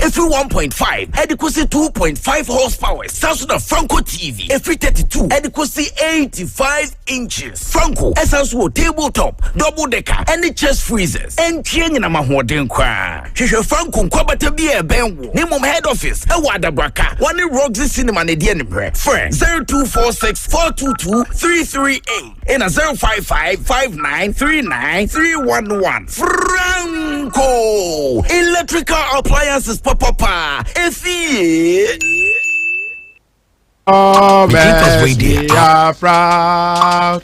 every 1.5, adequacy 2.5 horsepower. Samsung Franco TV, every 32, adequacy 85 inches. Franco, Essence tabletop, double decker, any chest freezers, and Chiang and Mahoden Kwa. Franco, Kwabata Bia Benwo, name of head office, Awada Braka, one in Roxy Cinema, Nedian Break. Friend 0246 422 338 and a 055 5939 311. Franco Electrical Appliances, Papa. If oh, we are proud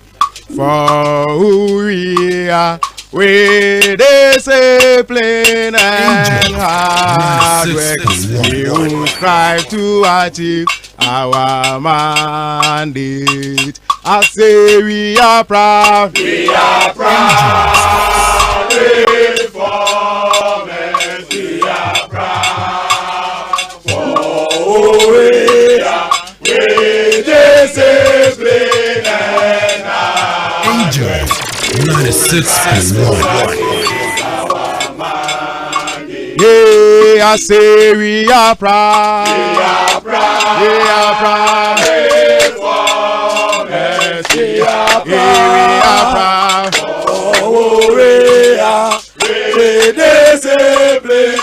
for who we are. With discipline and hard work, we will strive to achieve our mandate. I say we are proud. We are proud. Reformers, we are proud for who we are. With discipline and hard work. 96.1. Yeah, I say we are proud. We are proud. We are proud. Reformers, we are proud. We are proud. Oh, we are. With discipline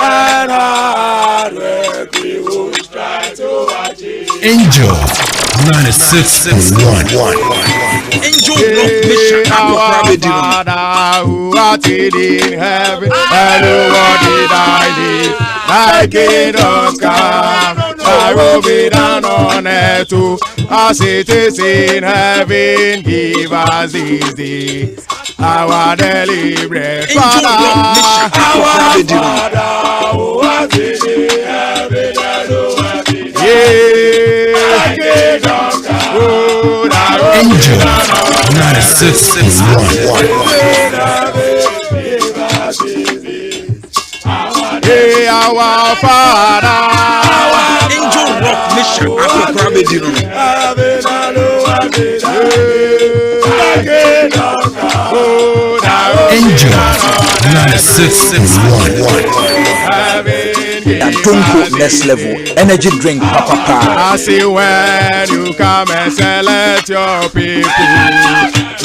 and hard work, we will try to achieve. Angel 96.1. Our Father who art in heaven, hallowed be thy name. Thy kingdom come, thy will be done on earth too, as it is in heaven. Give us this day our daily bread. Father, our Father who art in heaven, hallowed be thy name. Thy kingdom come, thy will be done on 96.1. Hey, our Father, Angel Rock Mission, Angel 96.1. Tunko next level energy drink, Papa. I see when you come and select your people.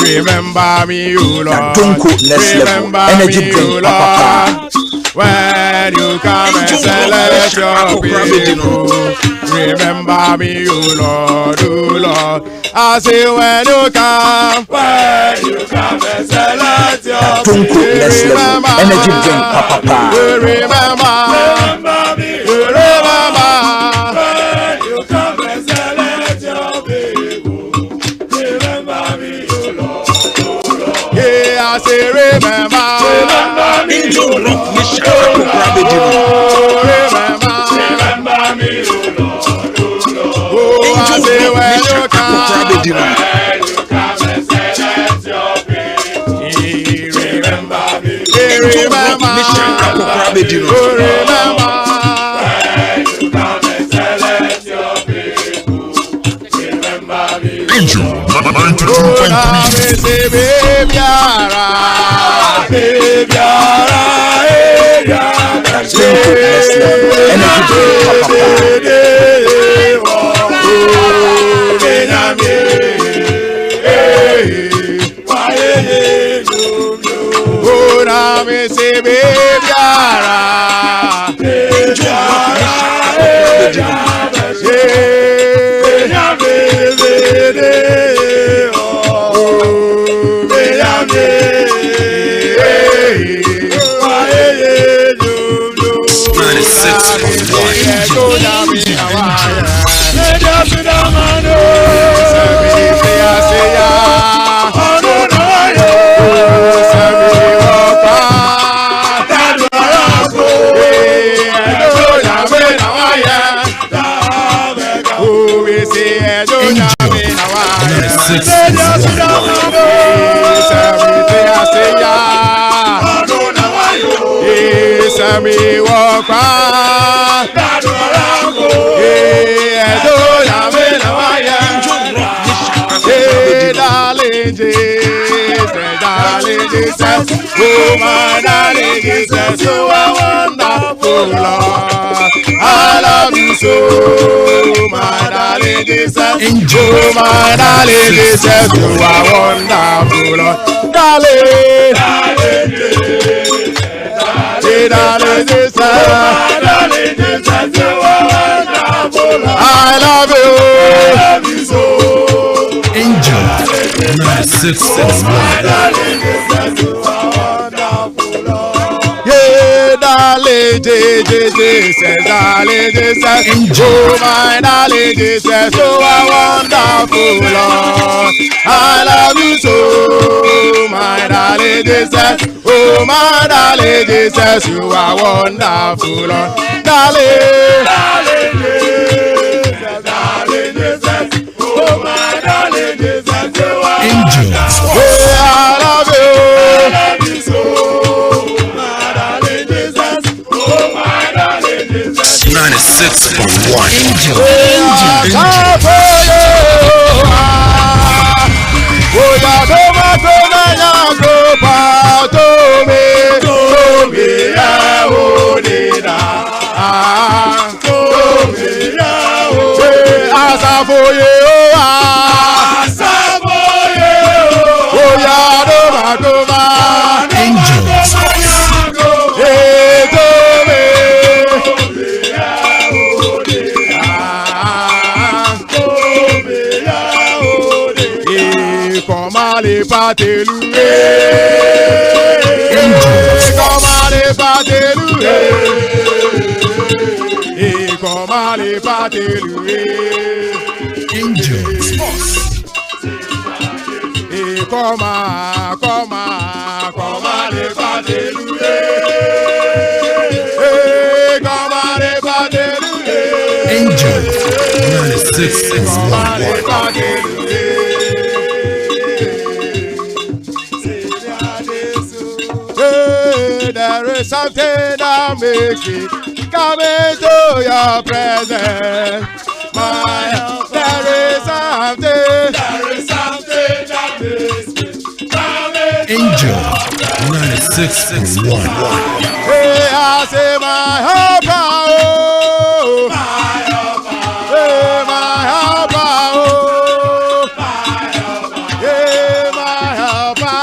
Remember me, you Lord. Tunko next level energy drink, Papa. When you come and select your people, remember me, you Lord, oh Lord. I say when you come and select your Tunko next level energy drink, Papa. remember me, you remember. When you come and select your people, remember me, you Lord, oh Lord. Yeah, I say remember me, Angel Rock Mission, remember me, oh Lord, oh Lord. Oh, I say when you come and select your people, remember me, remember. Oh, remember. When you come and select your people, remember me. Angel 'Cause you are wonderful, Lord. you so, my darling Jesus. Oh, my darling Jesus, you are wonderful, darling, darling Jesus, darling Jesus, you are wonderful. I love you so. Angel 96.1. Yeah, darling Jesus, darling Jesus. Oh, my darling Jesus, you are wonderful, Lord. I love you so, my darling Jesus. Oh, my darling Jesus, you are wonderful, Lord. Darling, darling Jesus, darling Jesus. Oh, my darling Jesus, you are Angel. wonderful. Oh, I love you. I love you so, my darling Jesus. Oh, my darling Jesus. 96.1. Angel. Les pâtés loués, comment les pâtés loués, et comment les pâtés loués, et comment les pâtés loués, et comment les pâtés loués, Angel 96.1. There is something that makes me come into your presence. My help, there is something that makes me come into Angel 96.1. Hey, I say my helper, oh, my helper, hey, my helper, oh, my helper, hey, my helper,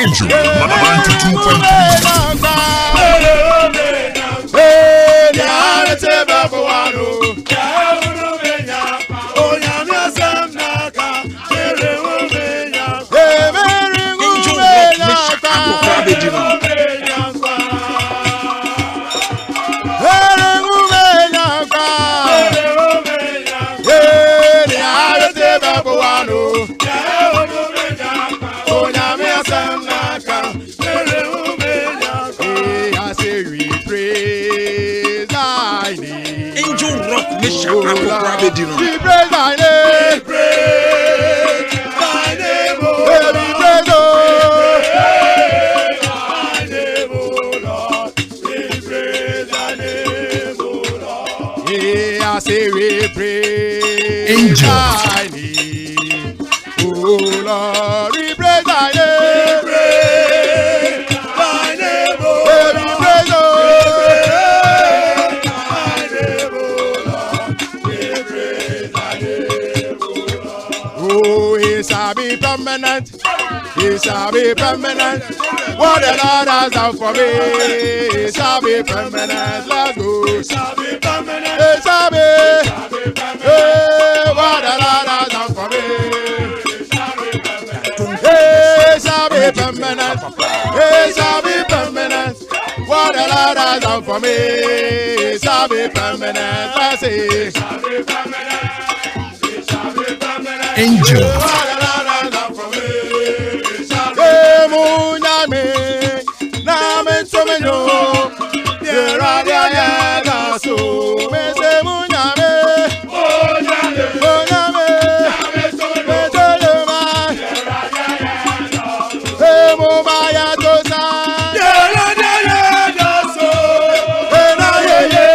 Angel 92.9. We praise thy name. We praise thy name, oh Lord. We praise thy name, oh Lord. We praise thy name, oh Lord. Yeah, I say we praise Angel. thy name, oh Lord. We praise thy name. We praise thy name, oh Lord. We praise thy name, oh Lord. We praise thy name, oh Lord. Oh, it shall be permanent. It shall be permanent. What the Lord has done for me, it shall be permanent. Let's go. It shall be permanent. It shall be. Hey, what the Lord has done for me, it shall be permanent. It shall be permanent. What the Lord has done for me, it shall be permanent. Let's say. It shall be permanent. It shall be permanent. Angel. What the Lord has done for me, it shall be permanent. Name so me no. There are the so me se munyame. Munyame. Munyame. So me no. Hey, Mumaya Tosa. There are the so. Hey, na ye ye.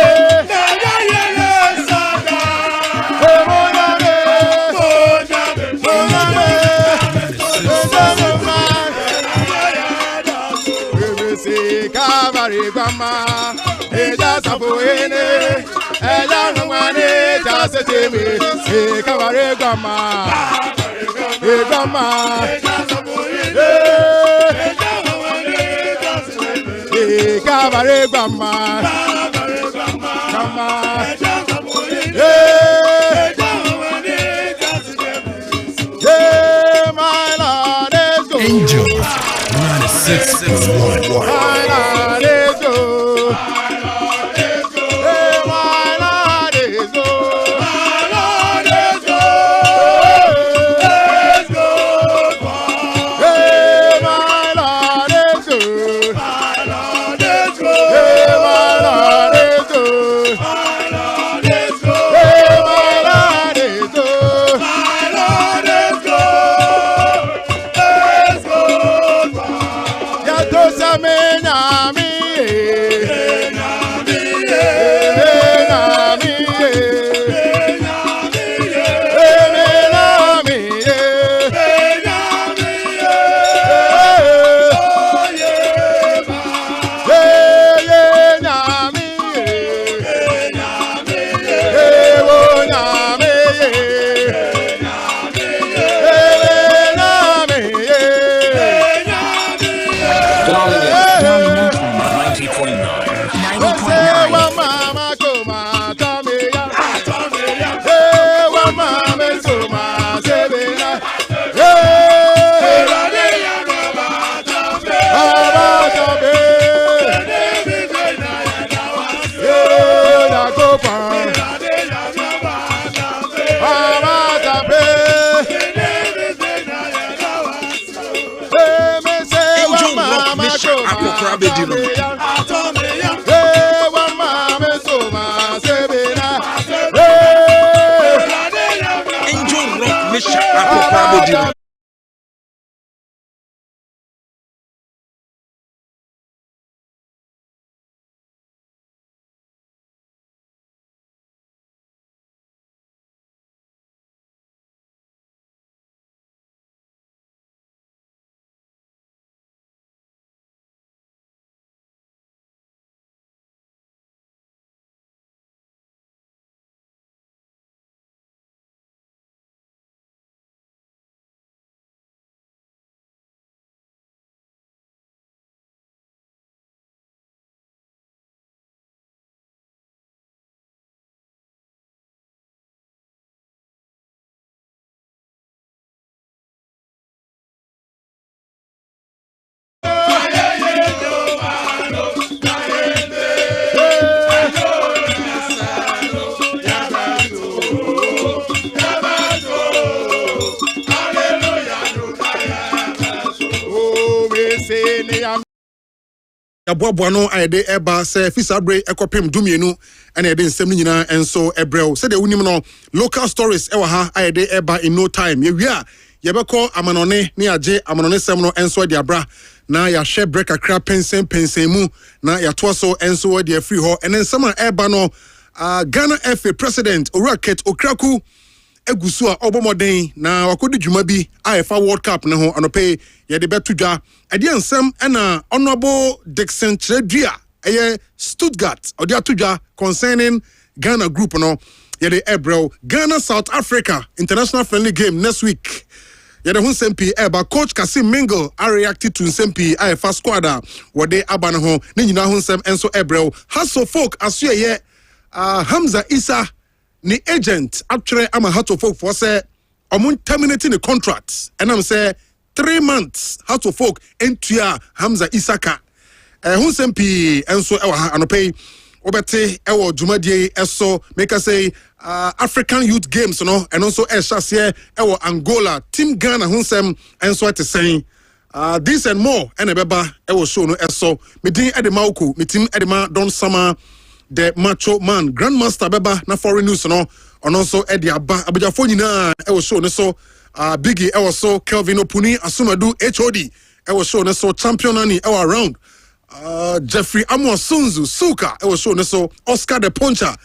Sada. Hey, munyame. Munyame. Calvary Grandma, Eja Sapoene, Eja Rumane, Jasatimi, Calvary Grandma, Grandma, Calvary Grandma, Grandma, my Lord, let's go. Angel 96.1. Angel Rock Mission. Yaboa no ayede eba se fisa bre ekopem dumienu ene yede nsem ni nyina enso ebrel se de unim no local stories ewa ha ayede eba in no time ye wia yebeko amanone ne age amanone sem no enso de abra na ya share break akra pensen mu na ya toso enso de free ho ene nsem a eba no Ghana FA president Oraket Okraku egusu a obomoden na wakodi dwuma bi afa World Cup ne ho anope ye de betudwa ade nsem na honorable Dixon Chredua eye Stuttgart ode atudwa concerning Ghana group no ye de Ebro Ghana South Africa international friendly game next week ye de hunsempi eba coach Kasim Mingle are reacted to hunsempi afa squad a wode aba ne ho ne nyina hunsem enso Ebro haso folk aso ye Hamza Isa ni agent actually I'm a heart of folk for say terminating the contract and I'm say 3 months heart of folk entua Hamza Isaka hunsempi enso ewa anopay obete ewo dwumadie eso make us say African Youth Games no and also ehase ewo Angola team Ghana hunsem enso ate saying this and more and ebeba ewo show no eso medin edema uku metim edema don sama the macho man grandmaster beba na foreign news no ono so edi aba abujafo nyina e wo show ne so biggie e wo so Kelvin Opuni Asumadu HOD e wo show ne so champion ani e wo around Jeffrey Amo Sunzu Suka e wo show ne so Oscar the Puncher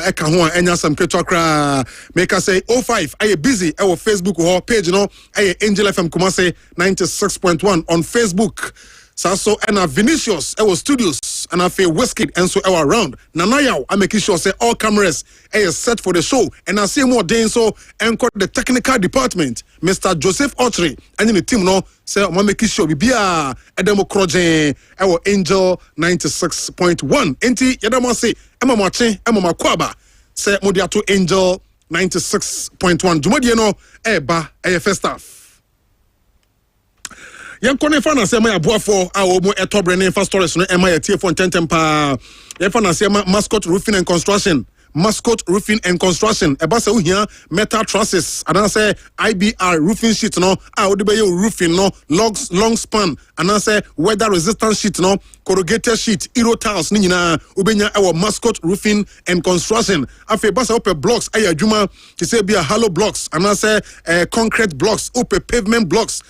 e ka ho enya sam keto akra make us say 05 aye busy e wo Facebook ho page no aye Angel FM Kumasi 96.1 on Facebook. So and Vinicius our studios and I feel Whiskey and so our around now I making sure say all cameras are set for the show and I see more days so and the technical department Mr. Joseph Autry and the team no say I'm making sure we be a democracy our Angel 96.1 enti yadama say Emma Martin Emma Makwaba say Modiato Angel 96.1 Jumadi no eba first staff yan kone fa na se ma aboafo a wo mo etobre ne fa stories no e ma yatie fo tentem pa yan fa na se ma mascot roofing and construction e ba se wo hia metal trusses and say IBR roofing sheet no a wo de be roofing no long span and say weather resistant sheet no corrugated sheet euro tiles ni nyina obenya e wo mascot roofing and construction afi ba se ope blocks aya adwuma ti say bia hollow blocks and say concrete blocks ope pavement blocks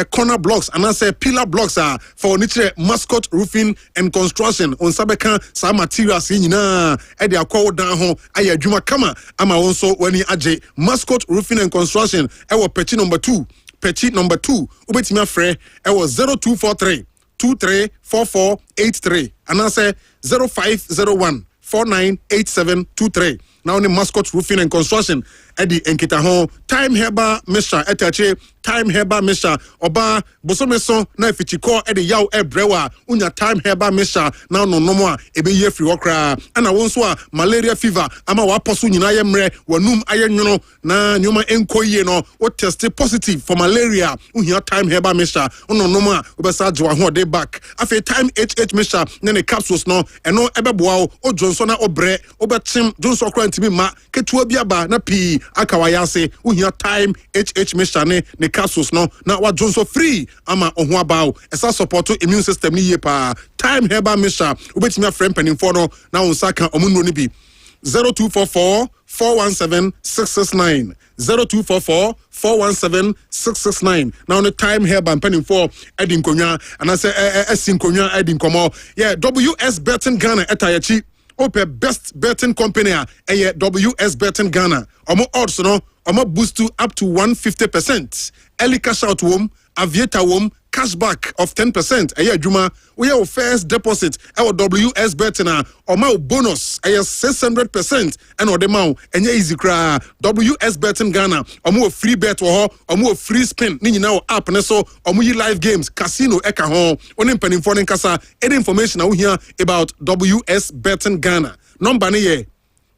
corner blocks and I say pillar blocks are for nature mascot roofing and construction on sabeka sa materials nyina e dey akwa down ho aye adwuma kama ama wonso wani age mascot roofing and construction e wo patch number 2 obetimi afre e wo 0243 234483 and I say 0501 498723 now only mascot roofing and construction Eddie Enkita ho time heba Mr. Etache time heba Mr. Oba bosomeso na fichiko Eddie yaw ebrewa unya time heba Mr. na no a ebe ye free okra ana wonso a malaria fever ama wa poso nyina ye mre wanum aye nwono na nyoma enkoyie no o test positive for malaria uhia time heba Mr. Ono a obesa jwa ho de back afi time HH Mr. na ne capsules no eno ebeboa o Johnson na obre obetim Johnson okra ntimi ma ketua bi aba na pi akawayase uhia time HH Mr. ne capsules no na wa Johnson free ama ohun abaw esa support immune system ni ye pa time heba Mr. obetimi afrem penifo no na onsa kan omunno ni bi 0244 417 669 0244 417 669 now the time heba penifo edin konwa and say esin konwa edin komo yeah WS Betting Ghana etayachi Ope best betting company WS Betting Ghana. Omo odds no, omo boost to up to 150%. Early cash out wom, aviator wom, cashback of 10%. Juma, we have first deposit. Our WS Betting omo bonus 600%. And odemau enye easy cra. WS Betting Ghana. Omo free bet wo, omo free spin. Ni now app ne so omo yi live games, casino eka ho. Onim penin for kasa. Any information now here about WS Betting Ghana. Number ni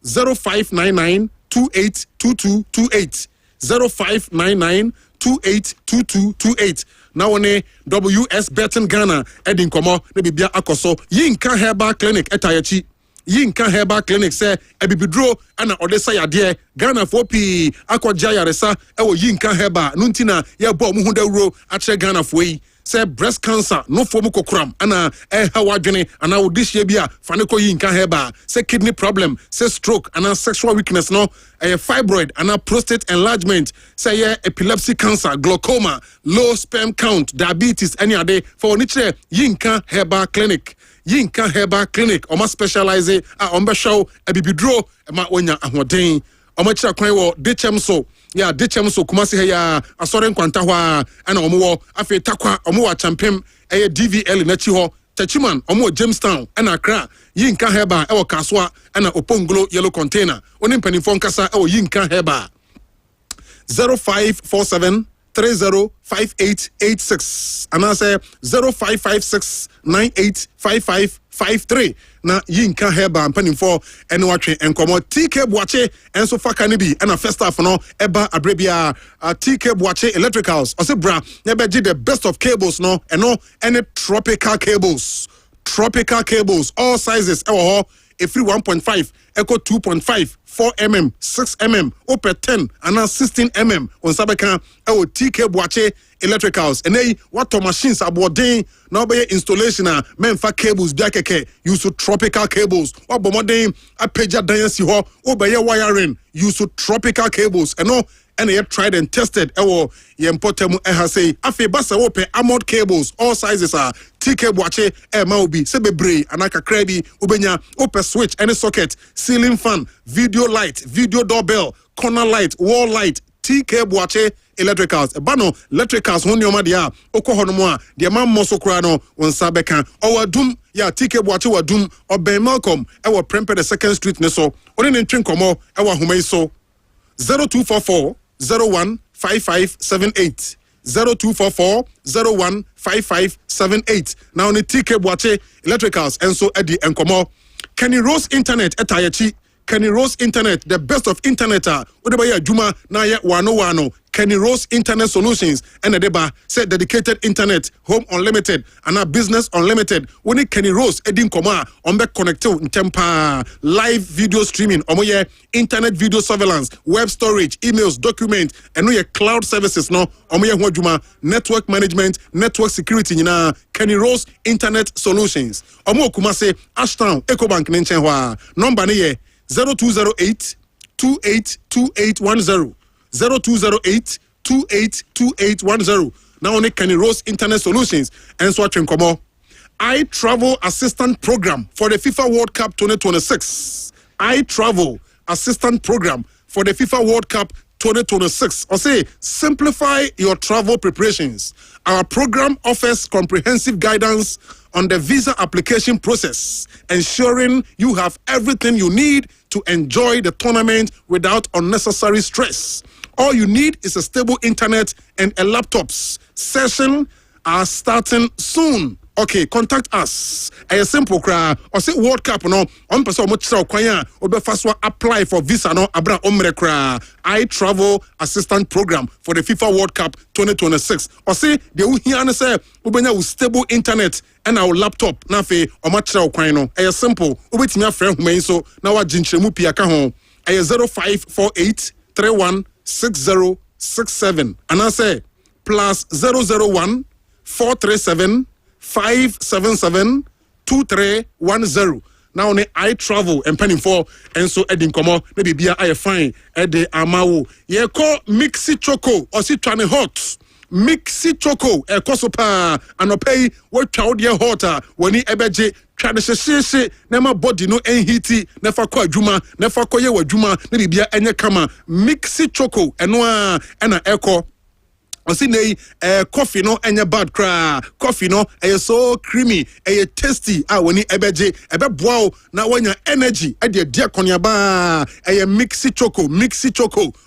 0599 282228 0599 282228. Now on WS Betting Ghana Edin Komo ne bibia akoso Yinka Herbal Clinic etayachi Yinka Herbal Clinic say ebibidro ana odesa yade Ghana for pi akwaja yaresa ewo Yinka Herbal nuntina ye bo mu hu dawro ache Ghana for yi say breast cancer no fomu kokram ana hawadwene ana odihye bi a fa ne ko yinka heba say kidney problem say stroke ana sexual weakness no fibroid ana prostate enlargement say epilepsy cancer glaucoma low sperm count diabetes any ade for niche yinka heba clinic Yinka Herbal Clinic, Oma specialize Omba show a bibidro, ma onya ahoden. Oma chira kwan wo Dechemso, ya Dechemso Kumasi heya asoren kwanta hwa ana omo afi takwa omo champem DVL na chi ho Tachiman omo Jamestown ana Accra Yinka Herbal e wo Kaswa ana Opongolo yellow container. Oni mpanimfo nkasa e wo Yinka Herbal 0547 305886 and I say 0556985553 na Yinka Heba and penning for and watching and come on TK Boache and so far can be and a first half no eba abrebia TK Boache electricals or say bra never did the best of cables no and no any tropical cables all sizes every 1.5 echo 2.5 4 mm 6 mm open 10 and 16 mm on sabeka TK Boache electricals and they what machines aboard now by installation menfa cables biakeke use tropical cables or bomodin a pager dance ho obey wiring use tropical cables and no and they tried and tested yempotemu say afi basa open armored cables all sizes are TK Boache MLB sebebre anaka krebi ubenya open switch any socket ceiling fan video light video doorbell corner light wall light TK Boache electricals bano electricals hon yoma dia okohono a dia man mosokura no wonsa beka owadum ya TK Boache wadum oben Malcolm ewo Prempeh the 2nd Street ne so oni ne ntwenkomo ewo ahomai so 0244 015578 0244 015578 now ni TK Boache electricals and so edi enkomo Kenny Rose Internet etayachi Kenny Rose Internet, the best of internet. Udebaya Juma na ye wano. Kenny Rose Internet Solutions and Adeba said dedicated internet, home unlimited, and our business unlimited. We need Kenny Rose Edin Koma on back connected in Tempa live video streaming, omoye internet video surveillance, web storage, emails, document, and we cloud services no omoye Juma network management, network security na Kenny Rose Internet Solutions. Omo Kumasi Ashtown Ecobank Nenchenwa number niye 0208 282810 0208 282810 now only Kenny Rose Internet Solutions and so come I travel assistant program for the FIFA World Cup 2026 I travel assistant program for the FIFA World Cup 2026 or say simplify your travel preparations. Our program offers comprehensive guidance on the visa application process, ensuring you have everything you need to enjoy the tournament without unnecessary stress. All you need is a stable internet and a laptop. Session are starting soon. Okay, contact us. A simple cry or say World Cup no on person much kwanya obe faswa apply for visa no abra omre kra. I travel assistant program for the FIFA World Cup 2026. Or say the uhiane say ubenya with stable internet and our laptop na fe o machira kwan no. A simple obetimi afre human so na wa jinchemu pia ka ho. A 0548 316067 and I say plus 001 437 577-2310. Now I travel and penning for and so Edin Komo maybe be I fine Ede Amao. Ye call Mixi Choco or si trying hot. Mixi Choco e kosopa and pay what child ye hotter when he ebeje try to say nema body no enhiti never kwa juma never kwa ye wa juma maybe be enye kama Mixi Choco and echo. I see coffee no any bad cry. Coffee no so creamy, tasty. When you ebeje wow now when your energy at your dear konyaba mixy choco.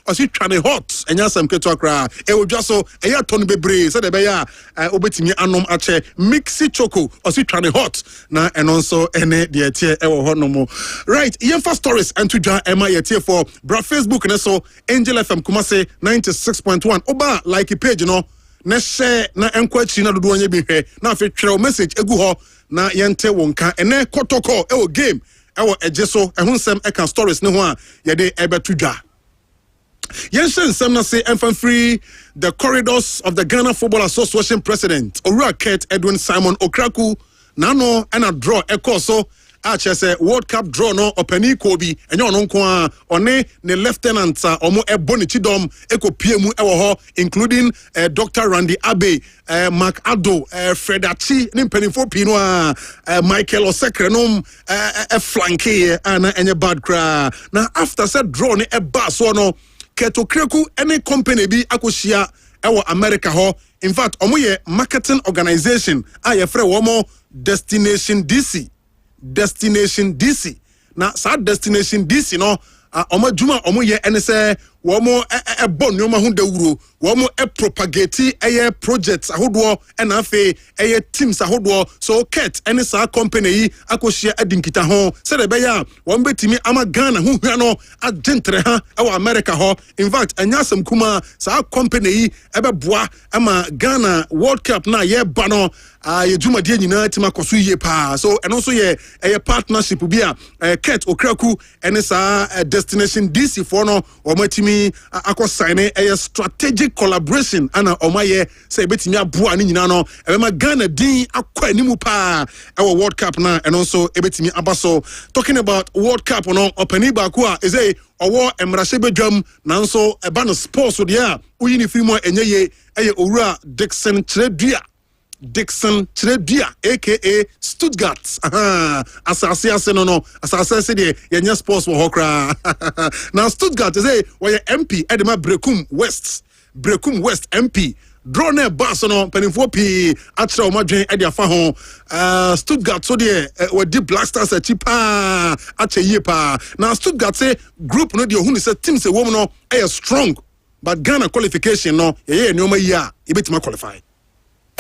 I see trying hot and yes I'm keto cry. Will just so Tony Bebre said the obetimi anom ache mixy choco. I see trying hot now and also any dear tear hot no more. Right, for stories and to join Emma here for bra Facebook and so Angel FM Kumasi 96.1 Oba like a page you know na share na enkwachi na dodo anya bi hwe na afi twere message egu ho na yente wonka ene kotoko e wo game e wo eje so e hunsem e kan stories ne ho a ye de e betu dwa Yenshen Semna say free the corridors of the Ghana Football Association president Owura Kurt Edwin Simon Okraku nano and a draw ekoso achese World Cup draw no openi kobi enyo no nko one ne lieutenant omo eboni chidom ekopiemu ewo ho including Dr. Randy Abe Mark Ado Fredachi ne mpanimfo pino Michael Osekrenom flanke ana enye bad kra na after said draw ne eba so no Keto Kreku any company bi akoshia ewo America ho in fact omo ye marketing organization ayefre womo Destination DC na sa Destination DC no omo juma omo ye ene se womo bon nyoma hu dawuro womo propagate projects ahodo na afi teams ahodo so Kurt ene sa company yi akohia adinkita ho se de beya won betimi ama Ghana hu hua no agentre ha ewa America ho in fact anyasem kuma sa company yi ebeboa ama Ghana World Cup na ye ba no ye juma die nyina tima koso ye pa so eno so ye partnership bi a Kurt Okraku ene sa Destination DC for no omatimi akọ sign a strategic collaboration ana omaye say betimi aboa ni nyina no ebema Ghana din akọ animu pa our World Cup na and also ebetimi abaso talking about World Cup no opani ba ko a eze owo emrahye bedwam nanso eba no sports so dia uyini frimo enyeye Owura Dixon Chredua aka Stuttgart asase no asase de yenya sports wo hokra now Stuttgart say where MP Edema Brekum West MP drone bus no penifo pi atra o madwen e de afa ho Stuttgart so de we di Black Stars achipa ache pa now Stuttgart say group no de hu ni say team say wo no e strong but Ghana qualification no ye nyoma yi a e betima qualify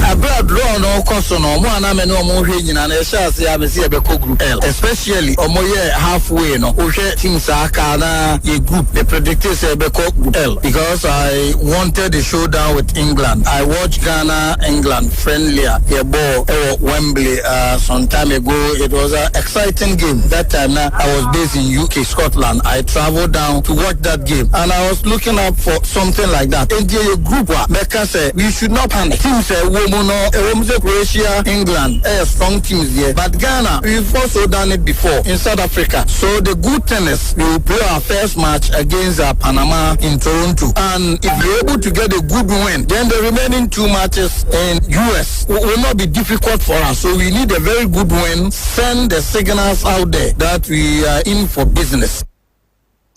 abroad draw no cost no mo aname no mo hwe nyina na ehase ya bese ebeko group L especially omo ye halfway no ohwe teams aka na ye group the predicted say ebeko group L because I wanted a showdown with England. I watched Ghana England friendlier here ball Wembley some time ago. It was an exciting game that time. Now I was based in UK Scotland. I traveled down to watch that game and I was looking up for something like that. And the group Becca said we should not panic. Teams say Croatia, England, strong teams there. But Ghana, we've also done it before in South Africa. So the good tennis, we will play our first match against Panama in Toronto. And if we're able to get a good win, then the remaining 2 matches in US will not be difficult for us. So we need a very good win. Send the signals out there that we are in for business.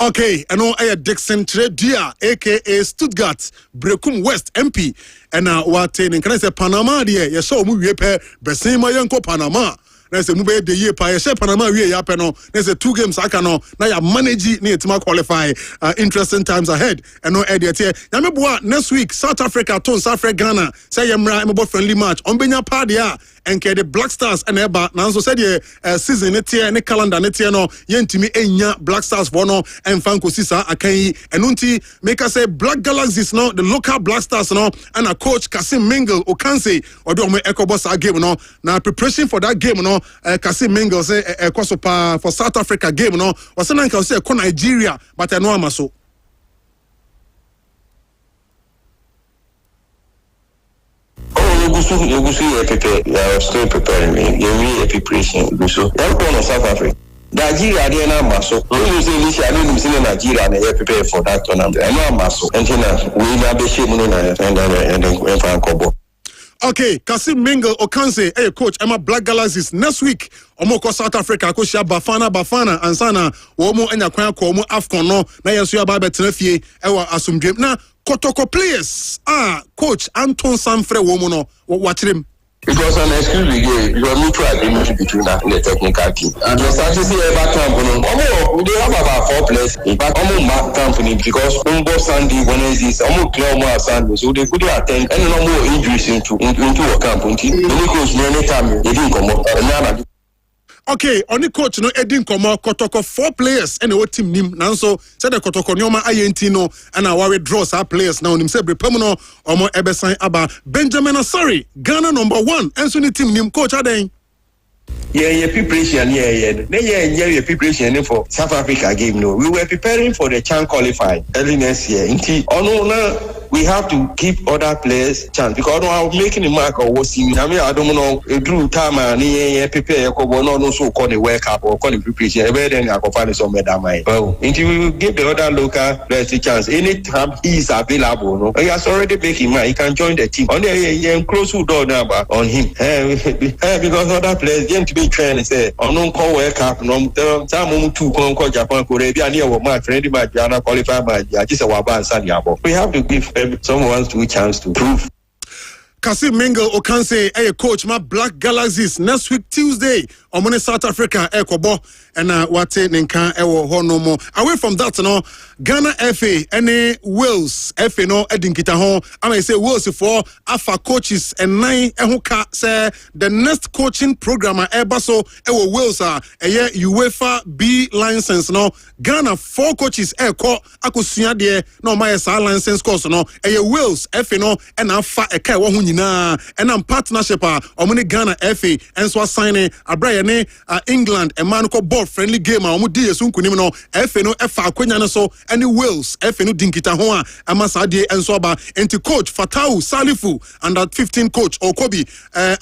Okay, I know Dixon Chredua aka Stuttgart Brekum West MP and what in can I say Panama there you saw mu pe besema yanko Panama na say mu be the year pa you say Panama we ya pe no na say 2 games aka no na ya manage na etima qualify interesting times ahead and no e there na me boa next week South Africa to South Africa Ghana say yemra me friendly match on benya pa there and the Black Stars and eba now so said the season netia ne calendar netia no yentimi enya Black Stars for no and fanko sisa akai enunti make us say Black Galaxies no the local Black Stars no and a coach Kasim Mingle Okanse odo mo ekobos game no na preparation for that game no Kasim Mingle say ekoso for South Africa game no wasana nka say ko Nigeria but no amaso. I was still preparing me. You need a preparation. So that one of South Africa. Nigeria, they are not muscle. You say this, I don't see Nigeria and they prepare for that tournament. I know muscle. And we have the shape and then Franco. Okay, Kasim Mingle Okanse, coach, Emma Black Galaxies next week. Omoko South Africa, coach Bafana, and Sana, Womo and Yakwako, Afcon, no, Nayasuya Babetnefie, Ewa Asumdrim. Now, Kotoko players, coach Anton Sanfre Womono, watch him. It was an excuse we gave. It was mutual agreement between the technical team. And we started to see about company. They have about 4 players. In fact, almost company because Umbo Sunday, Wednesday, almost clear more Sunday. So they couldn't attend any more injuries into a camp. Because many times they didn't come up. Okay, only coach no Edin Komo Kotoko 4 players and the team nim nanso said the Kotoko Nyoma Ayentino and our draws our players now nim say Brepemuno omo ebesan aba Benjamin Asari Ghana number 1 and so team nim coach aden. Yeah, preparation, yeah, preparation for South Africa game. No, we were preparing for the CHAN qualify early next year. We have to give other players chance because I'm making the mark of what's in. I mean, I don't know. Drew time and prepare. No, so call the World Cup or call the preparation. Then I can find some medal. Well, until we give the other local players a chance, anytime he is available, no, he has already making mind. He can join the team. On the close who door number on him. Because other players game to be trained. Say, on no call World Cup. No, some two call Japan, Korea. Near what my friend, my Jana qualify my just a Waban Sandiabo. We have to give someone to a chance to prove. Kasim Mingle Okanse, coach, my Black Galaxies next week Tuesday. Omone South Africa, Kobo, and Wate Ninka, no more. Away from that, no, Ghana FA, any Wales, FA, no, Edinkita home. I may say Wales for Alpha coaches and 9 Ehuka say the next coaching program at Ebaso, Wales are a year UEFA B license, no, Ghana 4 coaches, Eko, Akusia de, no, my license course, no, a Wales, FA, no, and Alpha, a Kai Wahunina, and I'm partnership, Omone Ghana FA, and so signing a Brian. England a man called ball friendly game amudi esunkunim no FA no efa akwanya no so any Wales FA no dinkita ho a amasade enso aba enti coach Fatau Salifu and that 15 coach Okobi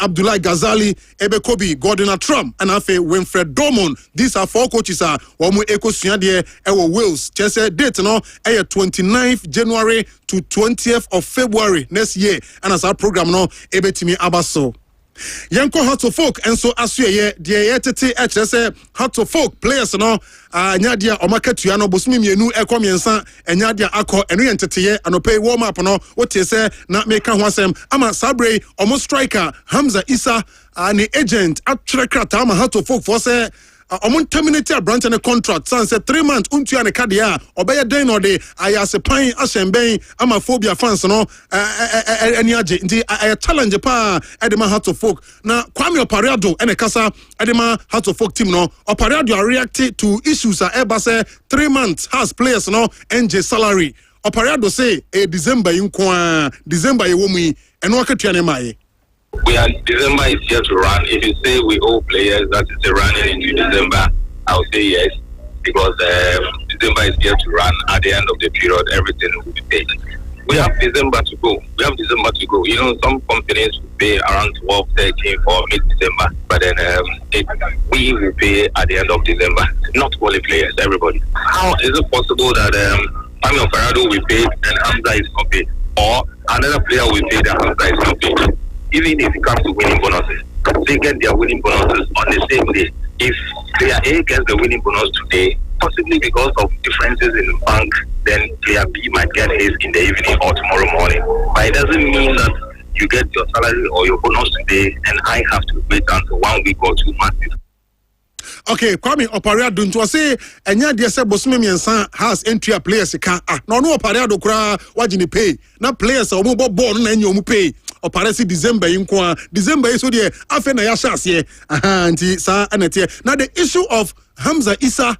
Abdullah Ghazali Ebekobi Gordon Trump and afa Winfred Dormon. These are 4 coaches are omo ekosua de ewo Wales chese date no 29th January to 20th of February next year and as our program no ebetimi abaso Yanko Heart of Folk and so asuye de tete say Heart of Folk players no nyadia omakatuano bosumi mienu ekomiensa nyadia akọ enu yentete anope warm up no wote say na make ho asem ama sabre omo striker Hamza Isa ni agent atwere krata ama Heart of Folk for say Omon terminated a branch and a contract. Sans 3 months, untu and a cadia, obey den or day. I as a pine, assemble, amaphobia fans, no, any agent. I challenge pa Edema Heart of Folk. Now, Kwame Oparado and a casa Edema Heart of Folk team, no, Oparado are reacted to issues at Ebase 3 months has players, no, NJ salary. Oparado say a December in December, a woman, and what can we are December is here to run. If you say we owe players that is running into December, I will say yes, because December is here to run. At the end of the period, everything will be paid. We have December to go. You know, some companies will pay around 12, 13 for mid-December, but then we will pay at the end of December. Not only players, everybody. How is it possible that Kwame Oparado will pay and Hamza is not paid, or another player will pay and Hamza is not paid? Even if it comes to winning bonuses, they get their winning bonuses on the same day. If player A gets the winning bonus today, possibly because of differences in the bank, then player B might get his in the evening or tomorrow morning. But it doesn't mean that you get your salary or your bonus today and I have to wait until 1 week or 2 months. Okay, Kwame Oparado nto say enya de say bosome miensa has entry players ka no Oparado kura wagini pay na players omo ball na enya omo pay Oparesi December inko December is so de afa na ya shase nti sa anetie na the issue of Hamza Isa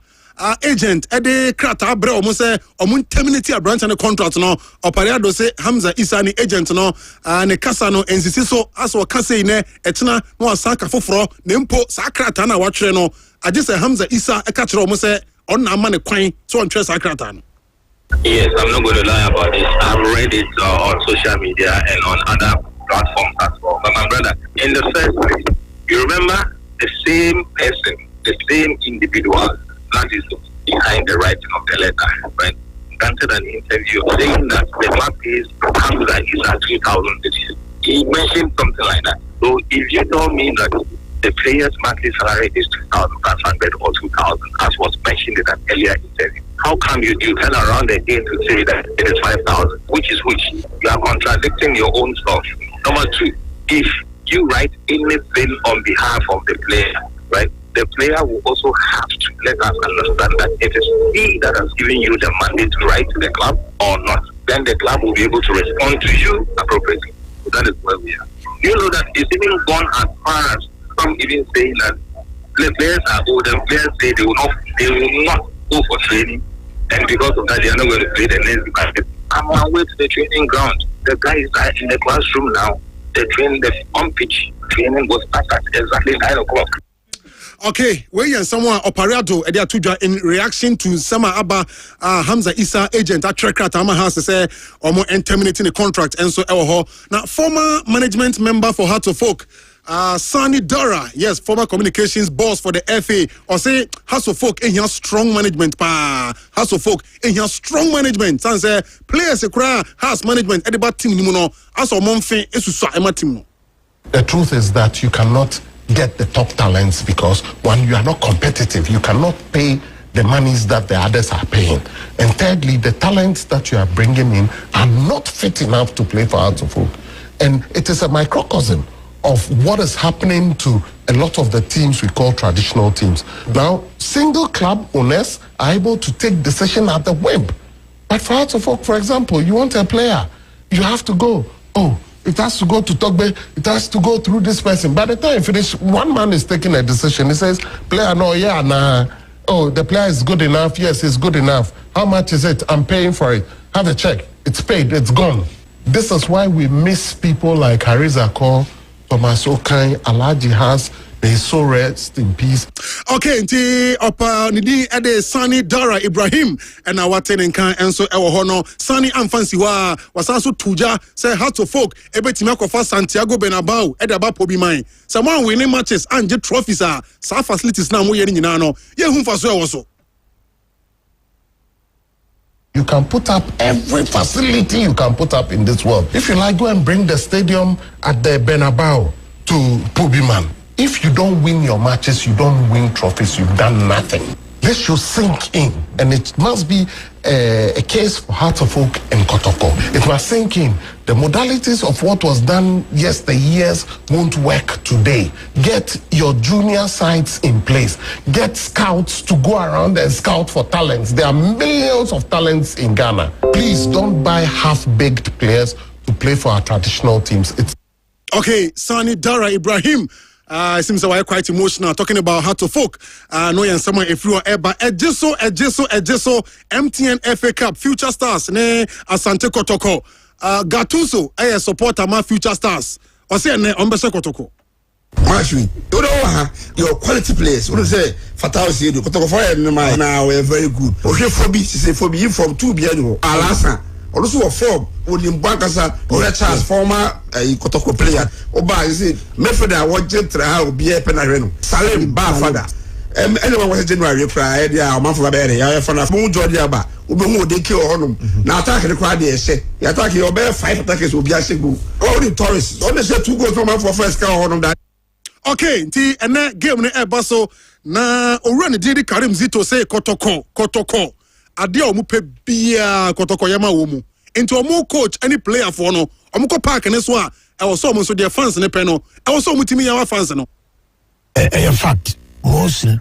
agent ede krata bre omo say omo terminate a branch and contract no Oparado say Hamza Isa ni agent no ne kasa no ensisi so aso kasa ne etena no asaka foforo ne mpo sa krata na watwere no aje say Hamza Isa e ka kire omo say on na ma ne kwan so on twere sa krata no. Yes, I'm not going to lie about this. I've read it on social media and on other platforms as well. But my brother, in the first place, you remember the same person, the same individual that is behind the writing of the letter, right? Granted an interview saying that the club is Hamza is at 2,000. He mentioned something like that. So if you tell me that the player's monthly salary is 2,500 or 2,000, as was mentioned in an earlier interview, how come you tell around again to say that it is 5,000? Which is which? You are contradicting your own stuff. Number 2, if you write anything on behalf of the player, right, the player will also have to let us understand that it is he that has given you the mandate to write to the club or not. Then the club will be able to respond to you appropriately. So that is where we are. You know that it's even gone as far as some even saying that the players are old and players say they will not go for training, and because of that they are not going to play the next match. I'm on my way to the training ground. The guys are in the classroom now. The on-pitch training will start at exactly 9 o'clock. Okay, we and someone operado edia tuja in reaction to Sama Abba Hamza Isa agent at Trekrat Ama has to say or terminating the contract and so now former management member for Heart of Folk Sani Dara, yes, former communications boss for the FA or say House of Folk in here strong management House of Folk in here strong management sans say players ekura house management ediba team ni no as o monfe esusu ema team no. The truth is that you cannot get the top talents because one, you are not competitive. You cannot pay the monies that the others are paying. And thirdly, the talents that you are bringing in are not fit enough to play for Hearts of Oak. And it is a microcosm of what is happening to a lot of the teams we call traditional teams. Now, single club owners are able to take decision at the whim. But for Hearts of Oak, for example, you want a player, you have to go, it has to go to Togbe, it has to go through this person. By the time you finish, one man is taking a decision. He says, player, no, yeah, nah. Oh, the player is good enough. Yes, it's good enough. How much is it? I'm paying for it. Have a check. It's paid. It's gone. This is why we miss people like Hariza Kor, Thomas Okai, Alaji Has. They so rest in peace. Okay, nti opa nidi ede Sani Dara Ibrahim and our tenant kan enso ewo hono Sani amfansi wa wasanso tuja say Hearts of Folk ebetimi akofa Santiago Bernabeu ede ba pobi man. Someone winning matches and get trophies sa facilities na mo ye ni nyina no ye hu fa so ewo so. You can put up every facility you can put up in this world. If you like, go and bring the stadium at the Bernabeu to Pobiman. If you don't win your matches, you don't win trophies, you've done nothing. This should sink in. And it must be a case for Hearts of Oak and Kotoko. It must sink in. The modalities of what was done years won't work today. Get your junior sides in place. Get scouts to go around and scout for talents. There are millions of talents in Ghana. Please don't buy half-baked players to play for our traditional teams. Okay, Sani Dara Ibrahim. It seems like quite emotional talking about Hearts of Folk. No, and someone if you are ever Ejeso, MTN FA Cup, Future Stars, ne Asante Kotoko. Gatuso, I support my Future Stars. Or say ne Ombese Kotoko. Match you know your quality players. What do say? Fatal say do Kotoko for now we're very good. Okay, for me from 2 Biano. Alasa. Also a form William Bankasa or Charles former Kotoko player. Oba is it method I want to try be a penareno. Salim Bar father. Anyone was a January cry, yeah, a month of a berry. I have found a moon Jodiaba, Ubu, they kill on him. Now attack the crowd, they say, you attack your bear 5 attackers will be a single. All the tourists, only say 2 goals from for first car on that. Okay, T and that game ne basso na Orani Didi Karim Zito say Kotoko. Adia mupe bia Kotoko Yama Womu. Into a more coach, any player for no, Omuko Park and Eswa, I was almost with their fans in the panel. I was so much our fans. No, in fact, mostly,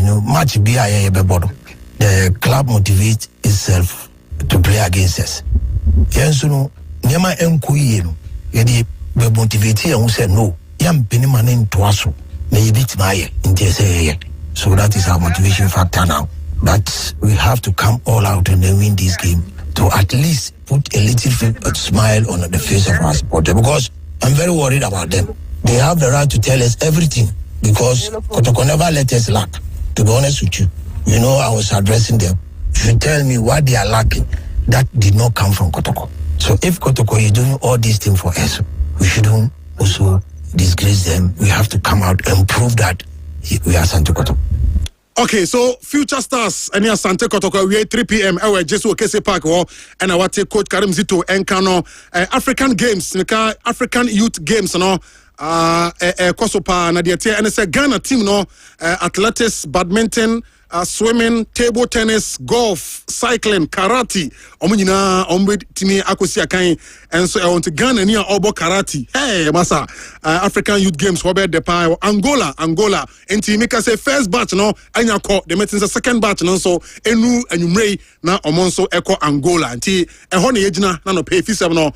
no match be a bottom. The club motivates itself to play against us. Yes, no, Yama Enkuino, Yedi be motivated and said no, Yam Piniman in Twasso, may beat my in TSA. So that is our motivation factor now. But we have to come all out and then win this game to at least put a little smile on the face of our supporter, because I'm very worried about them. They have the right to tell us everything because Kotoko never let us lack. To be honest with you, you know, I was addressing them. You should tell me what they are lacking that did not come from Kotoko. So if Kotoko is doing all these things for us, we shouldn't also disgrace them. We have to come out and prove that we are Santo Kotoko. Okay, so Future Stars and your Sante Kotoko we 3 p.m. Our Jesu Kese Park and our coach Karim Zito and Kano African Games, African Youth Games, no Kosopa Nadiate and it's a Ghana team, no athletics, badminton, swimming, table tennis, golf, cycling, karate. Omunina ombe timi akosi akan and so I want to Ghana near obo karate. Hey, masa African Youth Games hobe de pa Angola. And Timika say first batch no anya ko the meeting the second batch no so enu anumrei na omonso eko Angola. Nti eho na yegina na no pay fisem no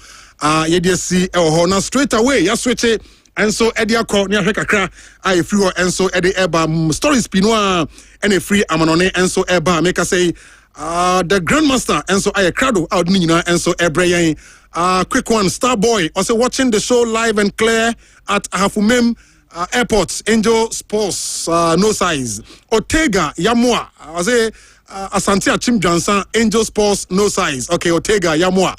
yedesi eho na straight away ya switch it. And so Edia call near Hekakra, I free and so Eddie Eba stories Pinoa and a free Amanone and so Eba make us say the Grandmaster and so I crowd out Nina and so Ebrayan quick one Starboy also watching the show live and clear at Hafumem Airports, Angel Sports, no size. Otega, Yamua, I say Asante Achim Johnson, Angel Sports, no size. Okay, Otega, Yamua.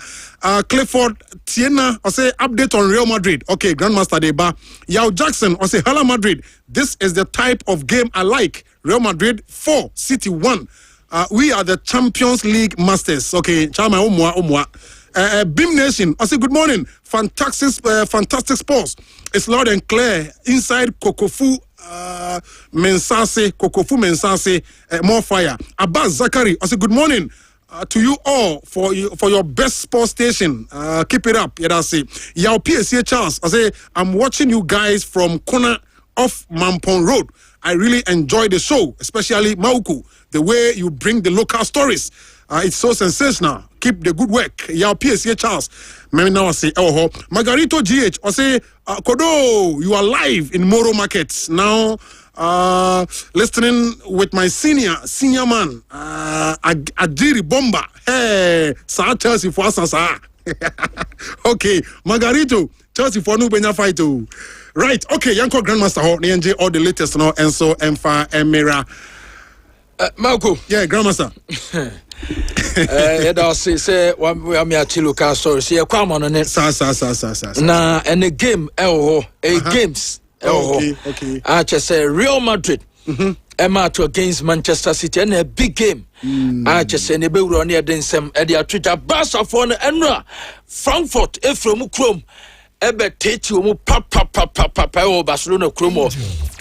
Clifford Tiena, I say update on Real Madrid. Okay, Grandmaster Deba. Yao Jackson, I say hello Madrid. This is the type of game I like. Real Madrid 4, City 1. We are the Champions League masters. Okay, Chama Omwa. Beam Nation, I say good morning. Fantastic sports. It's loud and clear inside Kokofu Mensase, more fire. Abbas Zakari, I say good morning to you all for your best sports station. Keep it up. Yeah, that's it. Yao PSA Charles, I say I'm watching you guys from corner off Mampong Road. I really enjoy the show, especially Mauku, the way you bring the local stories. It's so sensational. Keep the good work. Yao PSA Charles. Maybe now I say, oh, Margarito GH. I say, Kodo, you are live in Moro Market now. Listening with my senior man, Adiri Bomba. Hey, Sa Chelsea for us, okay, Margarito, Chelsea for Nubenya fight. Right, okay, Yanko Grandmaster Ho, NJ, all the latest now, and so Emfa Emira. Malco. Yeah, Grandmaster. I say, we are mere Chiluka stories here. Come on, it. Now, and a game, games. Okay. I just say Real Madrid. A match against Manchester City and a big game. I just say, Nebu Ronia Densem, Edia Twitter, Barca for Enra, Frankfurt, Ephraim Chrome. Ebe techi omu papa Barcelona Chromo.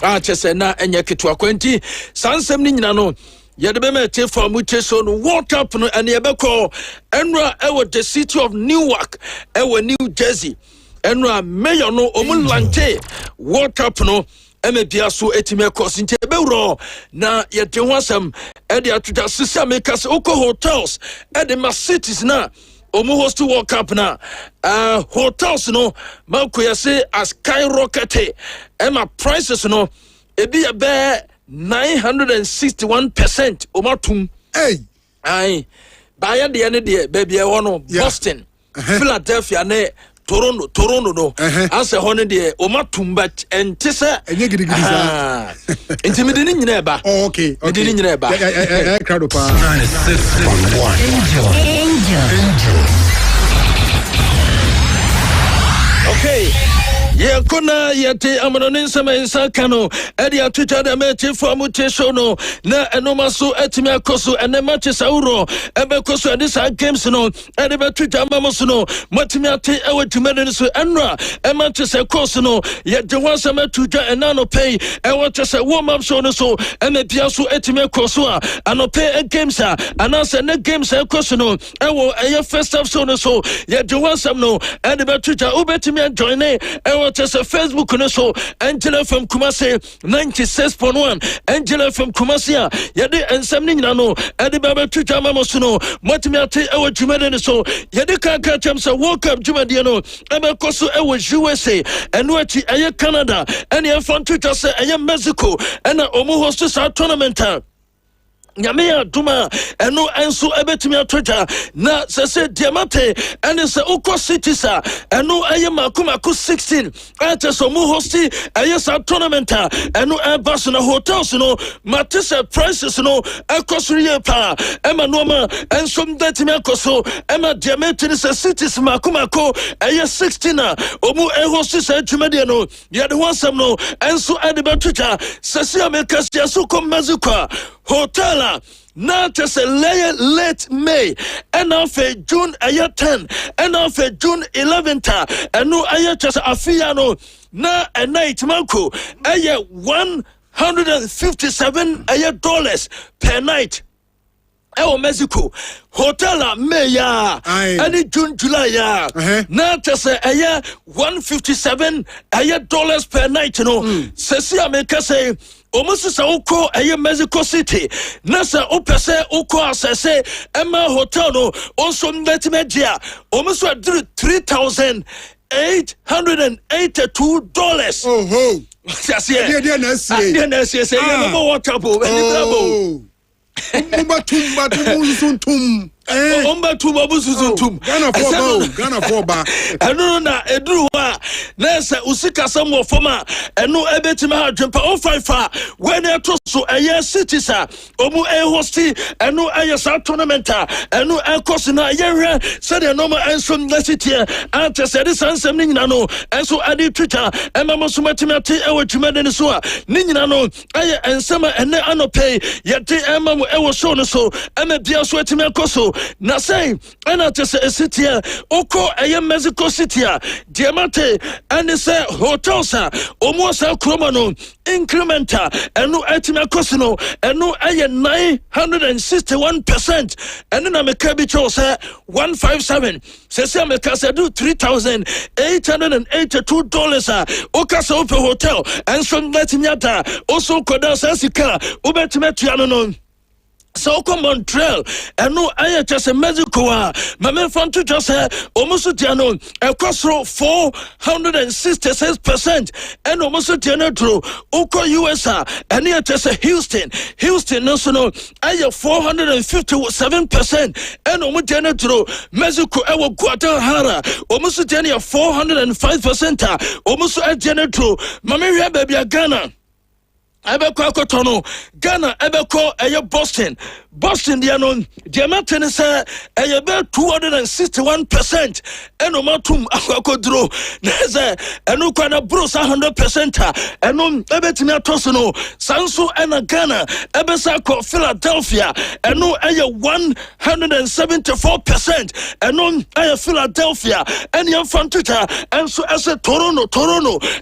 I just say na enyeke to akwenti. Sansem ni nyina no. Yede be me te for mu che so no World Cup no ene ebe call Enra ewo the city of Newark, ewo New Jersey. Enra mayor no omu lante World Cup no eme bia so etime course nti ebe wro na yede ho asem e de atuta sisa make us oko hotels e de ma cities na omu host World Cup na hotels no manko ya say as skyrocketed ema prices no ebi ebe 961% omatum. Hey, aye. Baya de ene de baby e wono Boston, Philadelphia ne Toronto no. Ase hono de omatum but entise enye gidigidi sa. Intimidi ni nyina eba. Oh, okay. Ni nyina eba. Crowd up. 96.1 Angel. Okay. Yeah, kuna yate amanonin sama insakano edi atwita da mechi for mutation no na enoma so etimi akoso ene match sauro ebe koso edi sa games no edi be twita mamos no matimi ate ewetumene so enra e match se koso no ye de ho sama tuja enano pay e watch se warm up show no so eme bia so etimi koso a anope e games a anase ne games e koso no ewo e first half show no so ye de ho sam no edi be twita ubetimi join e just a Facebook no so Angel FM Kumasi 96.1 Angel FM Kumasi yede ensem ni nyina no ede baba twitwa mamos no motimi ate ewo dwumade so yede kaka chem se World Cup dwumade no ebe koso ewo USA eno achi eye Canada ene efan twitwa se eye Mexico ena omu host sa tournament Nyamia Duma eno enso ebetimi atoja na se diamante ene se uko city sa eno eye makumako 16 ate so mu hosti eye sa tournament eno bus na hotels no matise prices no ekosuriye pa ema no ma enso mdetimi akoso ema diamante ni se cities makumako eye 16 omu hosti sa dwumade no yede wansam no enso ede betuja se America sia so kom Mexico hotel not as a late May and after June 10 and after June 11th and no I just afiano na a night manko a $157 per night. Mexico hotel May any June July not as a $157 per night no Sesi America say almost sa oko eye Mexico City nasa opese oko asese Emma hotel no also mbetimejia almost $3,882 oh say Tumba Omba tu babu susuntum. Ghana for ba. Eno na eduru wa na se usika samwo foma eno ebetima ha dwempa o fifa when e to so eye citizen omu e hosti eno eye sa tournament eno e course na ye hwe se de no ma enso university ante se de sansem ni nyina no enso ade twitter emama so matimati e wotuma de so a ni nyina no eye ensema ene anope ye de emama e wo so no so ema bia so atime koso na say ena te se city oko eye Mexico City diamante and say hotels omo sa kroma no incrementa eno atime koso no eno eye 961% eno na meka bi cho say 157 say meka say do $3,882 oka sa ope hotel and so let me ata also koda sa sika obetime tuano no. So come Montreal and no I just a Mexico my fan to just almost tiano a crossroad 466% and almost tiano true Oko USA and near just a Houston national I 457% and almost tiano true Mexico our Guadalajara almost tiano 405% almost a tiano true Mamma baby Ghana Ebeko akotono Ghana ebeko eye Boston dia no diamante say eye be 261% eno matum akodro neze eno kwana bros 100% eno ebetimi atoso no sanso ena Ghana ebesa ko Philadelphia eno eye 174% eno eye Philadelphia eni amfantuta enso ese Toronto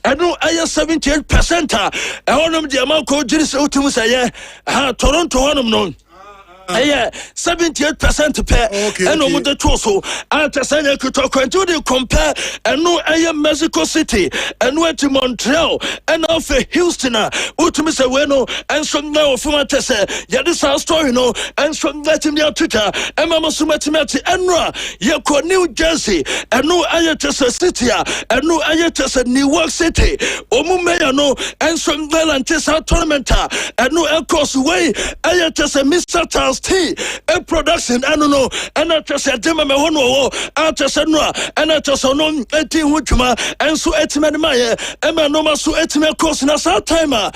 eno eye 78% ehonom diamako jiris otum say Toronto honum no 78% per and over the torso after Sanya could talk and do the compare and no Mexico City and went to Montreal and off Houston Utumis Bueno and some now from a tessa this our story no and from that in their Twitter and Mama Sumatimati and Yako New Jersey and no Ayatessa City and no Ayatessa New York City Omumeya no and some Valentissa tournament and no of course way Ayatessa Mr. Charles T a production I don't know and I just said them me hono I just said no and I just no eti hutuma and so etime my ema no ma so etime course na sa time e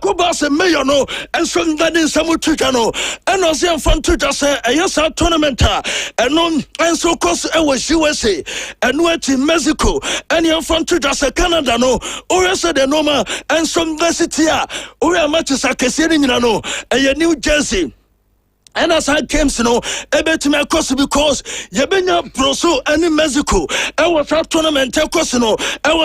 ko ba se mayor no and so that is some Twitter no and I say fan Twitter say yes tournament and no and so course e was USA and went in Mexico and your fan Twitter say Canada no or say the normal and some university or matches akese ni no e New Jersey. And as I came to know, my course because Yabenya Broso and in Mexico, I was a tournament, I was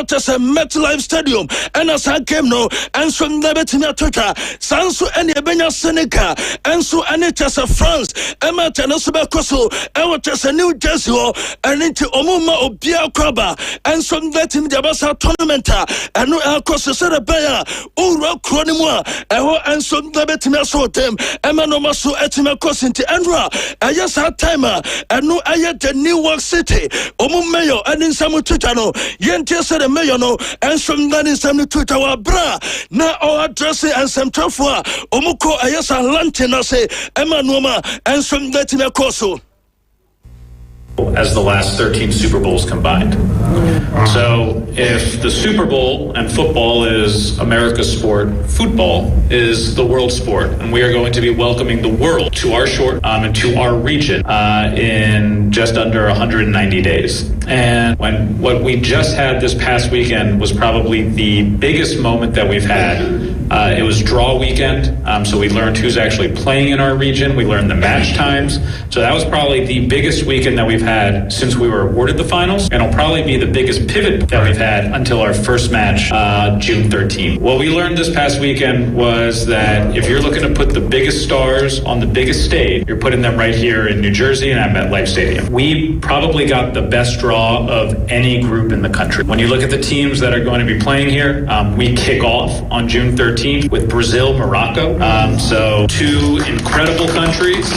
just a MetLife Stadium, and as I came no, and so Nebetina Twitter, Sanso and Yabenya Seneca, and so and it just a France, Emma Tanosuba Coso, I was just a New Jersey, and into Omuma or Bia Kraba, and so let him Jabasa tournament, and no Alcosa Serabaya, Ura Cronimoa, and so Nebetina saw them, Emma no Masu Etima. Into Andra, I just had timer, and no, I had the New York City, Omu Mayo, and in some Tutano, Yente said a mayor no, and some that in some Tutawa bra, now our dressing and some Tofua, Omuko, I just had Lantina say, Emma Noma, and some that in a Corso. As the last 13 Super Bowls combined. So if the Super Bowl and football is America's sport, football is the world sport, and we are going to be welcoming the world to our shore and to our region in just under 190 days. And what we just had this past weekend was probably the biggest moment that we've had. It was draw weekend, so we learned who's actually playing in our region. We learned the match times. So that was probably the biggest weekend that we've had since we were awarded the finals, and it'll probably be the biggest pivot that we've had until our first match, June 13th. What we learned this past weekend was that if you're looking to put the biggest stars on the biggest stage, you're putting them right here in New Jersey and at MetLife Stadium. We probably got the best draw of any group in the country. When you look at the teams that are going to be playing here, we kick off on June 13th with Brazil, Morocco. So two incredible countries.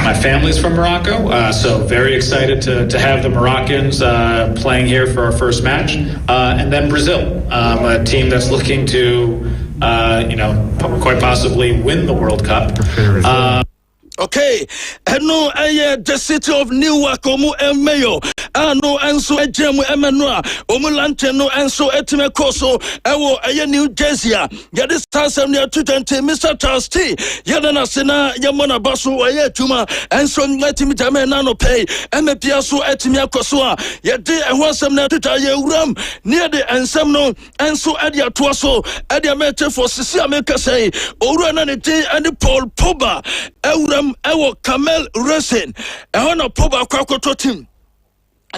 My family's from Morocco, so very excited to have the Moroccans playing here for our first match. And then Brazil, a team that's looking to, quite possibly win the World Cup. Okay, no, the city of Newark, Omu Mayo, no, and so a gem, Emmanuel, Omulanteno, and so Etimecoso, Ewo, New Jersey, Yadis Tassam near 220, Mr. Charles T, Yadana Sena, Yamona Basu, Ayatuma, and so let him Nano pay, Emepiasu Etimiacosoa, Yadi, and one some Natuta Ram, near the Ensemno, and so Adia Tuaso, Adia Mete for Cecilia Meka say, Orananity and the Paul Poba, Euram. Ewo Camel Racing, Ehona Poba Kwakoto team.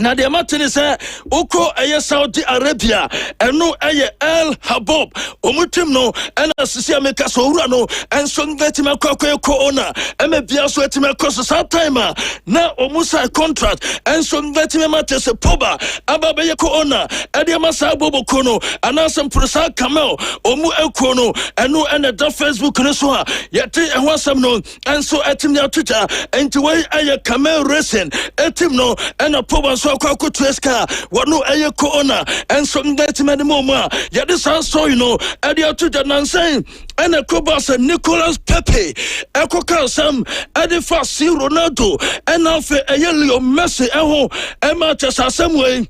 Na de matini se uko eye Saudi Arabia eno eye El Habab omutim no ena sisi ameka so wura no enso ngati makwakoye ko ona eme bia so etime koso sa time na omusa contract enso ngati mate se Poba ababe ye ko ona ede masa bobo kono anasem presa Camel omu ekono eno ena da Facebook ne so a yete ehwasam no enso etim ya Twitter enti we eye Camel Racing etim no ena Poba so akwa tueska wano eye ko ona enso ngati mede moma yede san so you know ede atuja nansen ena kobasa Nicolas Pepe ekoka sam ede fa si Ronaldo ena fe eye Leo Messi eho ema chasa samwe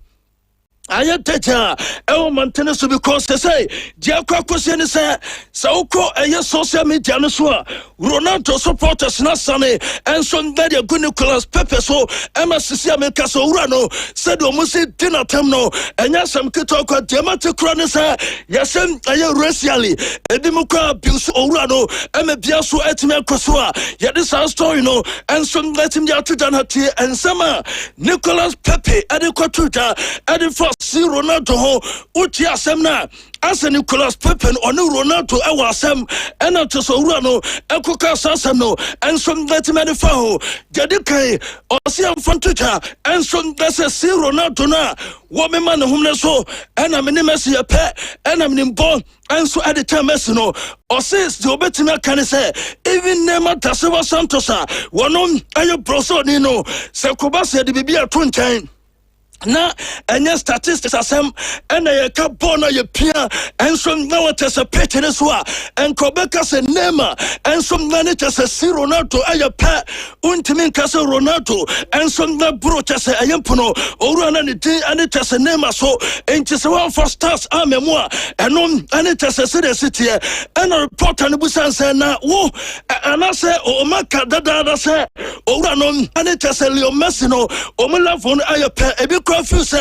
Ayateta, Mantena, so because they say, Diaquacosen say, Sauko, a social media, Ronaldo supporters, Nasane, and some daddy good Nicolas Pepe, so Emma Cecilia Mecaso Urano, said Omusi dinner temno, and Yasam Kitoko, Diamante Cronisa, Yasem, Aya racially, Edimuka, Bius Urano, Emma Biasu Etimel Kosua, Yadis story no, and some let him yet to Danati, and Sama, Nicolas Pepe, Adequatuta, Adifos. Si Ronaldo ho uti asemna ase Nicolas Pepe onu Ronaldo ewa asem ena to so wura no ekoka asem no enso ngati me fa ho gede kai osi amfantuta enso ngase si Ronaldo na wo me man humne so ena me ne Messi pe ena me mbo enso at time Messi no osis de obetima kan say even Neymar Tasewa Santosa wono ayo broso ni no se kobase de bibia to nkan na enya statistics asem ena ye ka bona ye pia enso na wata pete so a enkobeka se Neymar enso na ne tese si Ronaldo aye pa untimi nka se Ronaldo enso na bro tese ayempono owura na ne din ane tese Neymar so enti se one for stars amemo a eno ane tese se de city ena reporter ne busan se na wo ana se o maka dada se owura no ane tese Leo Messi no o mo lafon aye pa ebi confused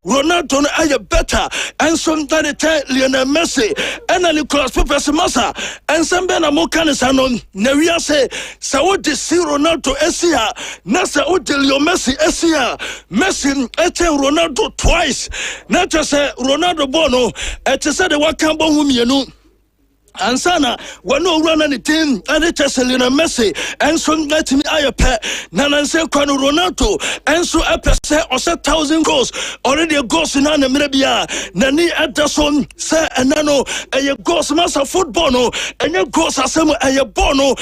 Ronaldo aye better and some that Lionel Messi and Nicolas Pepe masa and some ben amokanisa no na wi ase sa wo de si Ronaldo esia na sa wo de Lionel Messi esia Messi ete Ronaldo twice na just Ronaldo bono ete say the wakambo hu mienu ansana wano run anything and it is Lionel Messi and so let me ayape nananse kwano Ronaldo and so apese or 1,000 goals already a goals in an Arabia nani Ederson say enano a goals masa football no and your goals asem a bono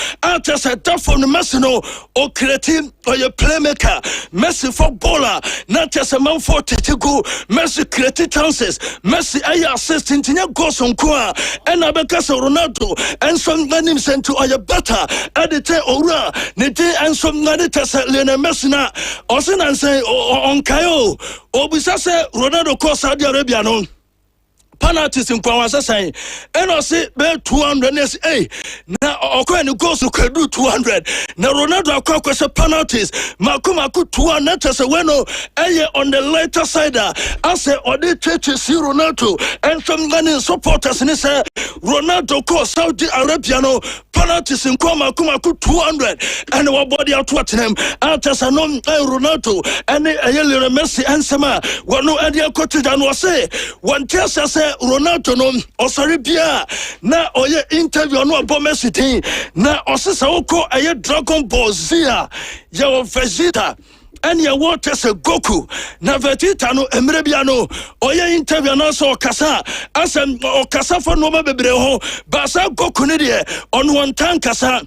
just a tough from the Messi no or creative or your playmaker Messi footballer not just a man for go Messi creative chances Messi ay assistant in your goals on kwa and abeka Ronaldo and some nanim sent to a better edite ora nite and some nadita Lionel Messi na osin and say on Kayo obisa say Ronaldo ko Saudi Arabia no penalties in Kwawasa say and I say be 200 na okwa ni goals to do 200 na Ronaldo akwa say penalties makumaku 200 say weno on the later side I say odi cheche si Ronaldo and some Ghanaian supporters ni say Ronaldo ko Saudi Arabia no penalties in makumaku 200 and our body out what them after say no Ronaldo and Lionel Messi and sama wano adi akoti dan say one test say Ronaldo no osari bia na oye interview no abo Messi tin na osisa woko aye Dragon Ball Z ya Vegeta and ya water se Goku na Vegeta no emre bia no oye interview no so kasa asem o kasa for no bebre ho ba sa Goku ne de on one tank kasa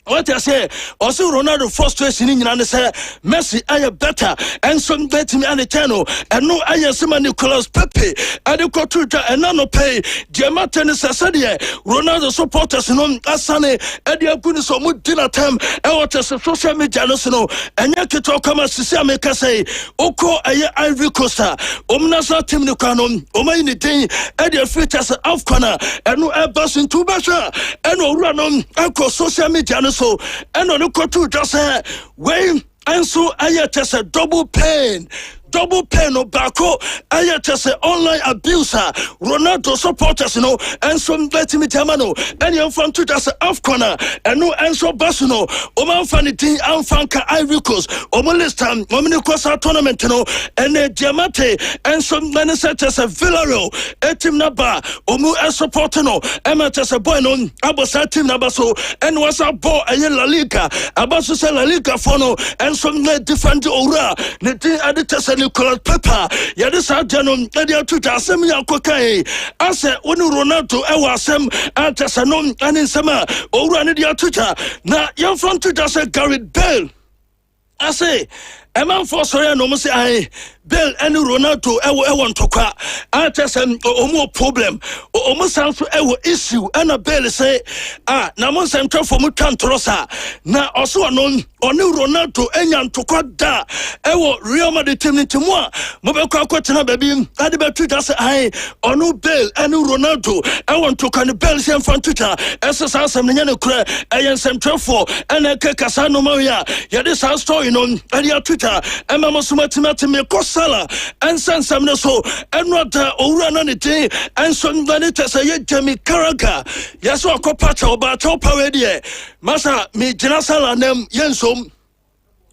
what I say, also Ronaldo frustration in and say Messi I better and some bet me and the channel and no I am Nicolas Pepe and the Cotuta and none pay Diamatan Sasadia Ronaldo supporters no Asane and the goodness of mood dinner time and what as a social media no and yet to talk about Sisame say Oko Aya Ivory Costa Omnasa Tim Nucanon Omaini Day and the features of corner and no airbus in two basha and no run on Uncle social media so and on the court just when and so I just a double pain no backo I just say online abuser Ronaldo supporters and some let me tamano and you from to just off corner and no answer Basuno Oman Fanity and Fanka Ivory Coast Omolistan Ominicosa tournament and a Diamante and some men such as a Villarreal Etim Naba Omu and supportano Emma just a boy non Abasa Tim Nabaso and was a boy a La Liga Abaso La Liga Fono and some different Ora Neti Aditas Nicolas Pepper, Yadisa Janon, Edia Tuta, Semia Cocaine. I said, when Ronaldo, I was some Antasanon and in summer, or Ranadia Tuta. Now, young front to just a Garrett Bell. I say, a man for Soya no say I Bell and Ronaldo I want to cry. I just more problem or almost sounds issue and a Bell say Namos and for Mutantrosa. Now also unknown or new Ronaldo and to quad da Real Madrid team into moi Mobile Quatina baby I debate to just I or no Bell and Ronaldo I want to kind of Bell in front Twitter SSR some cry I am some for and a Casano Maria Yadis house story on Adia Twitter and Mamma Sumatimati Kosala and San Samneso and not Uranity and some Vanitas a Jamie Caraca. Yes, or Copacho about Topa Radio. Massa, me Janasala nem Yensum.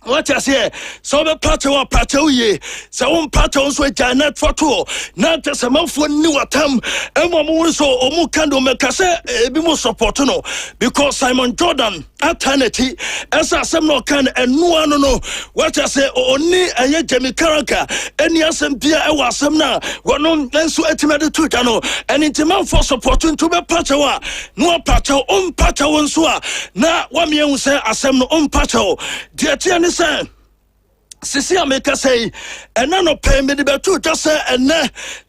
What I say, so the plateau ye, so patterns with Janet for two, not as a month when new attempt, and one so Omukando Mekase, Bimo Soportono, because Simon Jordan, eternity, as I some no can and no one know what I say, only a yet Jamie Caraca, and yes, and Pia, I was some now, one on Lensu Etimated Tutano, and intimate for supporting to be Patawa, no Pato, Pato and Sua, now one young say, I some no Pato, dear Tianis. Sisi America say, and none pay me the two just say, and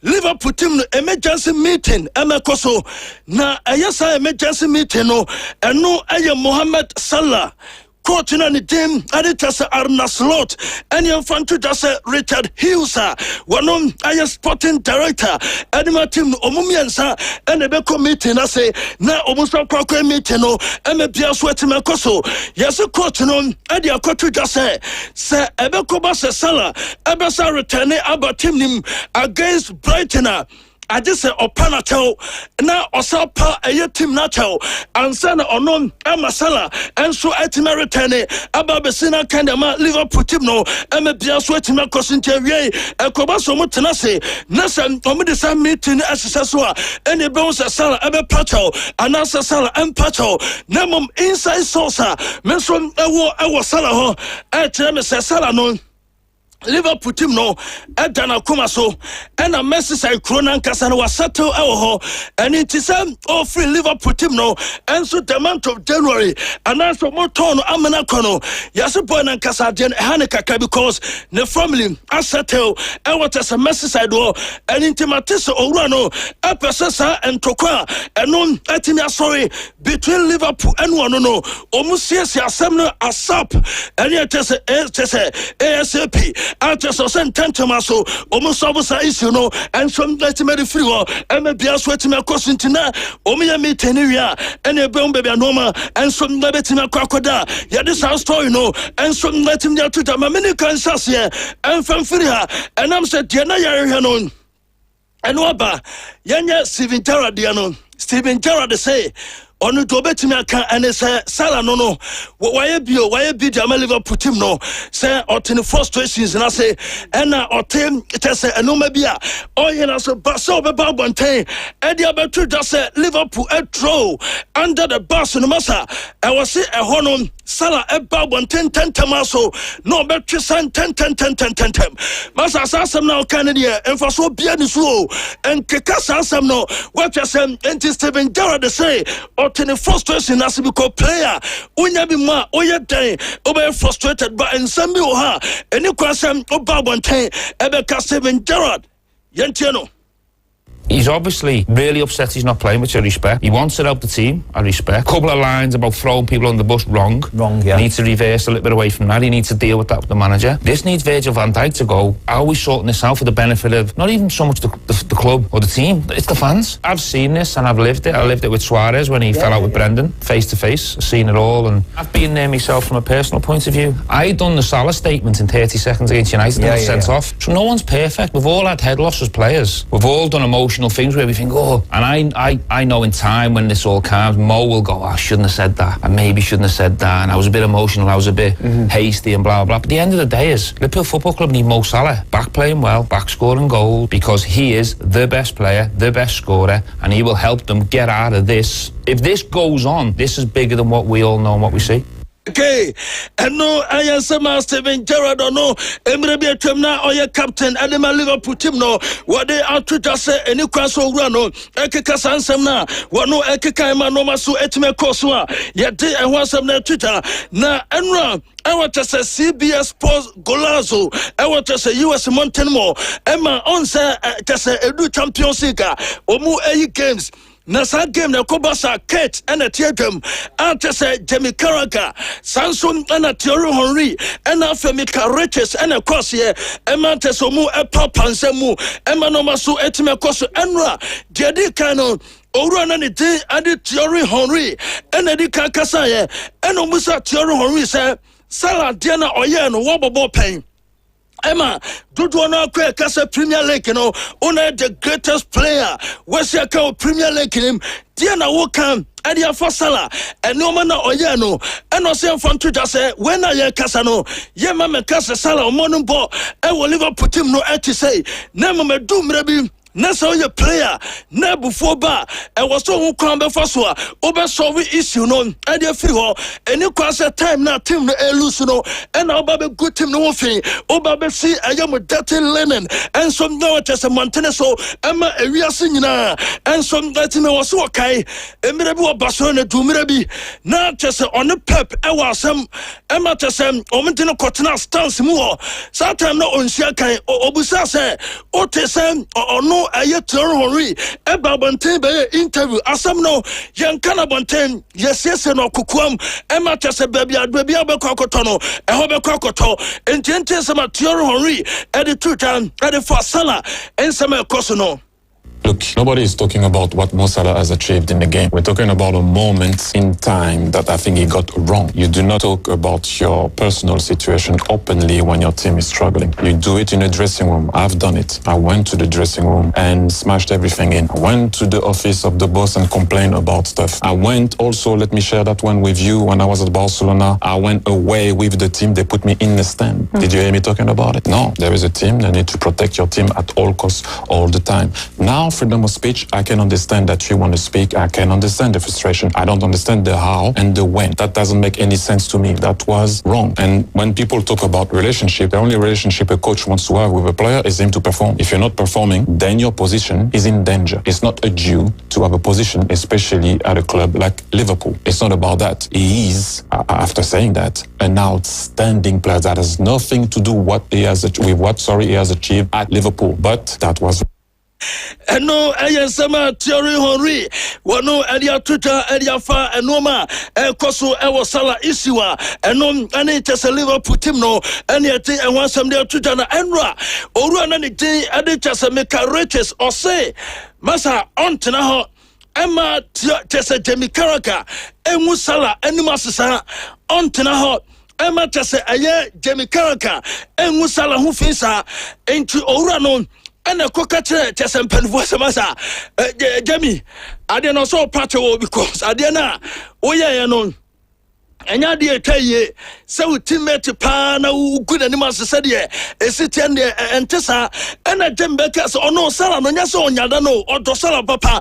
Liverpool team emergency meeting, Amakoso. Na ayasa emergency meeting, no, and no, I am Mohammed Salah. Coach in the team, Aditas Arna Slot, and your fan to just Richard Hughes, one on I sporting director, and my team Omumiansa, and the Beko meeting. I say, now almost a proper meeting, and a Pia sweating my coso. Yes, a coach on Adia Coach just say, Ebeko Bassa Sala, Ebasa returning about team against Brighton. I just say Opanacho now Osapa a team natural and Sana Onon Amasala and so Etimaritane Ababesina Kandama Liverpool team no Emebia Swetima Cosinterie a Cobaso Mutanase Nasan Omidisa meeting as Sasua and the bones of Sala Ebe Pacho and Asa Sala and Pacho Nemum inside Sosa Menson Ewa Sala Etemes Sala non Liverpool team no Edana Kumaso and a message I Cronan Casan was settled and it is all free Liverpool team no and so the month of January and also more tono Amanakono Yasupo and Casadian Haneka because the family are settled and what as a message I do and intimatisa Orano Epesesa and Tokwa and non Etimia sorry between Liverpool and one no Omusia Semno Asap and yet ASAP after so sent Tantamaso, almost Omusa issue no, and some legitimate free war, and maybe I sweat to my cousin Tina, Omia Teneria, and a bomb baby Noma, and some Lebetina Crocodile, Yadis house story no, and some letting their Twitter, Maminican Sassia, and Fanfiria, and I'm said Diana Yarianon, and Waba, Yanya Stephen Gerrard Diano, Stephen Gerrard say. Onu to betimi aka ene say Salah no why be the Liverpool team no say otini frustrations na say ena otem it say enoma bia oye na so be babonten e dia betu just say Liverpool throw under the bus no masa I was say e hono Salah eba 10 tamaso no betwe san 10 masa asam na Canada enfaso bia ni so enkeka asam no watwasem enti Steven Gerrard say or 21st frustration as because player unya bi ma oye dan obe frustrated but ensambi o ha eni kwasem oba 10 ebe Steven Gerrard yentie no. He's obviously really upset he's not playing, which I respect. He wants to help the team, I respect. Couple of lines about throwing people on the bus, wrong, yeah. He needs to reverse a little bit away from that. He needs to deal with that with the manager. This needs Virgil van Dijk to go. How are we sorting this out for the benefit of not even so much the club or the team, it's the fans. I've seen this and I've lived it. I lived it with Suarez when he fell out with Brendan, face to face. I've seen it all and I've been there myself from a personal point of view. I done the Salah statement in 30 seconds against United and got sent off. So no one's perfect. We've all had head loss as players. We've all done emotional things where we think, oh, and I know in time when this all calms, Mo will go, I shouldn't have said that, I maybe shouldn't have said that, and I was a bit emotional, I was a bit hasty and blah, blah, blah. But the end of the day is, Liverpool Football Club need Mo Salah back playing well, back scoring goals, because he is the best player, the best scorer, and he will help them get out of this. If this goes on, this is bigger than what we all know and what we see. Okay, and no, I am some Steven Gerrard or no, Emre Temna or your captain, and my Liverpool team no, what they are to just say, and you can so run no, Ekeka Samna, what no Ekeka no Masu Etime Kosua, yet they and want some Twitter, na Enra. I want to say CBS Sports Golazo. I want to say US Mountain Mo. Emma on say to say Edu Champions League. Omu 8 games. Nasa game na Kobasa Kate and a Tiagam. After say Jamie Carragher, Samson and a Thierry Henry, and a Femika Riches and a Crossier, Emma Tesomu, a Papa and Semu, Emma Nomasu Etime Kosu Enra, Jadi Kano. Orana ni day adi Thierry Henry, and a Dika Kasaye, and Omusa Thierry Henry say, Salah Diana Oyen, Wobble Pain. Emma, do you know Kasa Premier League, you know, one of the greatest player, where's your Premier League him, Diana Wokan, Adia for Salah, and no man Oyano, and no same from Twitter say, when I hear Casano, Yemma Casa Salah, Monumbo, I will never put him no to say, Never me do maybe. Nasa your player, na before bar, and was so come before so, over solve issue no, and your free and you cross a time now, team no elucido, and our baby good team no thing, oh baby see, I am with dirty linen, and some no just a Montana so, Emma a real singer, and some that me was okay, and maybe what Barcelona do maybe, not just on the pep, I was some, Emma to some, or Montana Cotton stance more, Satan no on Shakai, or Obusa say, or Tessam, or no. I Thierry Henry, Eba Bonten by interview. Asam no, Yankana Bonten, yes, no Kukum, Emma Tessa baby, baby Abacotono, a Hobe Cocoto, and Gente Sama Thierry Henry, at the 2 times, at the first Salah, and Samuel Cosono. Look, nobody is talking about what Mo Salah has achieved in the game. We're talking about a moment in time that I think he got wrong. You do not talk about your personal situation openly when your team is struggling. You do it in a dressing room. I've done it. I went to the dressing room and smashed everything in. I went to the office of the boss and complained about stuff. I went also, let me share that one with you, when I was at Barcelona. I went away with the team. They put me in the stand. Did you hear me talking about it? No. There is a team. They need to protect your team at all costs, all the time. Now, freedom of speech, I can understand that you want to speak. I can understand the frustration. I don't understand the how and the when. That doesn't make any sense to me. That was wrong. And when people talk about relationship, the only relationship a coach wants to have with a player is him to perform. If you're not performing, then your position is in danger. It's not a due to have a position, especially at a club like Liverpool. It's not about that. He is, after saying that, an outstanding player that has nothing to do with what he has achieved at Liverpool. But that was and no, I am Sama Thierry Henry. One no, Edia Twitter, Edia Fa, and Noma, and Koso, Ewa Salah Isiwa, and no, and it is a Liverpool team no, and yet, and one some day Twitter and Enra, or run any day, and it just a make a riches or say, Massa on Tanaho, Emma Tessa Jamie Carragher, and Musala, and Masasa on Tanaho. Emma Tessa, a year, Jamie Carragher, and Musala who face her into Orano. And a cockatcher, just and pen voice, Massa, Jamie. I didn't know so patcho because I didn't know. Oh, yeah, no. enya de etaye se ultimate pa na ugu na nima se de esitian de entesa ena jembeka se ono sala no nya se onyada no odo sala papa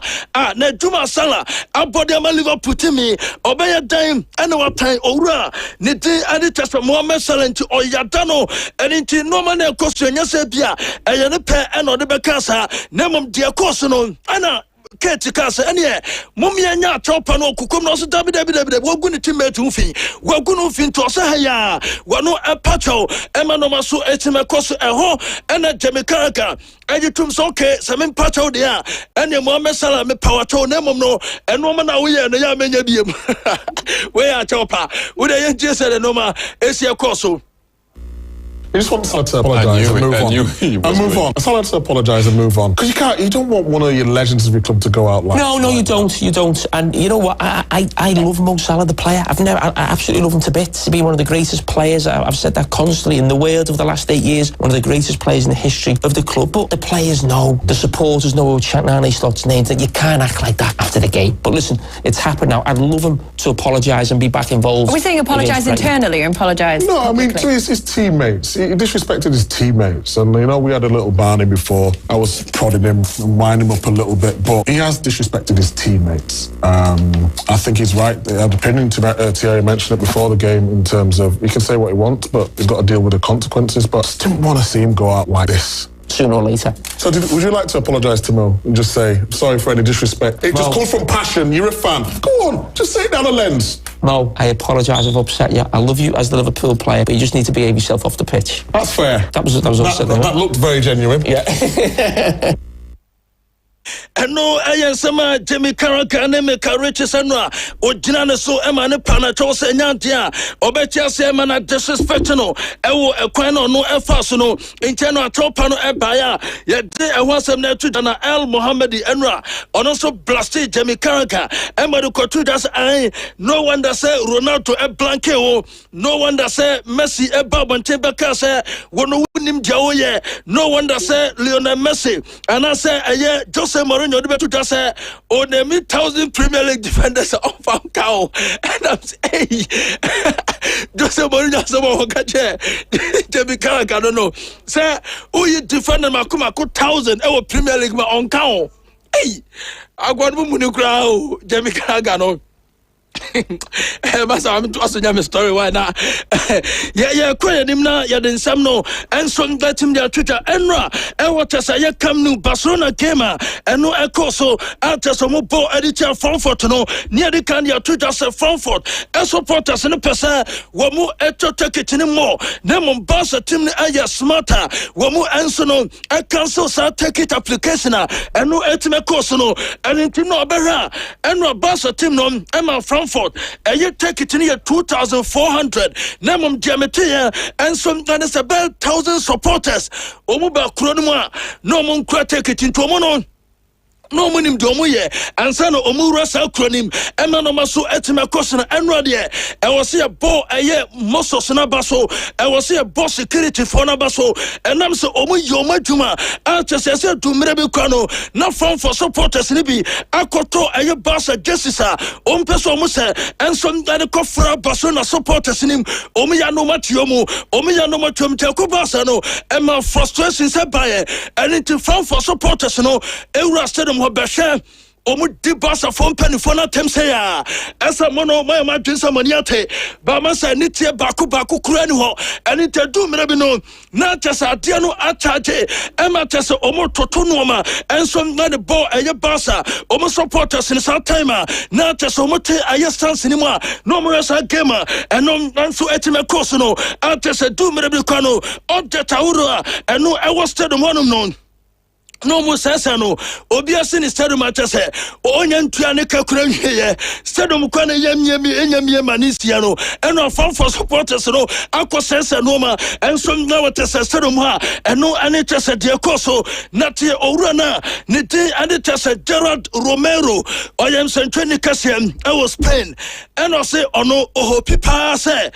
na Juma sala abode ama Liverpool timi obeye dan ena watan owura ne din ade tesa Mohamed Salah nti oyada no eni nti no ma na ekosu nya se bia eye ne pe ena ode beka sa na mom de ekosu no ana Kate Kasa and yeah, Mumia Chopa no Kukum no David, Wagun teammate Ufin, Wagun Ufin to Sahaya, Wano a Pacho, Emanomasu Etimakosu a ho, and a Jamaica, and you tum soke, Samin Pacho there, and your Mohamed Salah, me power to Nemono, and Woman away and the Yamenium. Where are Chopa? Would I just said a Noma, Asia Koso? You just want Salah to apologise and move on. Move on. Salah to apologise and move on. Because you don't want one of your legends of your club to go out like No, you don't. And you know what? I love Mo Salah, the player. I absolutely love him to bits. He's been one of the greatest players. I've said that constantly in the world of the last 8 years. One of the greatest players in the history of the club. But the players know, the supporters know, chanting Slots names, that you can't act like that after the game. But listen, it's happened now. I'd love him to apologise and be back involved. Are we saying apologise internally or apologise? No, I mean to his teammates. He disrespected his teammates, and you know we had a little barney before. I was prodding him and winding him up a little bit, but he has disrespected his teammates. I think he's right. They had an opinion. Thierry mentioned it before the game in terms of he can say what he wants, but he's got to deal with the consequences. But I just didn't want to see him go out like this. Sooner or later. So would you like to apologise to Mo and just say, sorry for any disrespect? It just comes from passion, you're a fan. Go on, just say it down the lens. Mo, I apologise, I've upset you. I love you as the Liverpool player, but you just need to behave yourself off the pitch. That's fair. That was upset. That looked very genuine. Yeah. And no, I am some Jimmy Carragher and Emeka Riches and Ojana so Emma Panatos and Yantia, Obetia Semana disrespectano, Ewo Equano no Efasano, Interno Topano Ebaya, yet there was some Netudana El Mohammedi Enra, on also blasted Jimmy Carragher, Emma Cotudas I, no one that said Ronaldo e Blanqueo, no one that said Messi e Bob and Tebeka said, Wonim Jaoye, no one that said Lionel Messi, and I said, Jose Mourinho, the better to say, oh, the 1,000 Premier League defenders of Falcao. And I'm saying, Jose Mourinho, someone catch Jamie Carragher, I don't know. Say, oh, you defended Makuma 1,000 Premier League on count. Hey, I got to move crowd, Jamie Carragher, no. Masa I'm also a story why now. Yeah, quite him now. Yeah, then some no. And so let him their Twitter. Enra, and what I say, come new Barcelona came and no echo so after some ball editor Frankfurt no near the can your Twitter say Frankfurt. And supporters in the person were more eto take it anymore. Them Barca team are smarter. Were more answer no. I cancel sa take it application and no etime course no. And in team no better. And no Barca team no. Emma Frankfurt. And you take it in here 2,400. Nemum Diametia and some is about 1,000 supporters. Omuba Kronuma, no mon take it into Monon. No monim domuye and son omura salcronim emanomaso etima cosina and radia. I was here bo a year mosso sanabaso. I was here boss security for nabaso and I'm so omu yoma juma. I just said to Mrebicano, not from for supporters nibi. Akoto a year bassa jessisa peso musa and some that kofra basona supporters in him. Omiyano matiomo, Omiyano matum telcobasano, and my frustration said by and into front for supporters no Eura said Beshe, Omu Dibasa from Penifona Temsea, as a mono, my Jinsa Maniate, Bamasa Nitia Baku Kraniho, and it do Merabino, not just a Diano Atate, Emma Tessa Omo Totonoma, and some not a ball a Basa, Omo supporters in South Timer, not just Omote Ayastan Cinema, no more as a gamer, and no Nansu Etime Cosono, Artes a do Merabicano, Object Aura, and no I was still the one unknown. No more sesano, Obiasin is Stadium Matase, Onyan Tuanica Kuran, Stadium Kwana Yami Manisiano, and our fun for supporters, no, Aqua Sensa Noma, and some Nawatas Stadium, and no Anitas at Diacoso, Natia Orana, Niti Anitas at Gerard Romero, I am Santrani Cassian, I was Spain, and I say, oh no, oh, Pipa say.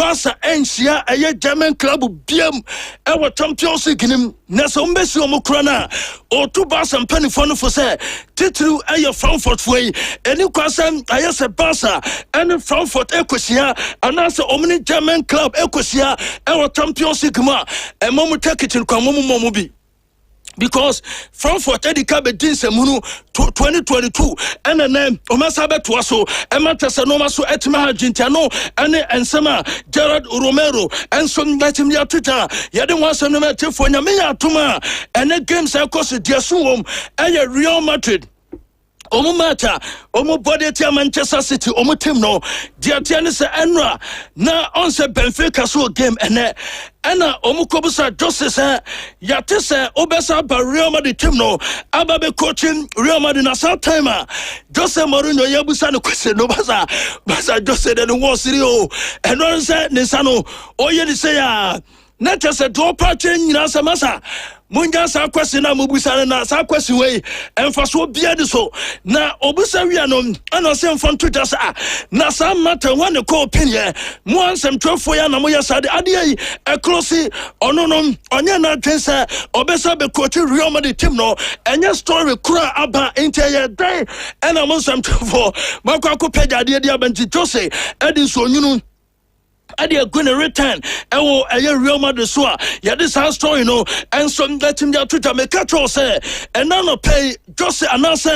Barca ensia a German club biam our Champions League nim na so mbesi omukrana o to Barca mpani fonu for say titru aye Frankfurt way eni kwasam aye se Barca and Frankfurt ekosia anase omni German club ekosia our Champions League ma e momu take it kwa momu bi. Because Frankfurt Edika Bedin Semunu 2022 and then Omasabe Tuaso, Ematasa Nomaso Etma Gintano, and Sama Gerard Romero, and some Latin Twitter, Yadin was a number for Yamia Tuma, and again Sarkos Diasum, and Real Madrid. Omo mata omo body tia Manchester City omo team no dia tia ne se enra na onse Benfica so game ene ena omo kobusa justice yate se obesa ba Real Madrid team no aba be coaching Real Madrid na sa time Jose Mourinho yabusa no kwese no basa Jose de no siri o eno se ne sano oye di se ya na tese do patch nyina se masa Munja sa kwesi na mubusa na sa kwesi we emfaso bia de so na obusa wi anom ana se mfon Twitter sa na sa matter one ko opinion mo ansem twofo ya na mo ya sa de ade yi e close ononom onye na twensa obesa be coach Real Madrid team no enye story kura aba entire day ana mo ansem twofo makwa ko page ade dia banti Jose edin so nyunu Adi a going to return. Ewo a Real Madrid so ya this house story you know and some let him their Twitter make catch say and now pay just announce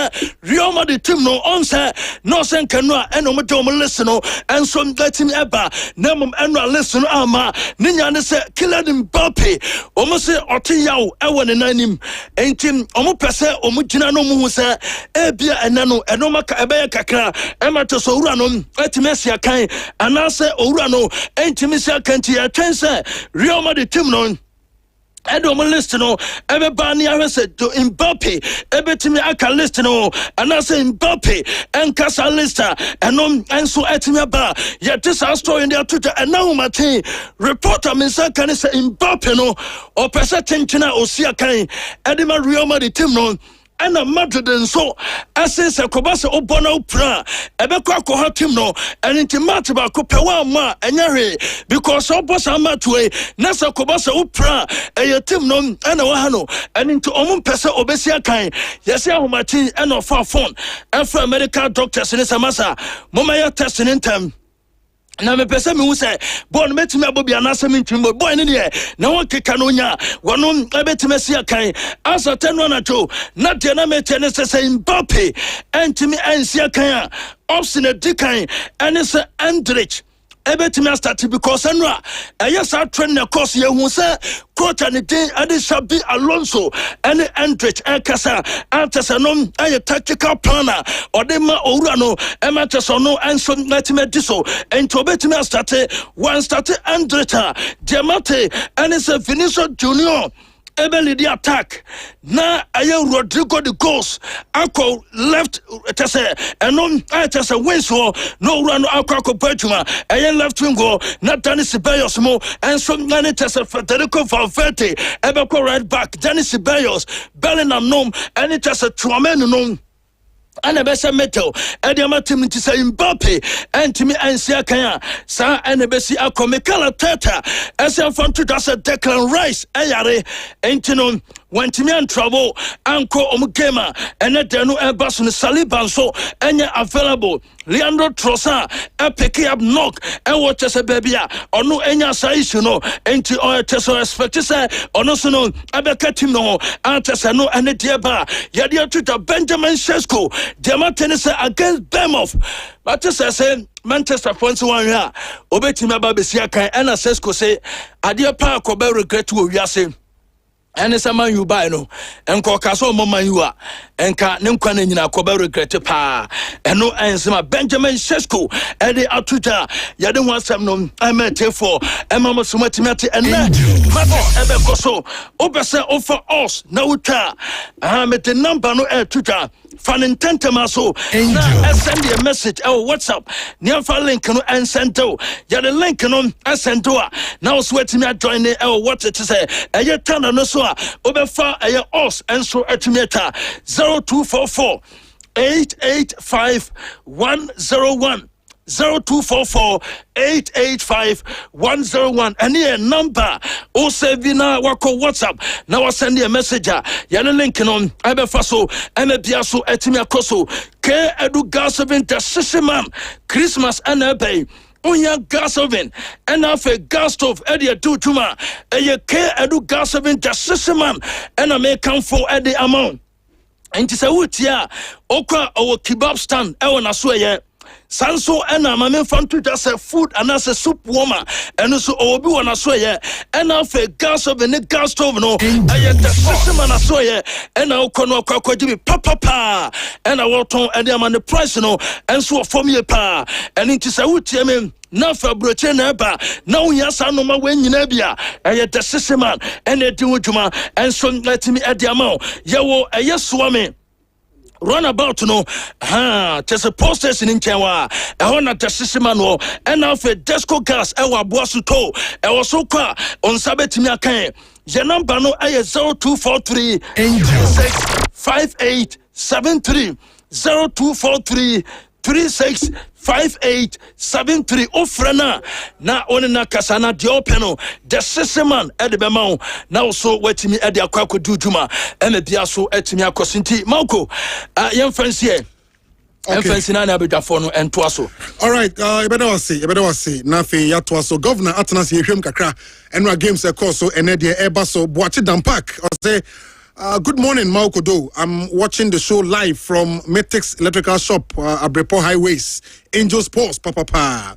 Real Madrid team no on say no sen kanwa and no listen no and some let him eba name and listen ama ninya ne say Kylian Mbappe omo say otiyawo ewo ne nanim entim omo pese omo gina no mu say ebia enano eno maka ebe kakra emato so wura no etimesia kan anase owura no Entimisia kanti attense Real Madrid team no Edo mo list no ebe ba ni arese do Mbappe ebe timi aka list no anase Mbappe enkasa lista enom enso etimi ba ya this story in their Twitter and now Martin reporter mensa kan say Mbappe no o pesa tenchina osia kan edema Real Madrid team no and a Madrid and so as a Kobasa Obono pra Ebeko Koha team no and into Matiba Kopewa ma and Yari because Obosa Matway Nasa Kobasa Upra a team no and a Wahano and into Omum Pesa Obesia Kain yes Martin and of far phone and for medical doctors in Samasa Momaya testing in time. Na me pese me say bon metime abobi anasa me ntwimbo boy ne de na won keka no nya wono ebetime sia kan asa tenu na to na de na me tene se Mbappe entimi ansia kan option edikan ene se Endrich ebetime start because enra eyesa train na course ye hu se coach and the Adishabi Alonso and Endrich Ekasa Antesanom a tactical planner or the ma Urano Ematesono and some Latimediso and Tobetime started one started Andreta Diamante and it's a Vinicius Junior. Ebeli the attack na aye Rodrigo the goals ako left tese enom tese winso no run ako Bertuma aye left wing go na Dani Ceballos mo and so many tese Federico Valverde ebeko right back Dani Ceballos Bellingham nom and it tese Tchouameni nom ana besa metal ediama team to say Mbappe and to me ansia kan sa ana besi akomekala tata esen from to that Declan Rice ayare entino when to me in trouble anko omgema and denu ebas no Saliba so enya available Leandro Trossard pick up knock and what is a baby or no enya size no enti or teso expect say ono so no abeka team no antesa no ene dieba yadia to Benjamin Sesko Diamante against Bournemouth but say Manchester fans one here obetimi ababesia kan and Sesko say adia pa ko be regret wo wiase ene se man you buy no enko kaso mo man you a enka ne nkwa na nyina ko be regret pa eno ensema Benjamin Sesko e dey atuta ya de wansam no amete for emamo somatimiate ene mabo ebe koso obese offer us na uta amete number no atuta fanintentema so na send a message or WhatsApp near link no and send to ya the link no and send to now sweat me join the what it say e turn no so obefa e us and so etimeter 0244 885 101 0244-885-101. And here number 07 wako WhatsApp. Now I send you a message. Yana link on Ebe Faso, Eme Biaso, Etimia Koso, K Edu Gasovin, the Sisiman, Christmas and Ebe. Onya gas oven and a gas stove Eddie do tuma a K Edu gas oven, the Sisiman, and I may come for Eddie amount. And it's a wood, yeah. Okra or kebab stand, Ewan Asway. Sanso and a mamma fan to just a food and as a soup warmer, and also Obi on Asway, and I'll gas of the gas stove. No, I had the system and Asway, and I'll kono kwaji papa, and I walk on and I'm on the price, no, and so for me a pa, and it is a wood, Yemen. Now for Britain, now yes, I know my way in Nebia. I had the system and they do Juma, and so let me at the amount. Yawo, a yes, swami. Run about to know, just a posters in Inchewa, I want a testimony, and now for Desco gas, our boss to tow, I was so car on Sabetimia Kane. Your number no I 0243 5873 0243 365873 ofrana na onena kasana diopeno the siseman edebemao now so wetimi ede akwako duduma emebia so etimi akosinti mauko yem fancy e fancy na abedwafo no entoaso. All right, you better say na fe yatoaso governor Atanas yehwem kakra enwa games e course so ene de eba so boachi dampark or say good morning, Maukodo. I'm watching the show live from Metix Electrical Shop, Abrepo Highways, Angels Post, Papa.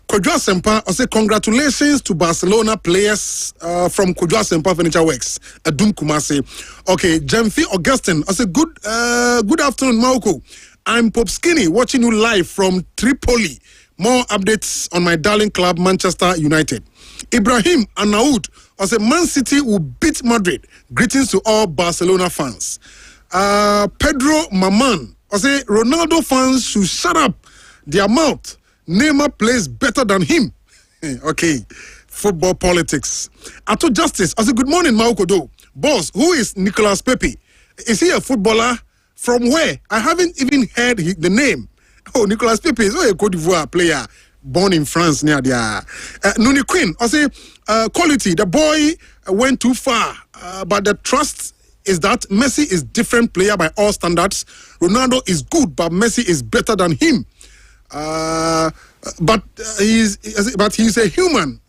Kodwa Sempa, I say congratulations to Barcelona players from Kodwa Sempa Furniture Works, FM Kumasi. Okay, Jemfi Augustine, I say good afternoon, Mauko. I'm Pop Skinny, watching you live from Tripoli. More updates on my darling club, Manchester United. Ibrahim Anaoud, I say Man City will beat Madrid. Greetings to all Barcelona fans. Pedro Maman, I say Ronaldo fans should shut up their mouth. Neymar plays better than him. Okay, football politics. Ato Justice, I say good morning, Maukodo. Boss, who is Nicolas Pepe? Is he a footballer? From where? I haven't even heard the name. Oh, Nicolas Pepe is a Cote d'Ivoire player. Born in France near there. Nuni Queen, I say quality. The boy went too far, but the trust is that Messi is different player by all standards. Ronaldo is good, but Messi is better than him. But he's a human.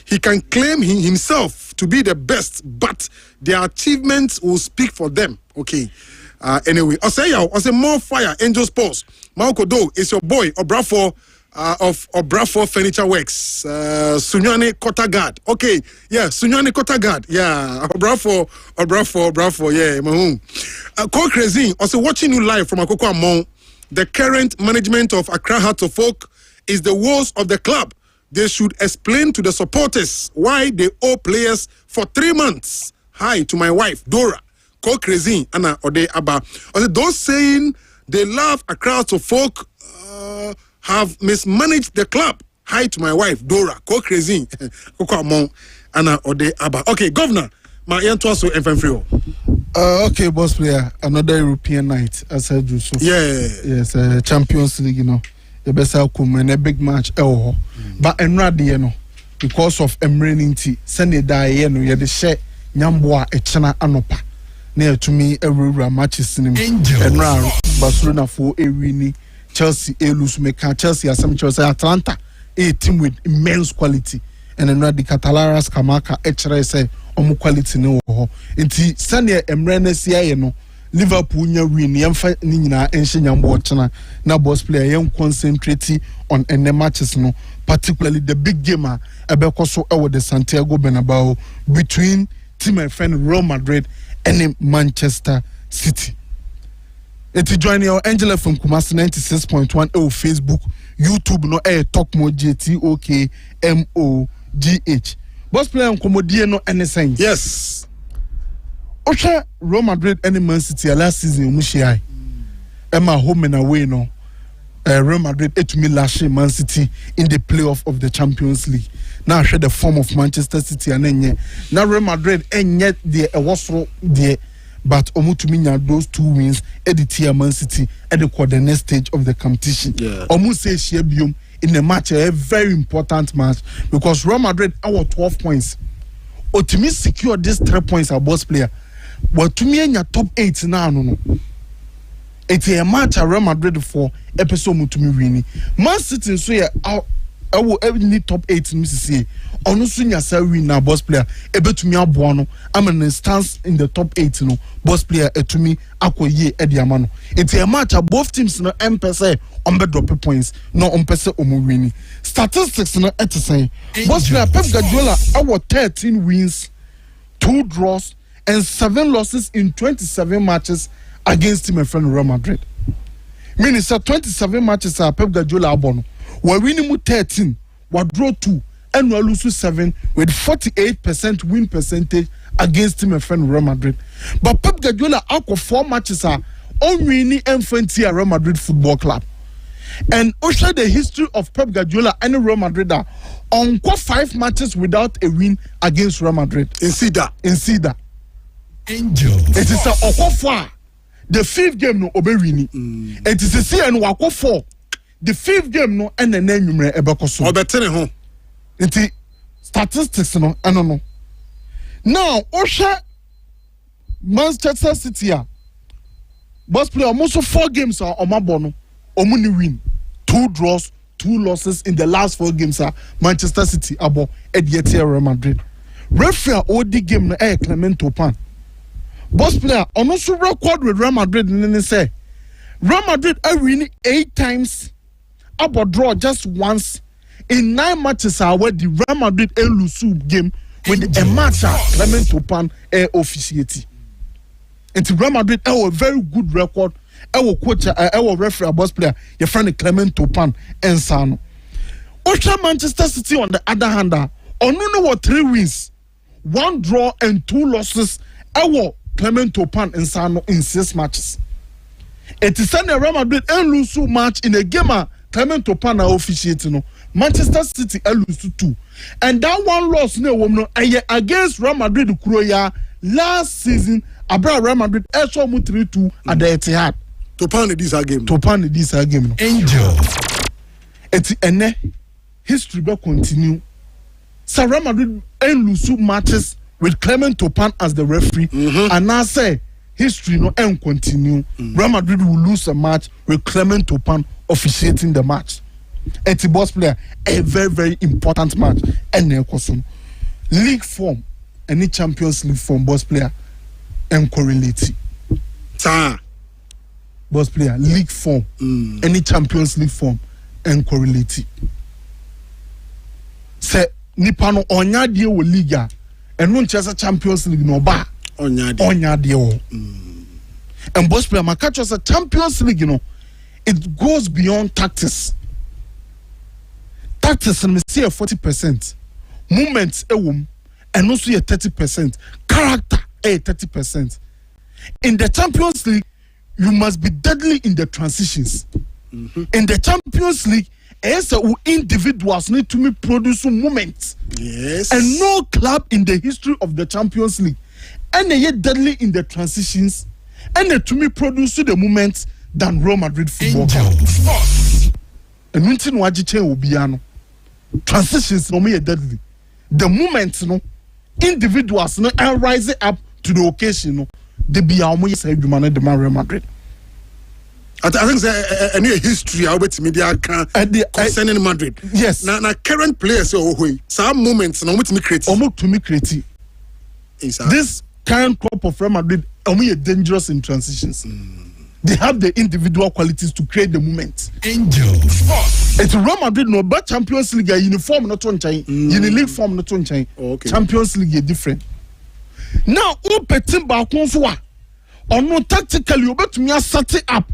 He can claim himself to be the best, but their achievements will speak for them. Okay. Anyway, I say more fire. Angels Pulse. Maukodo is your boy Obrafo. Of Obrafo Furniture Works, Sunyane Kotagard. Okay, yeah, Sunyane Kotagard. Yeah, Obrafo, yeah, mahum. Call Crazy, also watching you live from Akoko Amon. The current management of Accra Heart of Folk is the woes of the club. They should explain to the supporters why they owe players for 3 months. Hi to my wife, Dora. Call Crazy, Anna Ode Abba. Also, those saying they love Accra Heart of Folk, have mismanaged the club. Hi to my wife, Dora. Go crazy. Anna Ode Abba. Okay, Governor. My also FM okay, boss player. Another European night, as I do so. Yeah. Yes, Champions League, you know. The best outcome and a big match. But I'm not there, because of Emreninti. Sunday die, you know, you the share Nyambwa Echana Anopa. Near to me, every matches in him. And now, Barcelona for a winning. Chelsea lose Chelsea as some Chelsea Atlanta a team with immense quality and then the Catalaras Kamaka HRA say quality no inti Sunday Emrenesia no Liverpool win yamfa ni nyina enhye nyambo chana na boss player yam concentrate on any matches no particularly the big game ebekoso ewo the Santiago Bernabeu between team and friend Real Madrid and Manchester City. It's joining our Angel FM Kumasi 96.1 Facebook, YouTube no talk more JTOKMOGH. Boss player Nkomodie no anything. Yes. Ocha Real Madrid and Man City last season Mushia. Emma home and away no. Real Madrid to me last year Man City in the playoff of the Champions League. Now I share the form of Manchester City and then now Real Madrid and yet the was the but Omutuminya those 2 wins at the Man City at the next stage of the competition. Omu says Shebium in the match, a very important match, because Real Madrid our 12 points. Otimi secure these 3 points at boss player. But to me in your top 8 now no. It's a match at Real Madrid for episode Mutumi winning. Man City so yeah I will need top 8 in Mississippi. Ono sunya sa win na boss player ebe to me abono. I'm an instance in the top 8 no boss player to me akoye edi amano. It's a match both teams no empese on be drop points no empese omu winning. Statistics no et say boss player Pep Guardiola our 13 wins, 2 draws and 7 losses in 27 matches against him and friend Real Madrid. Meaning 27 matches are Pep Guardiola abono. We win 13, we draw 2, and we lose 7 with 48% win percentage against him and friend Real Madrid. But Pep Guardiola out of 4 matches are only infantry at Real Madrid Football Club. And also the history of Pep Guardiola and Real Madrid are on 5 matches without a win against Real Madrid. In Cedar. Angel. It is a Okofwa. The 5th game no obewini. It is a CN Wako 4. The 5th game no and the name number ebekoso. Obetene ho. Nti statistics no no. Now Osha Manchester City boss player almost 4 games are omabono. Omuni win. 2 draws, 2 losses in the last 4 games are Manchester City abo Edietia Real Madrid. Referee OD game no Clement Topan. Boss player also record with Real Madrid and say Real Madrid are winning 8 times. About draw just once in 9 matches are where the Real Madrid lose game with a match Clement Topan officiating. And Real Madrid have a very good record. Our coach, our referee, boss player, your friend Clement Topan and Sano. Ultra Manchester City on the other hand, on 3 wins, 1 draw and 2 losses. Our Clement Topan and Sano in 6 matches. It is a Real Madrid and lose match in a game. Clement Topan officiating. Manchester City lose 2, and that 1 loss no against Real Madrid Kuroya last season. Abra Real Madrid saw 3-2 at the Etihad. Topan this game. Angel. It's ene history will continue. So Real Madrid lose matches with Clement Topan as the referee, and now say history no end continue. Real Madrid will lose a match with Clement Topan officiating the match. It's a boss player, a very, very important match. And league form, any Champions League form, boss player, and correlate. Boss player, league form, any Champions League form, and correlate. Say, Nipano onya deal with Liga, and non just Champions League no ba. Onya deal. And boss player, my catch was a Champions League, you know. It goes beyond tactics. Tactics and see a 40%. Movements and also a 30%. Character a 30%. In the Champions League, you must be deadly in the transitions. In the Champions League, as individuals need to produce movements. Yes. And no club in the history of the Champions League, and they yet deadly in the transitions, and they to me produce the movements than Real Madrid Football Club. And when thing wajiche obiano transitions no me deadly. The moments no individuals no are rising up to the occasion no they be almost say you man the Real Madrid. I think any history about media concerning Madrid. Yes. Now current players some moments no to me create. This current crop of Real Madrid are dangerous in transitions. They have the individual qualities to create the moment. Angel. It's Real Madrid no but Champions League uniform not on chain. League form not on chain. Okay. Champions League is different. Now, open back or no tactically you bet me set it up.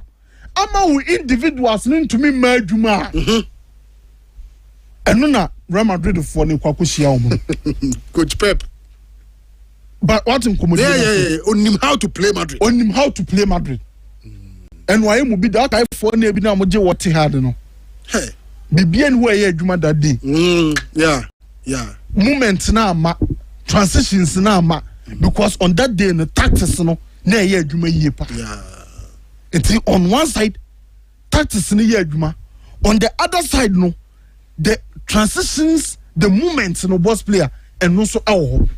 Ama we individuals need to me majuma. And no Real Madrid for ni kwakushia Coach Pep. But what in yeah. On him how to play Madrid. And why mu be that guy for na bi na mo je what hard no. Hey. Bibien who ye adwuma that day. Yeah. Moment na ma transitions na ma because on that day the tactics no na ye adwuma yie pa. It's on one side tactics ni ye adwuma, on the other side no the transitions, the movements no boss player and no so awo.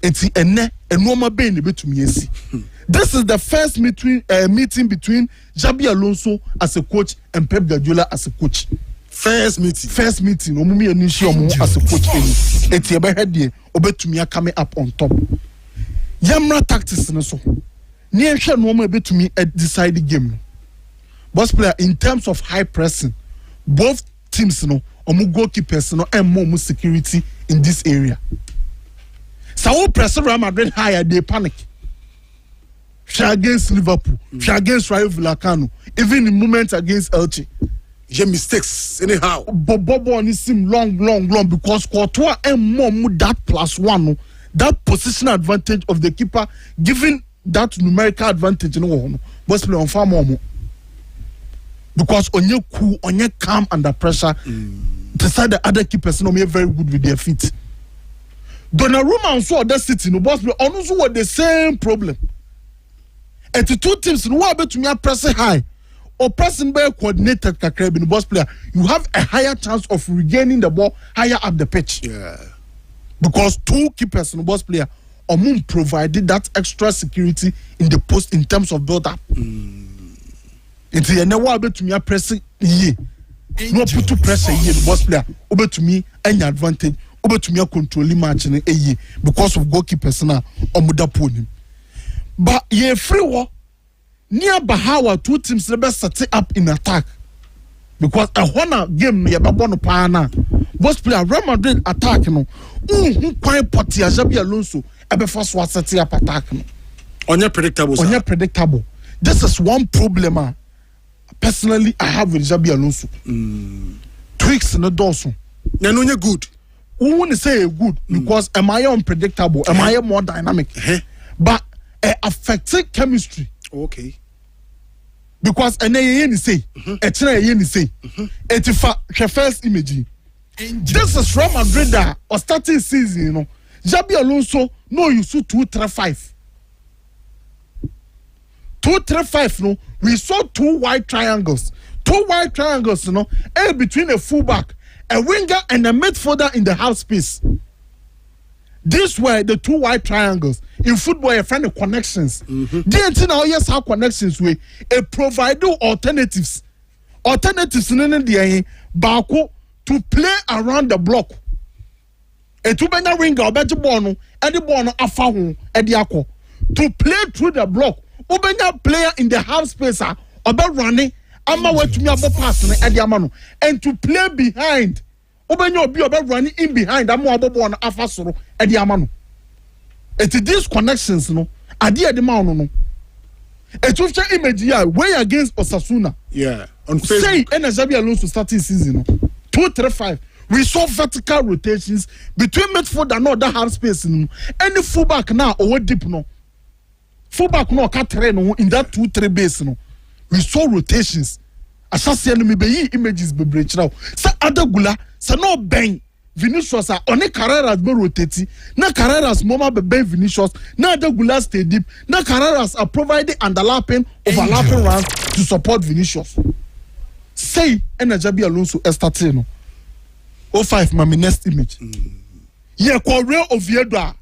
It's ene enoma be ni betumi esi. This is the first meeting between Xabi Alonso as a coach and Pep Guardiola as a coach. First meeting. Omumi enishi omo as a coach. Eti ebe head obetumi coming up on top. Yamra tactics no so. Ni ehwe no omo ebetumi decide the game. Boss player in terms of high pressing, both teams no omo goalkeepers no and more security in this area. So press Real Madrid higher, they panic. Against Liverpool, against Rayo Vallecano, even in moments against Elche. J'ai mistakes anyhow. Bobo on seem long because Courtois and more that +1, that position advantage of the keeper, giving that numerical advantage no but play on far more. Because on your cool, on your calm under pressure, decide the other keepers no me very good with their feet. Donnarumma and so other city no boss play on also the same problem. And the two teams no about to me press high or pressing by coordinated kakra in boss player, you have a higher chance of regaining the ball higher up the pitch. Yeah. Because two keepers in the boss player provided that extra security in the post in terms of build up. It's a never about to me pressing ye. No put to pressure ye the boss player over to me any advantage over to me controlling match in a ye because of goalkeepers now or muda. But ye free war near Bahawa, two teams the best set up in attack because a honor game near Babono Pana was player Real Madrid attack no quite potty as Xabi Alonso ever first was set up attack no unpredictable. This is one problem personally I have with Xabi Alonso. Tweaks in the dorsal. You're good. We wouldn't say good because am I unpredictable? Am I more dynamic? But affected chemistry. Okay. Because say, first image. This is Real Madrid or starting season, you know. Xabi Alonso no you saw 2-3-5. 2-3-5 no. We saw two white triangles, you know, between a fullback, a winger, and a midfielder in the half space. These were the two white triangles. In football, you find the connections. DNT now yes how connections we provide alternatives. Alternatives in the Baku to play around the block. A two-banger winger, better ball, and the ball afahu, ediako to play through the block. Ubenya player in the half space about running. Ama way to me about passing ediamano and to play behind. Ubenya be about running in behind. I'm more about one afasoro ediamano. It's these connections, no. Adia the man no. A future image here way against Osasuna. Yeah. On Facebook. Say Xabi Alonso starting season. 2-3-5. We saw vertical rotations between midfield and other half space. Any fullback now or deep no. Fullback no no in that 2-3 base no. We saw rotations. Assassin me be images be breach now. Sa other gula sa no bang Vinicius on a Carreras be rotating. Na Carreras mama be bang Vinicius. Na other gula stay deep. Na Carreras are providing overlapping runs to support Vinicius. Say Xabi Alonso starting no. 05 my next image. Ye Real Oviedo.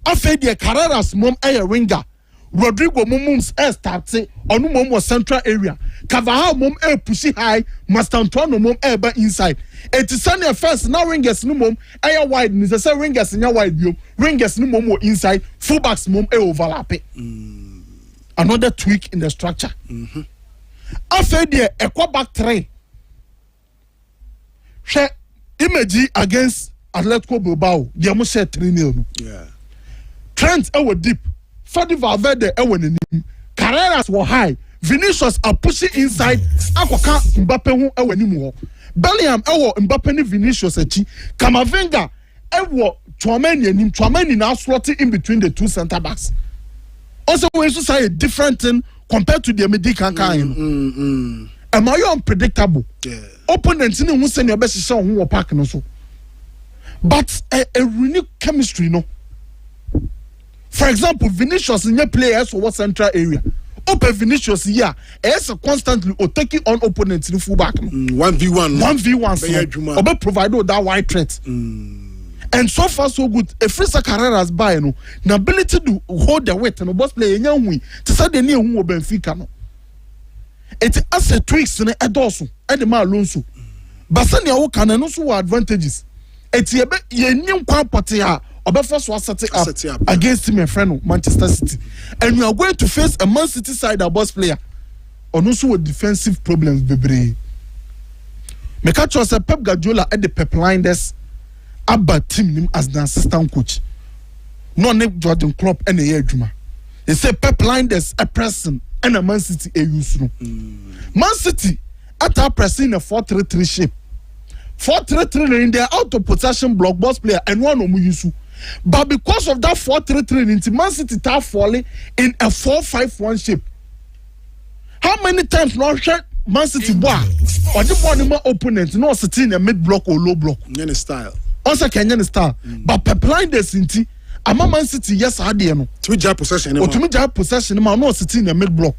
After the Carreras mom a winger. Rodrigo Mum's starting on mom was central area. Cavahal mom pushy high, Master Antonio mom by inside. It is Sunday first now ringers no mom air wide necessary ringers in your wide view. Ringers no mom inside, fullbacks mom overlap. Another tweak in the structure. After the back 3. Share image against Atletico Bilbao. They almost said 3-0. Yeah. Trent our deep. Fadi Valverde ewen ni Carreras were high. Vinicius are pushing inside. Akoka Mbappe hu ewen ni mu. Bellingham ewo Mbappe ni Vinicius echi. Camavinga ewo Tchouaméni now slotting in between the two center backs. Also we also say a different thing compared to the medical kind. Am I unpredictable? Yeah. Opponents ni who send your best show who pack no so. But a unique chemistry no. For example, Vinicius in your players for what central area. Open Vinicius here, as constantly or taking on opponents in fullback. 1v1. Obe provide that wide threat. And so far so good. A Frisa Carreras by no, the ability to hold the weight and boss play young win to say the new who Benfica no. It's as a tricks in a dorsal and the Malonso. But Sanya Okan and also advantages. It's a new party. First was set up against him, a friend, Manchester City, and we are going to face a Man City side, a boss player, and also with defensive problems. Baby, me catch us a Pep Guardiola at the Pep Blinders, Abba team as the assistant coach. No name Jordan Klopp and a year Juma. They say Pep Blinders a person and a Man City a use. Man City at our pressing a 4-3-3 shape. 4-3-3 in their out of possession block boss player and one Omuyusu. But because of that 4-3-3, Man City start falling in a 4-5-1 shape. How many times now Man City war or the one opponent no sitting in a mid block or low block? Kenyan style. Also Kenyan style. But pipeline the City, a Man City yes I no. To me jab possession. Or to me jab possession, man no sitting in a mid block.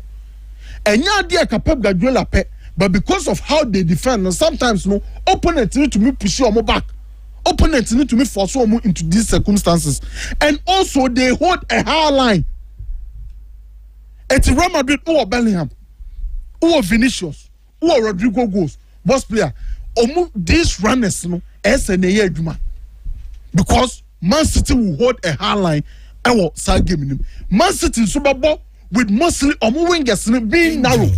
And yeah, dear Pep Guardiola pe. But because of how they defend, sometimes no opponents need to me push you on my back. Opponents need to me force you into these circumstances, and also they hold a high line. It's Real Madrid or Bellingham, or Vinicius, or Rodrigo goes boss player. These runners no SNA Juma because Man City will hold a high line. And what side game Man City Super Bowl with mostly wingers being narrow.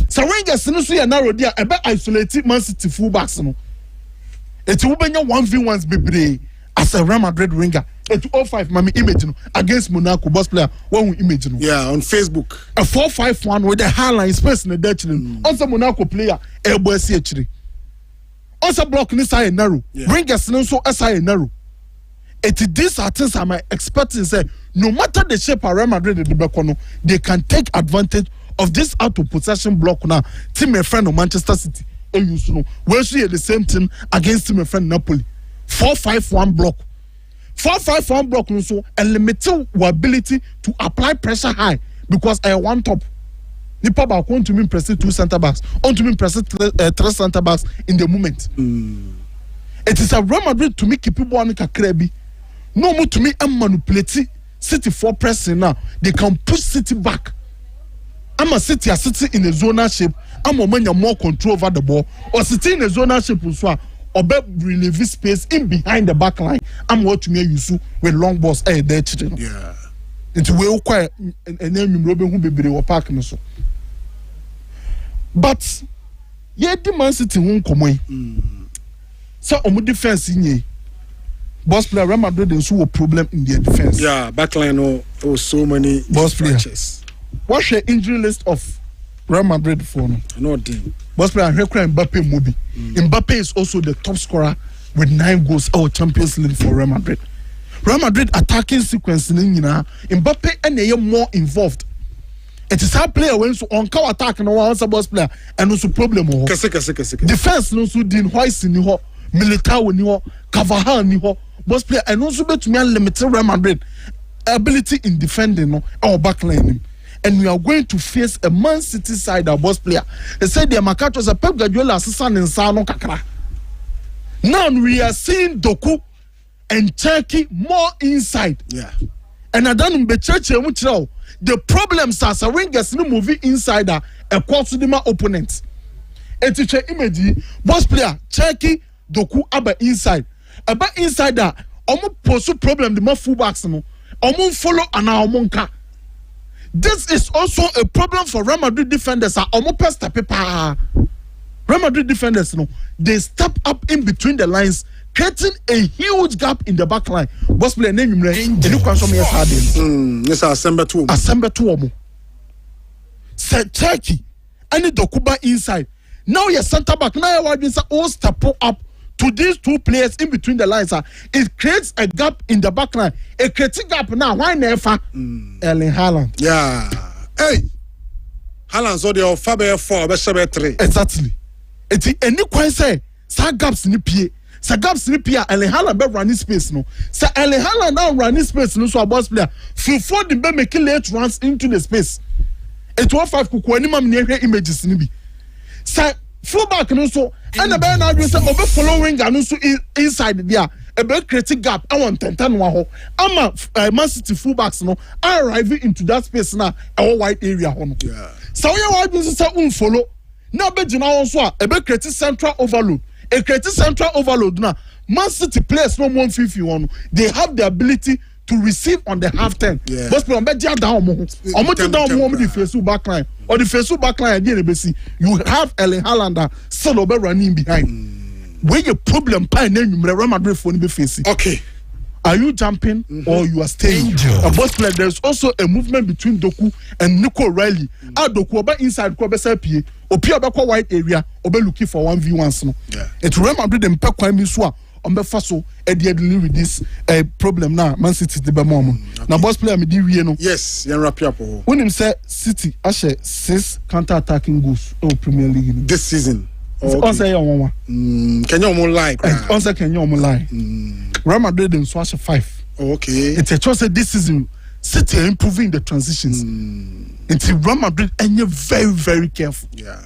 So wingers no narrow there about isolated Man City fullbacks no. It will be 1v1s baby as a Real Madrid winger. It 05 mami image no against Monaco boss player one image no. Yeah, on Facebook. A 4-5-1 with the high line space in the Dutch no. Also Monaco player elbow see actually. Also block ni side narrow. Wingers no so side narrow. It these are things I'm expecting say no matter the shape of Real Madrid the back no, they can take advantage of this out of possession block now. Team a friend of Manchester City. We'll see the same thing against my friend Napoli. 4-5-1 block. 4-5-1 block also and limited ability to apply pressure high because I one top. Nipa ba want to mean press 2 center backs, want to mean press 3 center backs in the moment. It is a Real Madrid to me keep people on kakrebi. No more to me and manipulate City for pressing now. They can push City back. I'm a City in a zonal shape. I'm a man more control over the ball or sitting in a zonal shape or relieve space in behind the back line. I'm what to me use with long balls there. Yeah. It's way quiet and then Robin who be or parking so. But yeah, the Man City won't come away. So on defense in ye. Boss player Real Madrid is a problem in their defense. Yeah, backline oh so many boss players. What's your injury list of Real Madrid for no? No team. Boss player Mbappe Mobi. Mbappe is also the top scorer with 9 goals our Champions League for Real Madrid. Real Madrid attacking sequence Mbappe and they are more involved. It is how player when so on counter attack no one boss player and also problem defense no so din Hoyce ni ho Militao ni ho Carvajal ni ho boss player and also bet me limited Real Madrid ability in defending no our backline. And we are going to face a Man City side, our boss player. They said the Makato was a Pep Guardiola assistant in Sano Kakra. Now we are seeing Doku and Turkey more inside. Yeah. And I don't be church the problems are Saringas no movie insider a quarter to my opponents. And to check image, boss player, Turkey, Doku, Abba inside. Abba insider, almost pursue problem the more fullbacks no. Almost follow an Almonka. This is also a problem for Real Madrid defenders. Real Madrid defenders, they step up in between the lines, creating a huge gap in the back line. Boss player name him. Yes, Assemble 2. Assemble 2. Say Turkey, any Dokuba inside. Now your center back. Now you all step up to these 2 players in between the lines. It creates a gap in the back line. A creating gap now. Why never? Erling Haaland. Yeah. Hey. Haaland so the Faber 4, Beshabe 3. Exactly. It's any question say gaps in the PA. Sa gaps ni pia Erling Haaland be running space no. Sa Erling Haaland now running space no so a boss player. Phil Foden be making late runs into the space. It 5 kuku ani mam near images ni bi. Sa fullback no so and the be na do say obe following no so inside there. A big creative gap. I want 10 ho. I'm Man City fullbacks no arriving into that space now. A wide area ho. Yeah. So you want to say follow. Now be jina also a big creative central overload. A creative central overload now. Man City players no 151. They have the ability to receive on the half turn. Yeah. But when be down mo. Omo down mo the face back line. Or the face back line again you have Erling Haaland still over running behind. Where your problem Real Madrid for be facing. Okay. Are you jumping or you are staying? But there's also a movement between Doku and Nico Riley. Doku oba inside ko be pie. Opi oba kwa wide area oba looking for 1v1s no. Yeah. It Real Madrid dem pe kwa mi so a on be faso e dey deal with this problem now. Man City the be mom. Now boss player me di wie no. Yes, yan wrap up. When him say City ashe 6 counter-attacking goals in Premier League this season. On say one. Can you more like? On say can you more like? Real Madrid in Swash 5. Okay. It's a choice this season. City improving the transitions. Until Real Madrid and you're very, very careful. Yeah.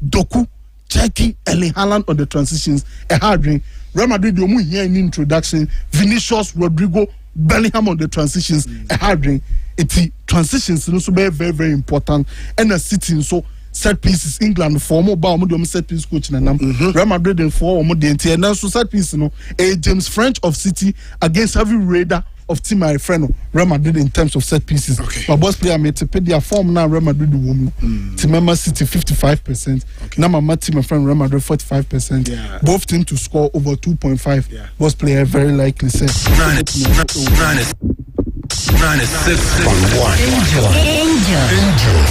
Doku, checking Erling Haaland on the transitions. A hard ring. Real Madrid you here in introduction. Vinicius, Rodrigo, Bellingham on the transitions. A hard ring. It's transitions also very, very, very important. And a City so. Set pieces England for more ba omo set piece coach na nam Real Madrid and for omo de enti na so set piece no James French of City against heavy raider of team my friend Real Madrid in terms of set pieces. Okay. My boss player mate pay their form now Real Madrid woman team member City 55%. Okay. Now my team my friend Real Madrid 45%. Yeah. Both team to score over 2.5. Yeah. Boss player very likely says 96.1 Angel.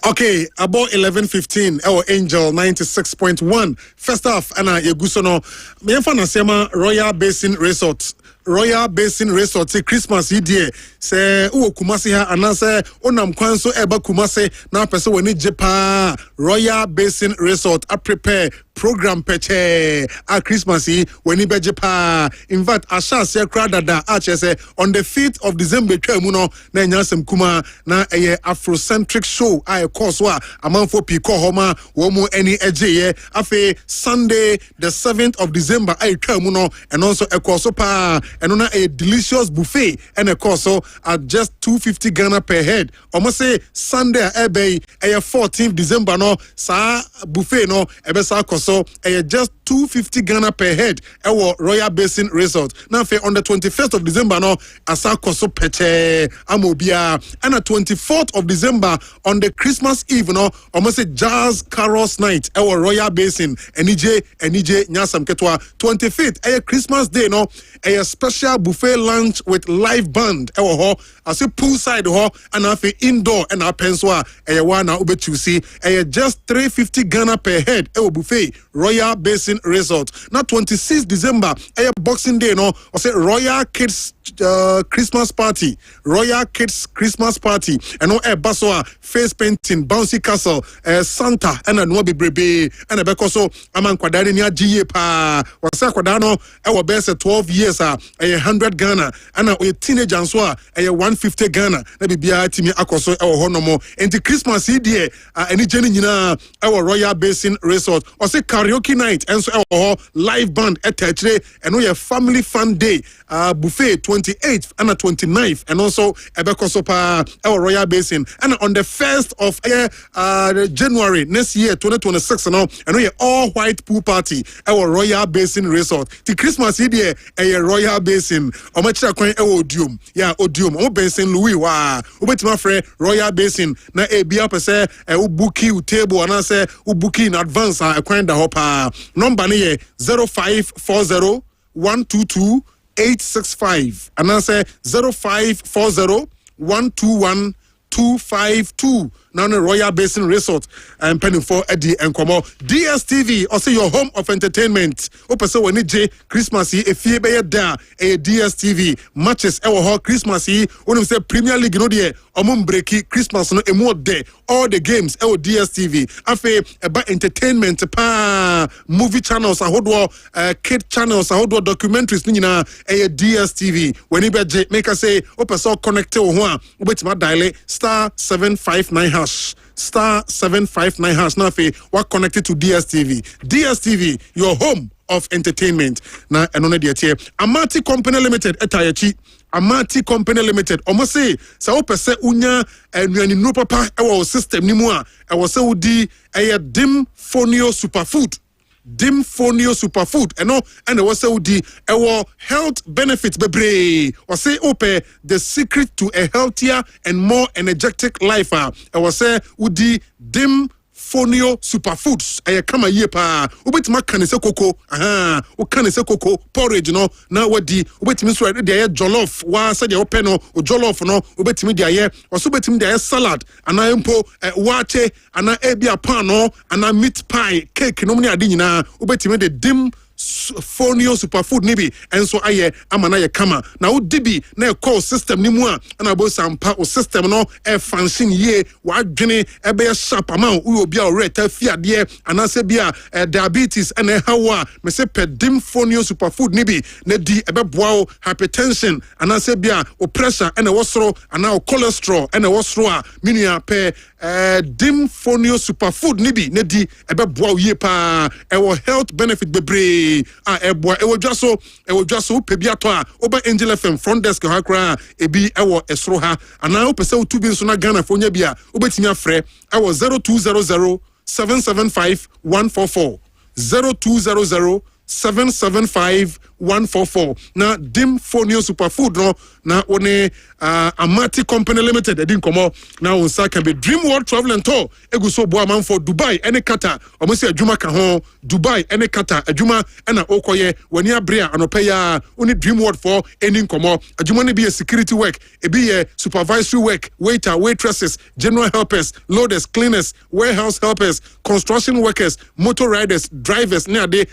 Okay, about 11:15. Our Angel 96.1. First off, Anna Yegusono. Me fana sema Royal Basin Resort. Royal Basin Resort say Christmas idie say uwo Kumasi ha anase onam kwan so eba Kumasi na pese woni jepa Royal Basin Resort a prepare program peche a Christmas when he bejepa. In fact, Asha se kradada say on the 5th of December no na nyasem kuma na a Afrocentric show I course wa amanfo piko homa womu any eje afe Sunday the 7th of December I no and also a course pa and on a delicious buffet and a course at just 250 Ghana per head. Almost say Sunday ebe a 14th December no sa buffet no ebe sa so just 250 Ghana per head our Royal Basin Resort. Now on the 21st of December no asa koso peche amobia and the 24th of December on the Christmas Eve no almost a jazz carols night our Royal Basin NJ nyasam ketwa 25th a Christmas Day no a special buffet lunch with live band our ho as a poolside ho and afi indoor and a penswa a wana ubechusi a just 350 Ghana per head our buffet Royal Basin Resort. Now 26th December, a Boxing Day, no, or say Royal Kids Christmas Party, Royal Kids Christmas Party, and no a basoa face painting, bouncy castle, Santa, and a Nobi Brebe, and a Becoso, Aman Quadarinia G pa, or Saquadano, our best at 12 years, a 100 Ghana, and a teenage answer, a 150 Ghana, maybe be a Timmy Akoso, our Honomo, and the Christmas idea, any Jenny, our Royal Basin Resort, or say karaoke night, and so our live band at Tetre, and we have family fun day, buffet 28th and the 29th, and also Ebekosopa, our Royal Basin, and on the 1st of January next year, 2026, and we all white pool party, our Royal Basin Resort. The Christmas idea, a Royal Basin, or much Odium, Odium, or Basin Louis, wow, my friend Royal Basin, na a bia per se, a ubuki table, and I say ubuki in advance, I acquired the hopper number 0540 122 865 and I say 0540 121 252. now the Royal Basin Resort and penny for Eddie and Como DSTV also your home of entertainment opese woni je Christmas yi efie be da a DSTV matches e wo ho Christmas yi woni say Premier League no de omum breaki Christmas no emu de all the games e wo DSTV afi eba entertainment pa movie channels ahodo kid channels ahodo documentaries ni nyina e DSTV woni be je make us say opese connect wo ho a obetima dial star 759 hash star 759 hash now what connected to DSTV. DSTV, your home of entertainment. Now, and on the Amati Company Limited, Etayachi. Amati Company Limited. Almost say, so pese unya and no papa our system ni mua. Our Saudi a dim fonio superfood. Dim fonio superfood and was Saudi our health benefits bebre or say ope the secret to a healthier and more energetic life was say udi dim fonio superfoods kama ye pa obetima kanese koko o kanese koko porridge no na wadi obetimi so dey jollof wa say dey open no jollof no obetimi dey oso obetimi dey salad ana empo wache ana ebia pan no ana meat pie cake no mni ade nyina obetimi dey dim fonio superfood nibi enso aye amana ye kama na wo dibi na call system ni mu a na bo sampa o system no e function ye wa dwene e be sharp ama wo obi a reta fiade anase bia diabetes and hawa me se pedim fonio superfood nibi na di e be boa hypertension anase bia o pressure and wosoro ana o cholesterol and wosoro a minua pe dim fonio superfood nibi na di e be boa ye pa e wo health benefit bebre eboa ewo dwaso pebiato a oba Angel FM front desk ha kra ebi ewo esro ha ana opese otubi nso na Ghana fonya bia obetimi afre ewo 0200 775 144 0200 775 144 na dim fonio superfood no na one Amati Company Limited edin komo na onsa can be Dream World Travel and Tour eguso bo man for Dubai ene Qatar omosi adwuma ka ho Dubai ene Qatar adwuma na okoye wani abrea anopeya oni Dream World for enin komo adwuma ne be security work e be supervisory work waiter waitresses general helpers loaders cleaners warehouse helpers construction workers motor riders drivers ne ade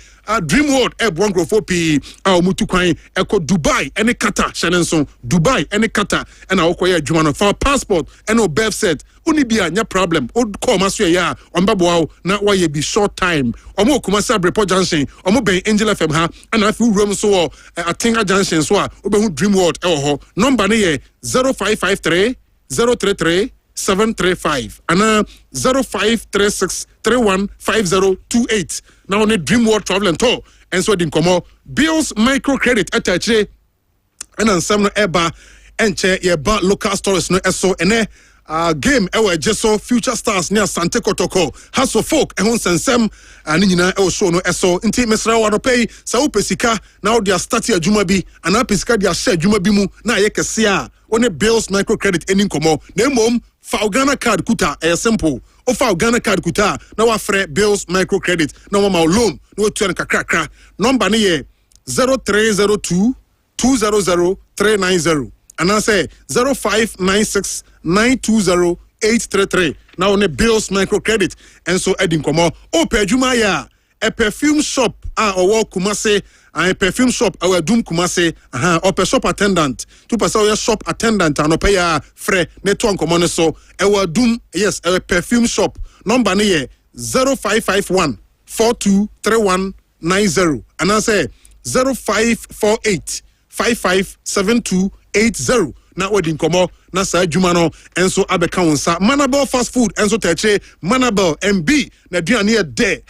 Dream World one grow 4p mutu kwan eko Dubai ene Qatar shanenso Dubai ene Qatar and okoye adwuma no for passport and no birth set uni bia nya problem o call maso ya onbabo na why be short time omo Kumasi Abrepo Junction omo ben Angel FM ha and afi room so Atinga Junction so obehu Dream World ho number ne ye 0553 033 735 and 0536 315028 now on Dream World Travel and Tour and so din komo Bills microcredit atache and some no eba enche ye ba local stores no eso ene game ewe jeso future stars near Sante Kotoko haso folk ehon sensem ani nyina e show no eso nti mesra wa no pay sa upesika na dia start adwuma bi ana pesika dia share adwuma bi mu na ye kese a one Bills microcredit enin komo na mom fa Ghana card kuta e simple o fa Ghana card kuta na wa frɛ Bills microcredit na wa ma loan no tuan kakrakra number ne ye 0302 200 390 and I say 0596 920 833 now on a Bills microcredit and so Edin Komo o perjuma ya a perfume shop or Kumasi a perfume shop our doom Kumasi or shop attendant to pass our shop attendant and pay a fre network common so our doom yes a perfume shop number ne 0551 423190 and I say 0548 557280 na wedding komo na sa adwuma no enso abeka wonsa Manabel fast food enso teche Manabel MB na duane e de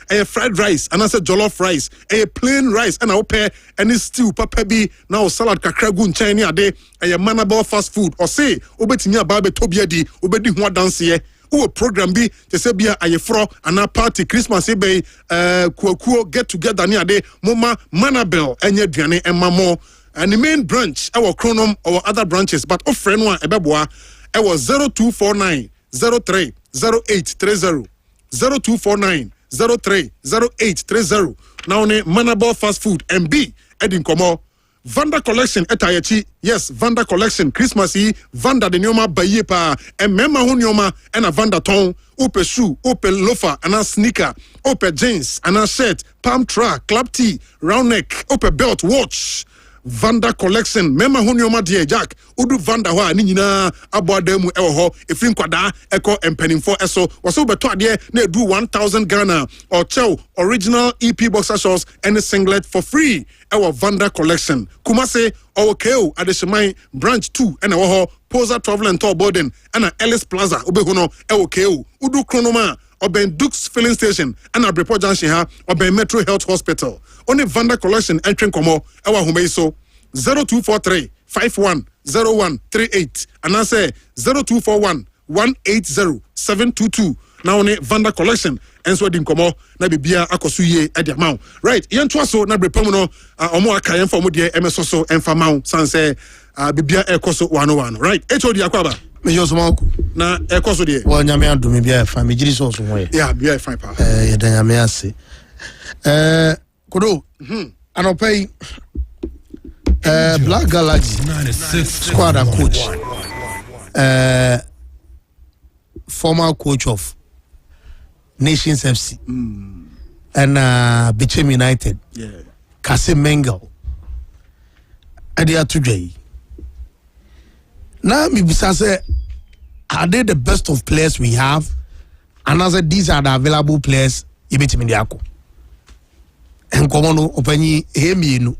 a fried rice and I said jollof rice a plain rice and I pay any stew papa bi na salad kakra gu nchen ni ade a Manabel fast food or say obetimi aba be tobia di obedi ho dance ye o program bi te se bia ayefro ana party Christmas be kuakuo get together ni ade moma Manabel enye duane emamo and the main branch our chronom or other branches but of friend one ebeboa I was 0249 03 0830 0249 03 0830 now ne Manabel fast food MB Edin Komo Vanda Collection etayechi. Yes, Vanda Collection Christmas yi Vanda de nyoma baye pa. Emema ho nyoma ena Vanda ton. Ope shoe, ope loafer, and sneaker, ope jeans, and shirt, palm track, club tee, round neck, ope belt, watch. Vanda Collection, Mema Hunyoma Dear Jack, Udu Vanda Wa, Nina, Abademu Eho, Ifin Kwada, Echo, and Penning for Eso, was over to ne do 1,000 Ghana, or Chow, original EP boxer shorts, and a singlet for free. Our Vanda Collection, Kumasi, our KO, Adeshimai, Branch 2, and our Posa Travel and Tour Boarding, and a Ellis Plaza, Ubehuno, our KO, Udu Chronoma, or Ben Duke's Filling Station, and a Brepo Junction, or Ben Metro Health Hospital. Only Vanda Collection entering Komo, our Humeso 0243 510138, and I say 0241 180 722. Now only Vanda Collection, and so in Komo, na bibia akosuye at the amount. Right, Yantuaso, na Brepomo, Omo Kayan for Mudia, MSO, and Famau, Sanse, Bibia Ekoso 101. Right, HOD Aquaba. Na ekoso de wa nyame ado me bia fa me giri so so ho yeah bia fine pa ye da nyame ase kodo anopai Black Galaxy squad and coach former coach of Nations FC and Bichim United Kasim Mengel Adia today. Now, me say, are they the best of players we have? And I said, these are the available players. You bet me diako. And come on, open ye no.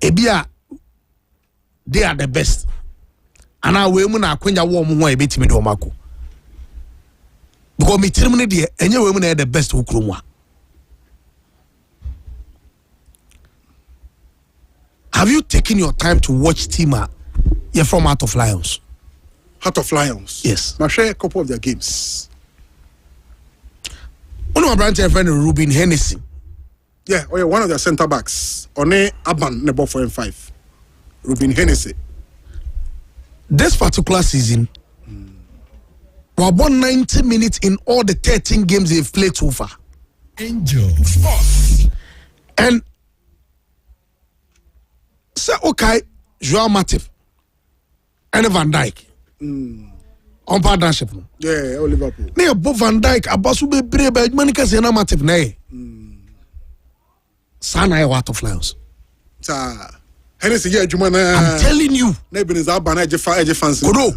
Ebia, they are the best. And I will when I quench a warm way bet me do mako. Because me terminate the any women are the best who krumwa. Have you taken your time to watch Tima? You're from Heart of Lions. Heart of Lions? Yes. I share a couple of their games. One of my branch friend Ruben Hennessy. Yeah, one of their centre backs. One Aban Nebo 4 and 5. Ruben Hennessy. This particular season, we have won 90 minutes in all the 13 games they've played so far. Angel Sports. And say okay, Joao Matip. And Van Dijk. On partnership. Yeah, Liverpool. Ne bo Van Dijk abasu be brebe manika se na Matip na e. Sana e Heart of Lions. Sa Hennessy yeah adwuma na. I'm telling you. Na be za ba na eje fancy. Kodo.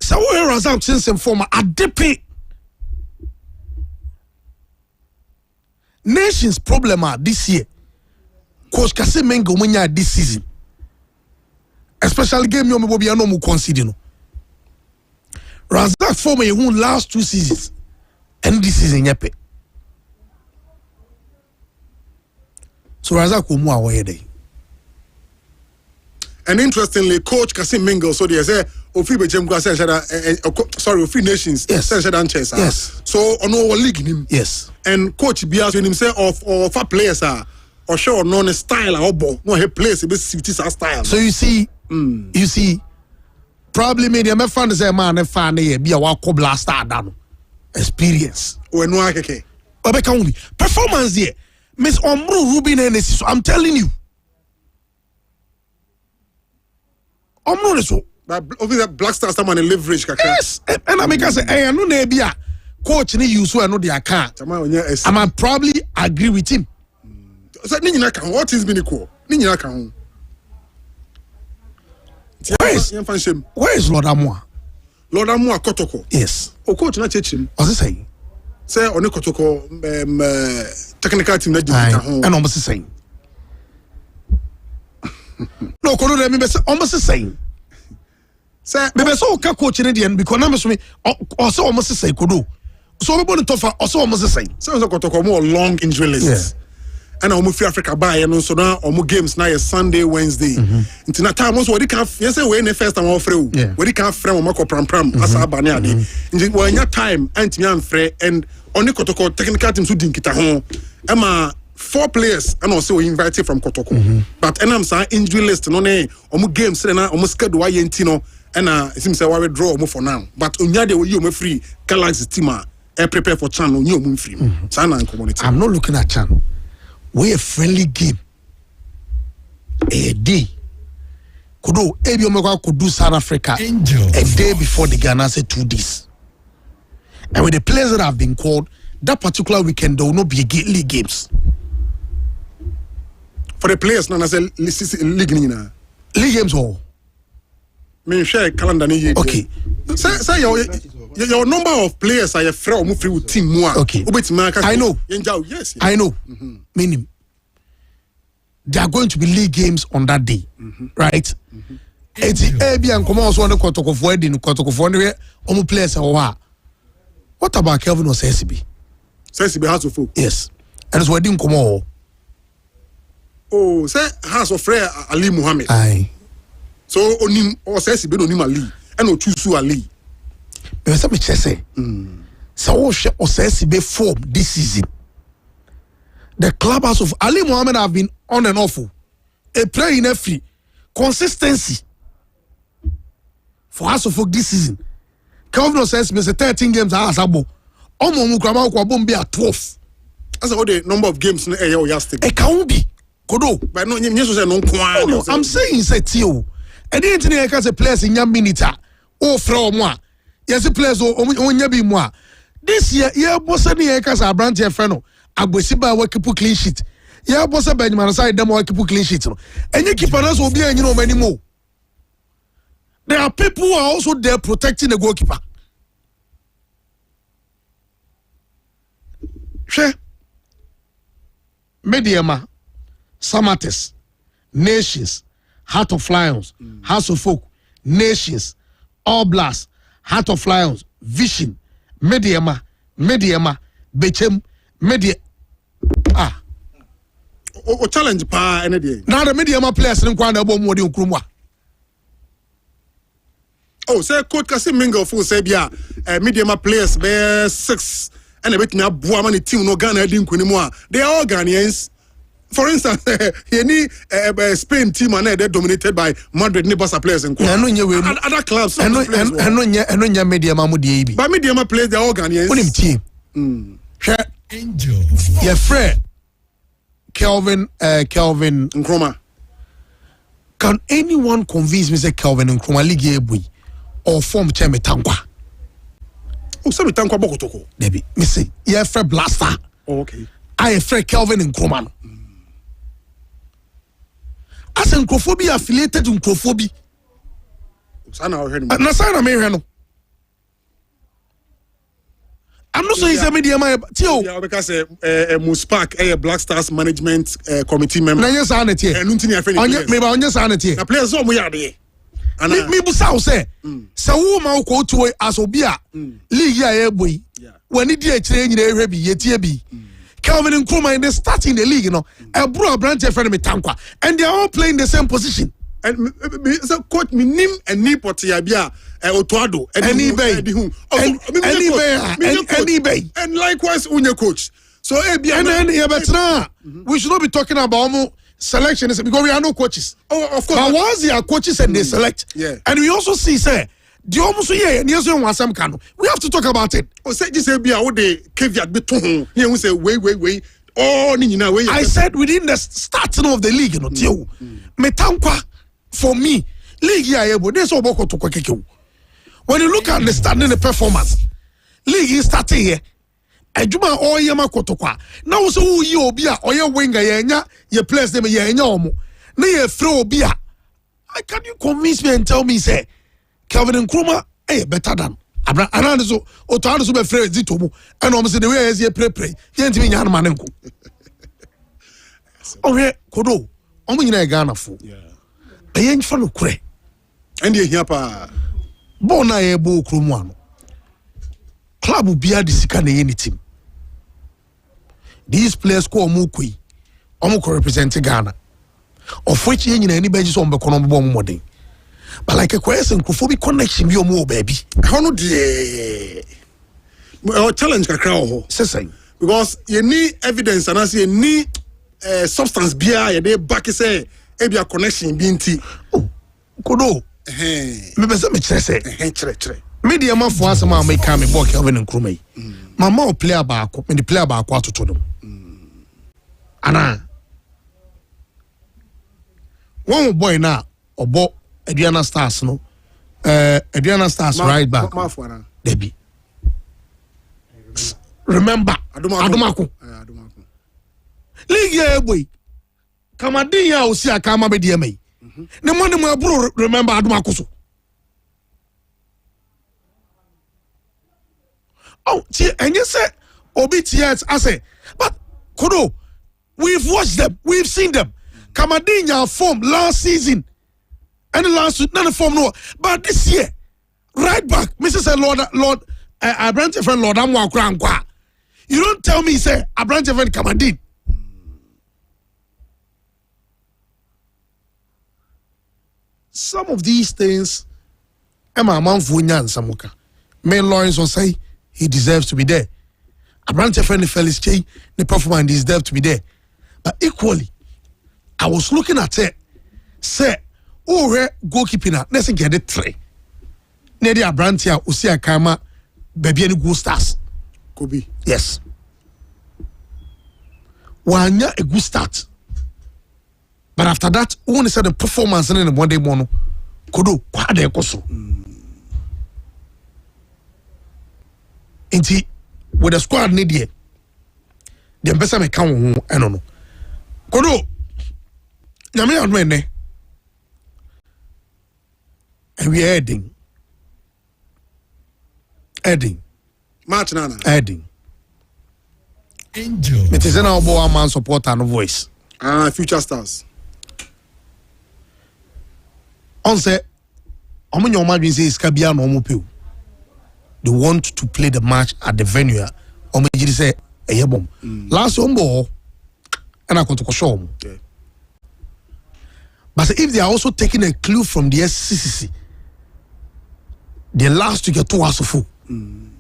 So we are out since informer adepe. Nations problem this year. Coach Kase Mengo munya this season. Especially game you will be no more considering. Razak for me who last 2 seasons and this season yepe. So Razak will move away day. And interestingly, Coach Kasim Mingle, so they say, Ofi Bejemgwa sorry, Ofi Nations, yes, yes. So on our league him, yes, and Coach Bias when himself of 4 players or show non style or bo no he plays a bit style. So you see, probably me them fan say man fan dey be a wako blaster down experience. We no akeke. Obeka only performance there. Miss Omru Ruben Hennessy. So I'm telling you. Omru so. But obviously Black Stars someone leverage kaka. Yes. And I make say I no na be a coach ni use so I know their car. I might probably agree with him. So ni nyina kan what is been equal? Ni nyina kan. Where is Lord Amoa? Lord Amoa Kotoko. Yes. O coach na chechim. What's he saying? Say oni Kotoko technical team na jika ho. And almost saying. No, kono dem be say almost saying. Say be so ka coach ni dey because na me so me o say almost say kodo. So we born to fa o say almost saying. Say Kotoko more long injury list. Yeah. And I'm free Africa by and so now games now Sunday, Wednesday. Until that time also we can yes we the first time free. We can free Mako pram as abani ade. When your time and me am free and only Kotoko technical team so din kita ho. Emma 4 players and also we invited from Kotoko. But and I'm saying injury list no ne games na schedule why no and it seems say we draw for now. But onya de we you free Galaxy team prepare for Chan no free. I'm not looking at Chan. We a friendly game. a day. Kodo ebi omekwa could do South Africa a day before the Ghana say 2 days. And with the players that have been called, that particular weekend there will not be league games. For the players, no, I say league games all. Me share calendar ni. Okay. Say your number of players are free or free with team more. Okay. I know. Yes. I know. Meaning there are going to be league games on that day, right? It's AB and come also on the quarter of wedding, players are. What about Kelvin or Sesibi? Sesibi has of yes, and it's wedding come on. Oh, say House of Freya Ali Muhammad. Aye. So onim or Sesibi onim Ali and o choose Ali. Me say me say. So o Sesibi form this season. The clubhouse of Ali Muhammad have been on and off. A player in every consistency for us of this season. Calvin says me say 13 games as abo. Omo mu krama ko bom be at 12. That's all the number of games na e yastic. E can be. Kodo. But no nyeso say no kwan. No, I'm saying say tio. E dey ntine e ka say players in nya minute o fra omo a. Yes players o nya bi mu a. This year ye boss na e ka say branch e fra no. Agbesiba wa keep clean sheet. Ya boss Benjamin say dem wa keep clean sheet no. Enye keeper na so obi anyi no mani mo. There are people who are also there protecting the goalkeeper. She Mediama, Samates, Nations, Heart of Lions, House of Folk, Nations, All Blast, Heart of Lions, Vision, Mediama, Bechem, Media. O challenge pa any day. Now the Mediama players in Kwanda Bomodi Nkrumah. Oh, say Coach Kasim Mingo for Sabia, Mediama players bear 6 and a bit now Buamani team no Ghana didn't anymore. They are all Ghanaians. For instance, any Spain team and they're dominated by Madrid Nibasa players and other clubs. I know Mediama Mudi. But Mediama players, they're all Ghanaians. What him team? Angel. Your friend Kelvin Nkrumah. Can anyone convince me say Kelvin Nkrumah league or form Cheme Tankwa? Oh, so Tankwa Bokotoko. Debbie, me say, you're a blaster. Oh, okay. I am Kelvin Nkrumah. As Nkrophobia affiliated to Nkrophobia. Sana I heard him. Nasana me hear no. I'm not saying it's a media man. Yeah, because Muspak, a Black Stars management committee member. Na yes anete. Maybe on yes anete. Na players so we are there. Me busa say. Say wo ma ko to as obi a league ya boy. When it dey kire nyina ehwe bi yetie bi. Kelvin Nkrumah in the starting the league, you know. A bro branch friend me Tankwa, and they are all playing the same position. And so coach me nim and ni potia bia Otuado and eBay and likewise unye coach. So and then we should not be talking about selection because we are no coaches. Oh, of course. But once they are coaches and they select, and we also see say the almost we have to talk about it. Oh, say this be how they caveat beton. Here we say wait. Oh, I said within the starting of the league, you know, Metankwa for me, league there's all about to kwekeke. When you look at the starting the performance, league is starting here. Ejuma oyema kotokwa. Now so who you obia oye winger yenya ye place them yenya omo. Na ye throw obia. Can you convince me and tell me say Kelvin Nkrumah better than Abra anano so oto so be free zito mu. And omo say the way ye pray. Ye ntimi nya ma nenko. Ohe kodo. Omo nyina Ghana fo. Yen fa no kure. And ye here pa bona ye bo Nkrumah no. Club bia de sika na ye ni team. These players ko omo koi. Omo ko represent Ghana. Of which ye nyina ni beji so omo ko no bo modern. But like a question Nkrumah connection bi omo baby. How no dey. Our challenge kakra ho. Say because you need evidence and as you need substance bia ye dey back say ebia connection bi nti. Oh. Kodo. Me be say me chere. Media man for asama make come me book Kelvin Nkrumah. Mama o player baako, me the player baako atoto no. Ana. one boy now obo Adriana Stars no Adriana Stars right back Debbie remember Adomako League boy Kamadin ya osi akama be die mai ne mo ne mo aburo remember Adomako so oh and you say obi tiers I say but Kodo we've watched them we've seen them Kamadin ya form last season and last week none form no but this year right back Mrs. Lord I branch friend Lord Amwa Krankwa you don't tell me say I branch friend Kamadin some of these things Emma Manfunya and Samuka May Lawrence will say he deserves to be there I branch friend Felix K the performance deserves to be there but equally I was looking at it say oh goalkeeping na let's get the 3 Nedi Abrantia Usia Kama baby any good stars Kobe yes wanya a good start but after that only said the performance in the Monday morning kodo kwade koso inti with the squad need here the ambassador me kan ho eno no kodo nyame adwene and we are adding match nana adding angel it is an obo man support and voice future stars on say omonyo madwin say iska bia no mo pew they want to play the match at the venue omejiri say eyebom last ombo and akoto show okay. But if they are also taking a clue from the SCCC the last week 2 hours of full and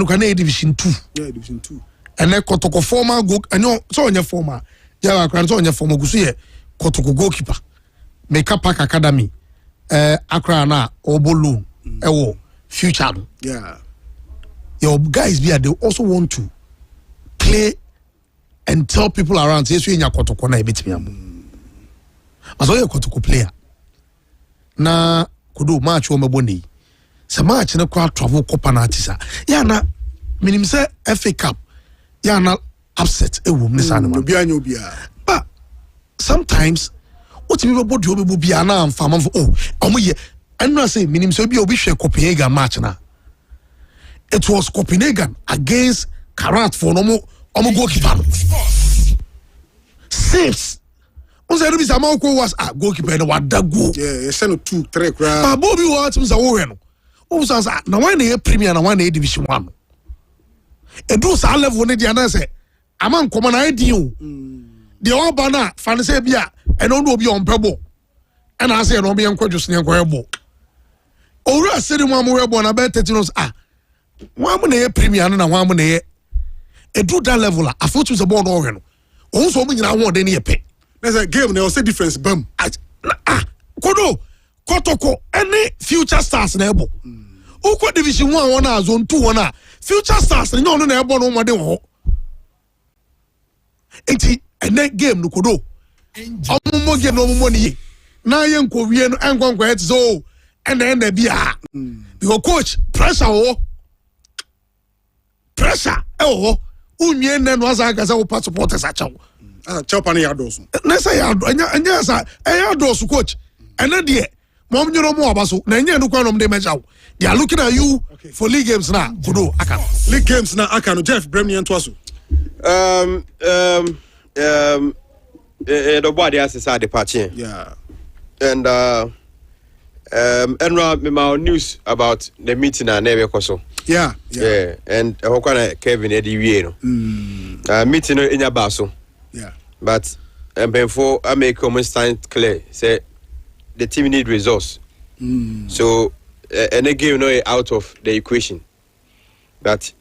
you can division 2 division 2 and then kotoko former go and so on your former yeah so on your former go see kotoko goalkeeper make up Park Academy Accra na Obolu ewo future yeah your guys be they also want to play and tell people around say so in your kotoko na ebetimi am aso your kotoko player na kudu match wo meboni se match na kwa travel copa na atisa ya na minim say FA Cup ya na upset ewo mnisa na obi anya obi a but sometimes what me body obi bia na amfama oh omoye enu say minim say obi hwe Copenhagen match na it was Copenhagen against Karat for no goalkeeper saves once every time was a goalkeeper na wada go yeah send 2-3 cra but Bobby what me say wo hwe no o say na one na premier na one na division 1 e do sa level ne dia na say aman koma na edi o the oba na fan say bia e no obi on pebo e na say no obi enkwadwo ne enkwadwo owura sedi mo amwe na be 30 nos one na premier na one na e do that level a fotu say ball no hwe no o so mo nyina ho de ne ye pe there's a game there was a difference bam kodo kotoko any future stars na ebo uko division 1 na zone 2 na future stars no na ebo no mo de ho enti ene game no kodo omo game no mo ni na ye nko wie no enkonkwa et so ene bia because coach pressure oh unye ne no asa ga sa wo supporters achaw chopani ya dosu na say ya anya sa ya dosu coach ene de mom nyoro mo abaso na nya no kwanom de mechaw they are looking at you for league games na kodo aka league games na aka no Jeff Bremni entwaso the body has decided patching yeah and my news about the meeting and never koso yeah and hokwana Kevin Eddie wie no meeting in your baso yeah but before I make comment stand clear say the team need results so and they game no out of the equation that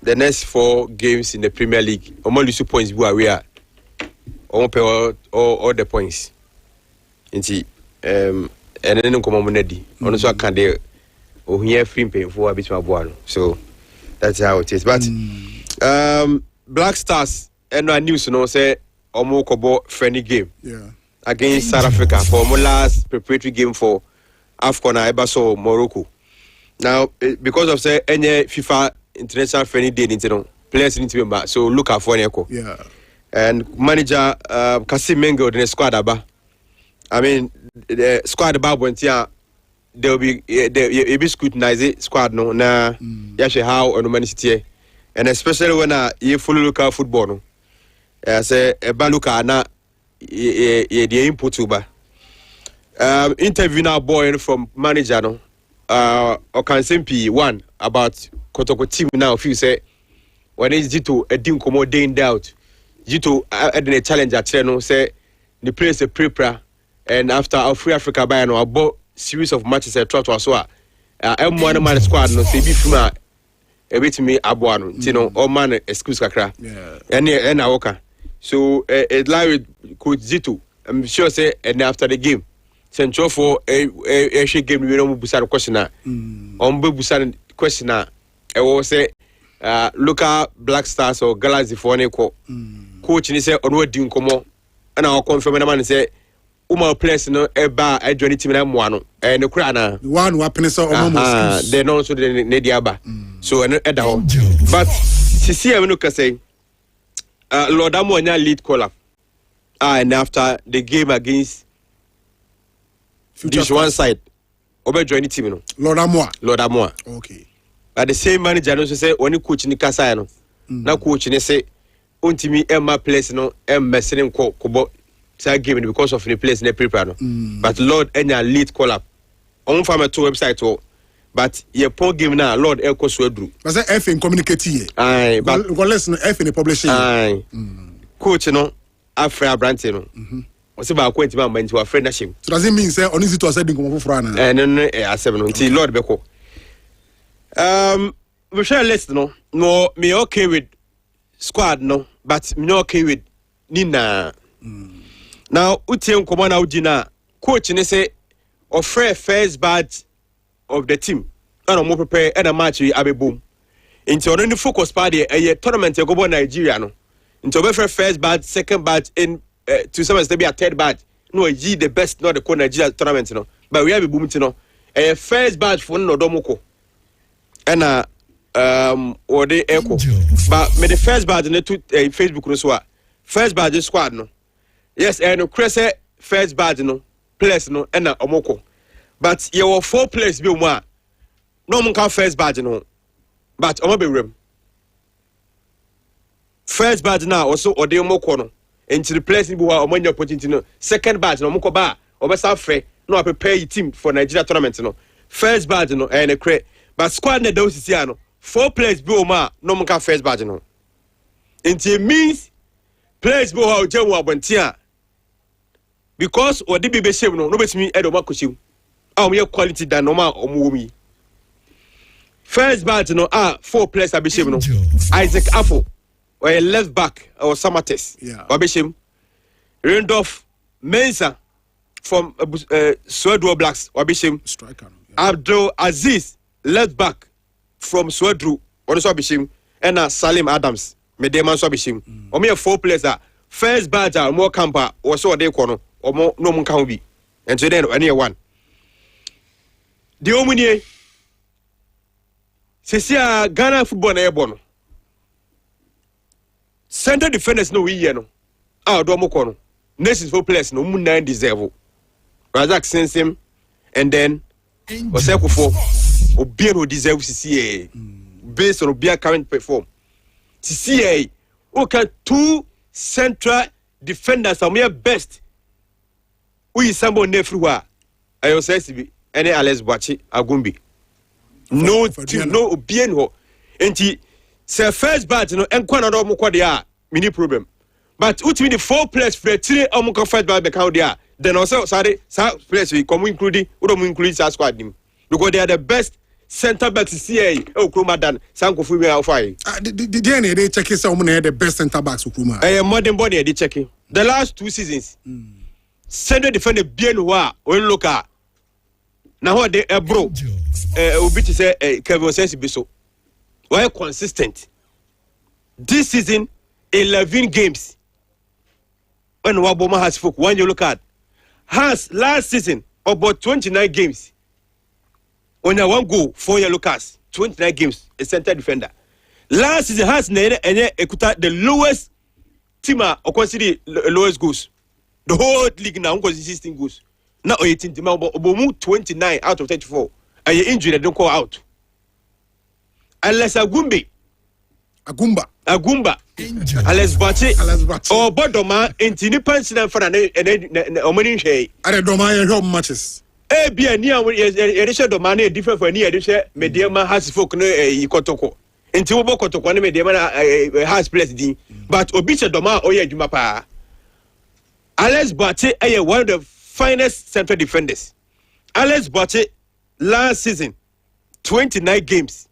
the next 4 games in the Premier League only 2 points where we are on pay all the points inti and then come on ready on so can they here free pay for a bit more so that's how it is but Black Stars and no news no say omo kobo friendly game against South Africa for my last preparatory game for AFCON Ebaso Morocco. Now, because of say any FIFA International Friendly Day, players need to be back. So look out for Neko. Yeah. And manager Kasim Mengo in the squad aba. I mean the squad aba went here. There will be scrutinized squad no na yashe how on humanity and especially when you follow local football no. Say eba local na the input uba. Interview now boy from manager no. Okansempi one about Kotoko team now. If you say when it's due to a dim commo day in doubt. Due to a challenge at Cheno, say the place a prepare, and after our Free Africa by no about series of matches at Trot was what M1 man squad no say be from a bit me abuano, Tino, all man excuse kakra, and Aoka. So it lie with Coach Zito. I'm sure say and after the game, Central for a game we don't busan questioner. On busan questioner, I will say local Black Stars or Galaxy for an equal. Coach ni say onwo di nkomo na o confirm na man say uma players no e ba e join team na mo ano e ne kura na one weapon so almost they know so the ne dia ba so e da ho but sisi am no ka say Lord Amonya lead caller and after the game against this one side obe join team no Lord Amoa okay but the same manager no say oni coach ni kasa no na coach ni say untimi Emma place no messing kobo say game because of the place na prepare no but Lord enya lead call up on farm to website o but ye poor game na Lord elko so adru but say FM communicate here but listen FM publishing coach no Afra Brante no o se ba ko ntima man nti wa friend na shim so does it mean say oni sit to say din komo foforo na no asem no nti Lord beko we share list no me okay with squad no but me okay with Nina. Now Utien Komana Udina coach ne say offer first batch of the team. And more prepare and a match abe boom. Into only focus party a tournament go go Nigeria no. Into offer first batch, second batch in to some extent be a third batch. No ye the best not the Nigeria tournament no. But we have a boom no. A first batch for no domoko. And or the echo but me the first batch in the Facebook no so first batch squad no yes and no crese first batch no players no and na omoko but you were 4 players be mo no mo kan first batch no but omo be rem first batch now also ode omoko no into the players be wa omo nya opportunity no second batch no omoko ba obesa free no prepare your team for Nigeria tournament no first batch no and cre but squad na those see no 4 players be oma no mo ka first batch no it means players be how je wo abontia because odi be shame no betimi edo makoshim me quality than normal omo first batch no 4 players be shame no Isaac Afo or a left back or Samates be shame Randolph Mensah from Swedru Blacks be shame striker Abdul Aziz left back from Swedru also be shame and Salim Adams Medeman so be shame o me 4 players first batch more camper or so they kono or more no mun kan bi and so then any one the omunie sesia Ghana football na ebo no center defenders no we here no do mo kono nations 4 players no mun 9 deserve Razak Sensem and then Osekufo Obien who deserve CCA based on Obia current perform. CCA okay 2 central defenders are best. We sambo nefruwa ayo say any Alex Bachi Agumbi. No team no Obien ho. Enti say first batch no enkwa na do mo kwade mini problem. But ultimately the 4 players for 3 omo first batch be count there. Then also sorry players we come including squad team because they are the best center backs CA Okroma than Sankofu we are fine. The they check some the best center backs Okroma. Modern body they checking. The last 2 seasons. Center defender bien wa when look now what they bro obi to say Kevin Sensi Biso. Why consistent? This season 11 games. When Waboma has spoke when you look at has last season about 29 games. Only 1 goal, 4 yellow cards. 29 games, a center defender. Last season has the lowest team or consider lowest goals. The whole league now was 16 goals. Now 18 team, but 29 out of 34. And you're injured, they don't call out. Unless Agumba. Unless Bache or Bodoma into the pension for an omening shay. I don't mind home matches. Be a near edition of money different for any edition. Mediama has folk no Kotoko. Until Bokotoko Mediama has blessed. But Obicha Doma Oya Jumapa. Alex Bache is one of the finest central defenders. Alex Bache last season 29 games.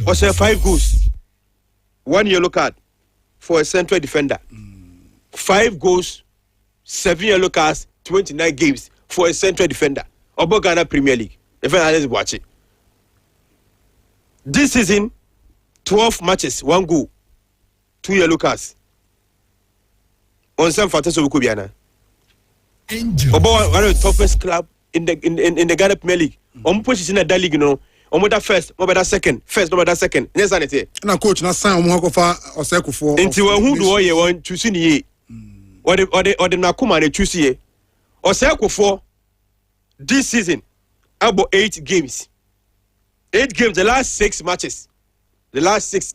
Also 5 goals, 1 yellow card for a central defender. 5 goals, 7 yellow cards, 29 games for a central defender. Obo Ghana Premier League. Let's watch it. This season, 12 matches, 1 goal, 2 yellow cards. On some factors of Kubiana. Obo one of the toughest club in the Ghana Premier League. Position in that league, you know. Omoda first, Omoda second, first, Omoda second. Yes, sanity. Na coach na sign Omokofa Oseko. Until who do you want to see ye? Or the Nakuma and choose ye. Oseko for this season about 8 games. 8 games, the last 6 matches. The last six,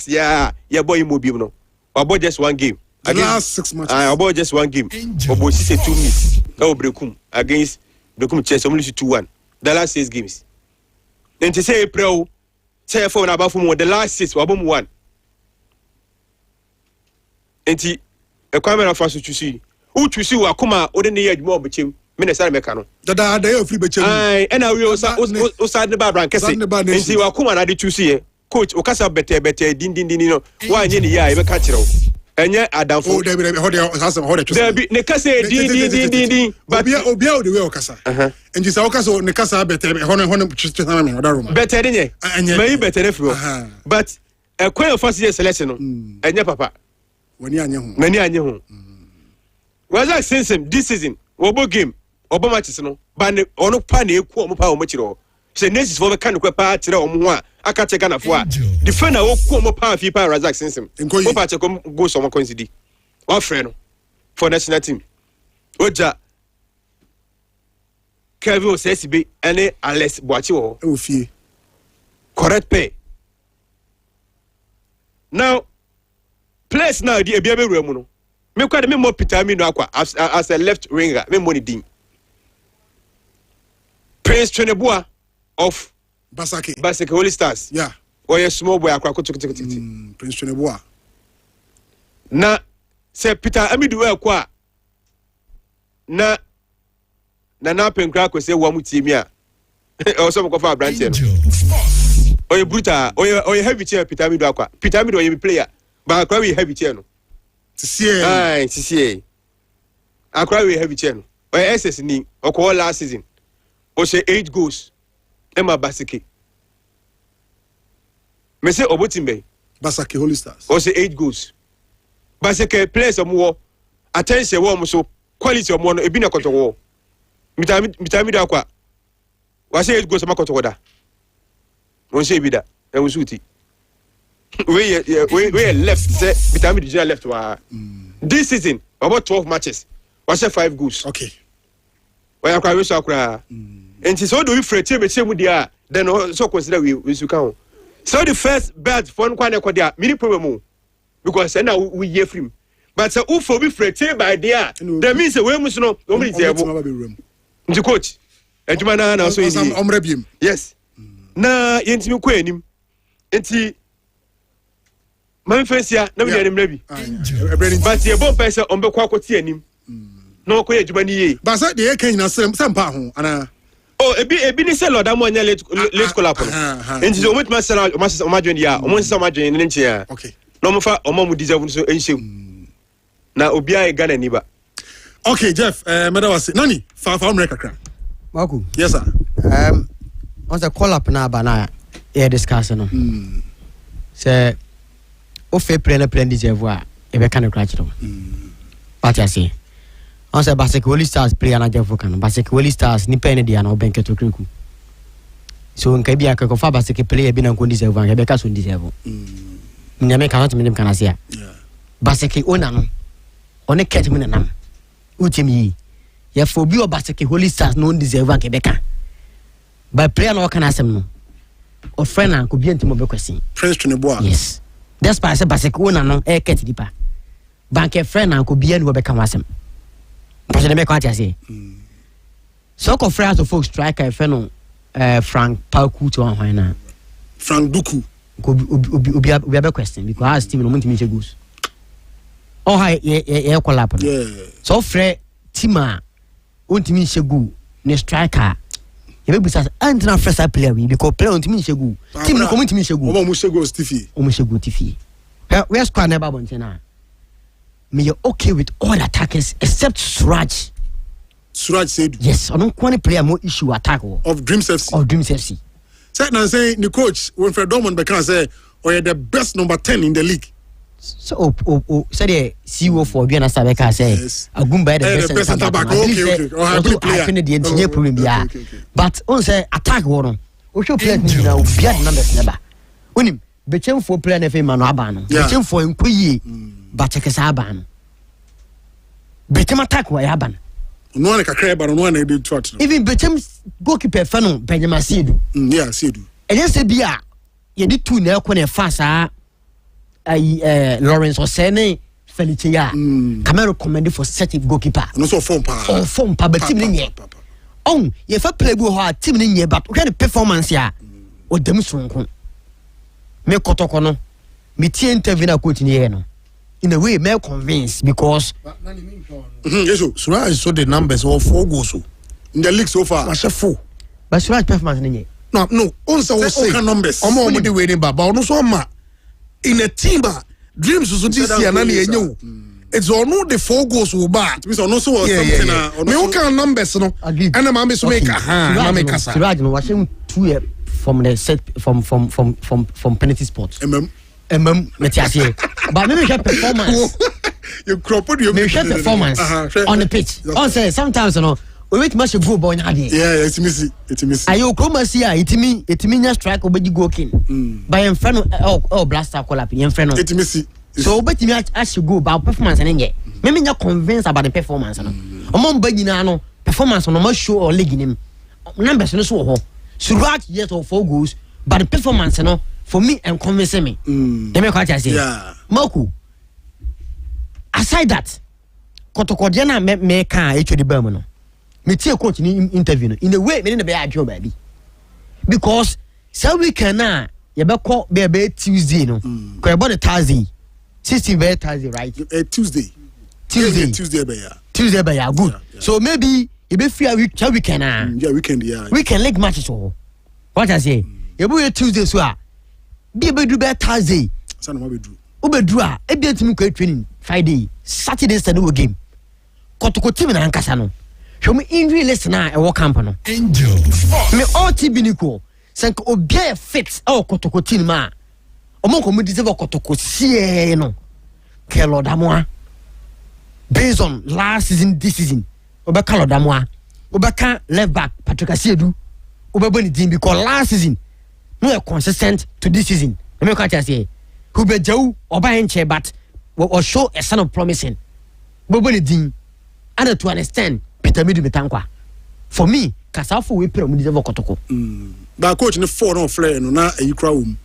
yeah, boy, mobile no. About just 1 game. The last 6 matches. About just 1 game. About 2 minutes. Oh, Brekum against Brekum Chess, only 2-1. The last 6 games. Then to say April, say for about the last 6, wabum 1. And a camera for us to see. Who to see Wakuma, or the near more between Minnesota Mecano. The day of free between. And I will outside the bar and Cassie. And see Wakuma, I did to see Coach Okasa better, din. Why in the year ever catch it? And yet I down for David there be Nekase din but Obia the way Okasa. And you say Okasa Nekasa better than ye. May better if you. But a quail first year selection and your papa. When you are many I knew. Was that since this season? Obo game, Obo matches no, but on a panny, quote power much. Say this is for the kind of party or more. I can't take an affair. Defender will come up power if Razak since him. And go some coincide. One friend for national team. Oja Kevin says be any unless Boachi or fee. Correct pay. Now, place now the Abiabe Remuno. Me quite me more Pitamino as a left winger, me money ding. Prince Trenebois of Basake Holy Stars. Yeah. Or a small boy Prince Trenebois. Na say Peter Amidu kwa na penkra say wa mutimia. Also mo kofa branch no. Oye bruta, oye heavy chair Peter Amidu akwa. Peter Amidu oye player. Ba akwa we heavy chair no. TCA. Akwa we heavy chair no. Oye SS ni okwo last season. O say 8 goals. Emma Basake. Me say Obotimbe. Basake Holy Stars. O say 8 goals. Basake players more attention wo so quality mo no ebi na koto wo. Mitami da kwa. Wa say 8 goals ma koto da. Won say bi da. E won suti. We left say Mitami the left wa. This season about 12 matches. Wa say 5 goals. Okay. Wa yakwa we so akra. And so do we fret with dia then so consider we should count. So the first bet for one dia mini problem because now we hear from. But so who for we fret by dia that means we must know nobody there. The coach ejuma na so yi. Yes. Na yentimi ko anim. Enti man fancy na we anim rebi. But ye bon person on be kwa kwoti anim. No ko ejuma ni ye. But say dey kan na sempa ho ana. Oh, ebi ni sell oda mo nya late collab. Enti o mutma sell o ma join ya, o mo sell ma join ni ntia ya. Okay. No mo fa o ma mu deserve so enhyem. Na obi a Ghana ni ba. Okay, Jeff, medawase. Nani, fa America kra. Maku. Yes sir. On the call up na ba na e discuss no. Say o fe plan deserve a e be kan kra chiro. What I say? I say Basket Holy Stars play an agent for can. Basket Holy Stars ni penny dia na obenke to kriku. So nka bia ka kofa Basket player bi na nko deserve an be ka so deserve. Nyame ka not me kan ase. Basket owner no. One ket me nam. Utimi. Ya for bi o Basket Holy Stars no deserve an ke be ka. By player no kan asem no. O friend an ko bi antimo be kwesi. Prince Tuneboa. Yes. That's why I say Basket owner no e ket dipa. Bank friend an ko bi anu be ka wasem. Parce que me ko ati ase. So ko friend to folks striker friend no Frank Pauku to one na. Frank Duku. Obi be question because as team no mun timi che goals. Oh hi ye collab. Yeah. So friend team a untimi che goal ne striker. Ye be bisa antina first player we because player untimi che goal. Team no mun timi che goal. O mo che goal Stiffy. O mo che goal Stiffy. Where squad never bontena. Me you're okay with all attackers except Suraj. Suraj said yes, I don't want to play a more issue attack of Dreams FC. Of Dreams FC. Say now say the coach Winfred Dorman can say or you're the best number 10 in the league. So say the CEO for Biana Sabeka say Agumba the best center back. Okay. Oh, I play the engineer problem there. But on say attack one. We should play now beard numbers never. Unim bechem for player na fe manu abano. Bechem for nkuyi. But check aban. Bechem attack wa yaban. No one kakra ba no one dey twat. Even Bechem goalkeeper fano Benjamin Sedu. Yeah, Sedu. E just say bia ye di two na ko na fa sa Lawrence Osene Felice ya. Come recommended for such a goalkeeper. No so form pa. Oh form pa but team ni nye. Oh, ye fa play go ha team ni nye but we the performance ya. O dem sonko. Me kotoko no. Me tie interview na coach ni no. In a way, me convinced because yes, Suraj saw the numbers of 4 goals in the league so far. I said 4. But Suraj performance ni no. Also we say numbers. Omo mo dey waiting ba ono so ma in a team Dreams so this year na ye nyu. It's ono the 4 goals wo ba. It means ono so something na. Me who can numbers no. And ma me so make na me kasa. Suraj no watching 2 year from the set from penalty spot. Metiasie. But maybe your performance. You crop your performance on the pitch. Also, sometimes you know, we wait much go boy na dey. Yeah, it's missy. Ayo Kumasi it me nya strike obedi go king. By en friend blaster call up en friend. It missy. So obeti me as go about performance na nye. Me nya convinced about the performance no. Omo ba nyina no performance no ma show or league nim. Numbers no so ho. Suraj yet of 4 goals, but the performance no for me and convincing me. Let me quite say. Yeah. Moku. Aside that, Kotokodiana me can actually Berman. No. Me tie coach in interview. In a way, me be a job baby. Because so we can now you be call be Tuesday no. Ko about the Thursday. 16 be Thursday right? Tuesday be ya. Good. Yeah. So maybe you be free weekend yeah, weekend yeah. Weekend leg matches so. What I say? You be Tuesday so be do be Thursday. Sana ma be do. Obedu a e be ntimi ko training Friday, Saturday Sunday game. Kotoko team na ankasa no. Hwe me injury list na e wo camp no. Angel. Me all team ni ko. Sank obia fit e Kotoko team ma. Omo ko mu deserve Kotoko sie no. Kelo damoa. Based on last season this season. Obeka lo damoa. Obeka left back Patrick Asiedu. Obeba ni team because last season no consistent to this season. Let me catch say who be Joe or by enche but or show a sign of promising. Boboni din and to understand Peter Midu Betankwa. For me, Kasafo we pay deserve Kotoko. But coach in the 4 no flare no na e kra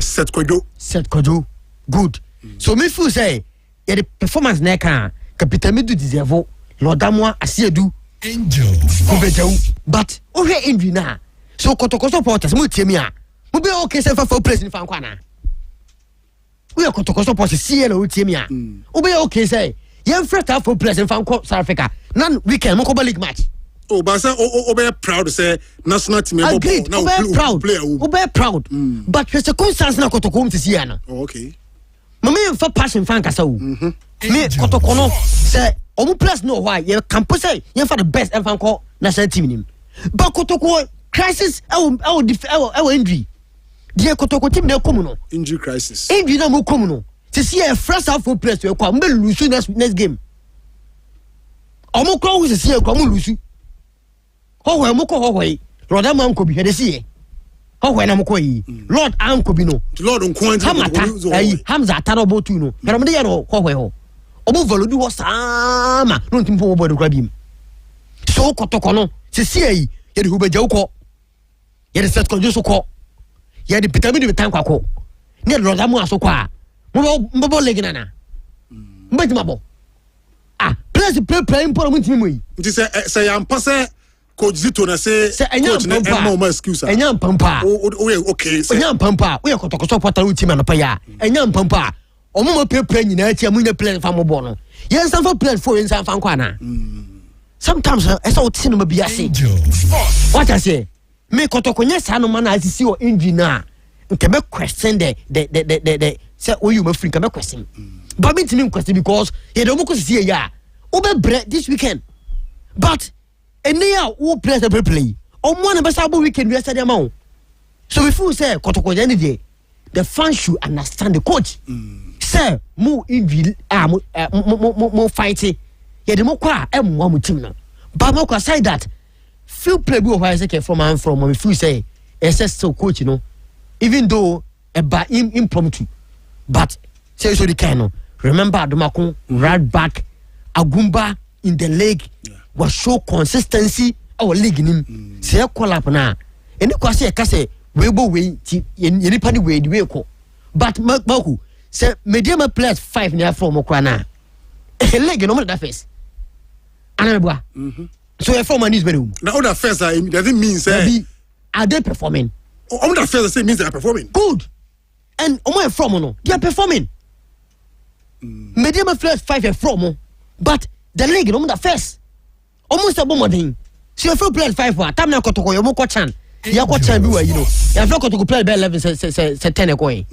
set kojo. Good. So me feel say the performance na kan Peter Midu deserve Lodamwa Asiedu Angel. Who be Joe but o he injury na. So Kotoko supporters mo tie me a. Mo be okay say for place in Fankwa na. We are Kotoko supporters see no tie me a. O be okay say yen fret for place in Fankwa South Africa. Nan weekend mo ko league match. Oh, but say o be proud to say national team now be proud. But the circumstance na Kotoko to see na. Oh, okay. Mama for passion fan kasa o. Me Kotoko no say omu plus no why you can say yen for the best and Fankwa national team nim. But Kotoko crisis our injury. Dear Kotoko team na come no. Injury crisis. Injury na mo come no. To see a fresh half full place to come we lose next game. Omo kwa wo sisi e kwa mo lusu. Ho mo ko ho Lord am anko bi hede sie. Ho na mo ko yi. Lord anko bi no. Lord nkwan Hamza atarobo tu no. Pero mo de ya no ho. Omo value ho sama no ntim po bo de kwa bim. So kotoko no sisi yi ye de hubeja uko. Ye de set konjo so ko. Ye de vitamin de tan kwako. Ne Lord am aso kwa. Mo legina na. Mbeti mabo. Place play import mo ntimi mo yi. Nti se ya mpase coach Zito na say coach na emma excuse. Enya mpampa. Okay. Enya mpampa. We kotoko support ru team anopa ya. Enya mpampa. Omo mo play nyina atia mo nya play fa mo bo no. Yen san fa play for yen san fa kwa na. Sometimes I saw tin no be ase. What I say? Me kotoko nya sa no man asisi o engine na. Nke be question the say o you ma free nke be question. But me to question because he don't go see ya. Obe bread this weekend. But enya who play the play. On one best weekend we said amount. So before say kotoko any day, the fans should understand the coach. Say mo injury mo fighting. Yeah, the mo kwa mo team no. But mo kwa say that few play be why say from me feel say SS still coach, you know. Even though by impromptu. But say so the kind of remember Adomako right back Agumba in the league was show consistency our league nim say call up na eni kwase ka say we bo we eni pani we the way ko but Maku say medium players 5 near from okra na league no that first anabua so e form is very now that first doesn't mean say are they performing on that first say means they are performing good and omo from no they are performing medium players 5 from but the league no that first almost a bomodin so if you play 5 wa tam na kotoko yo mo ko chan ya ko chan bi wa yi no ya flo kotoko play be 11 se 10 ko yi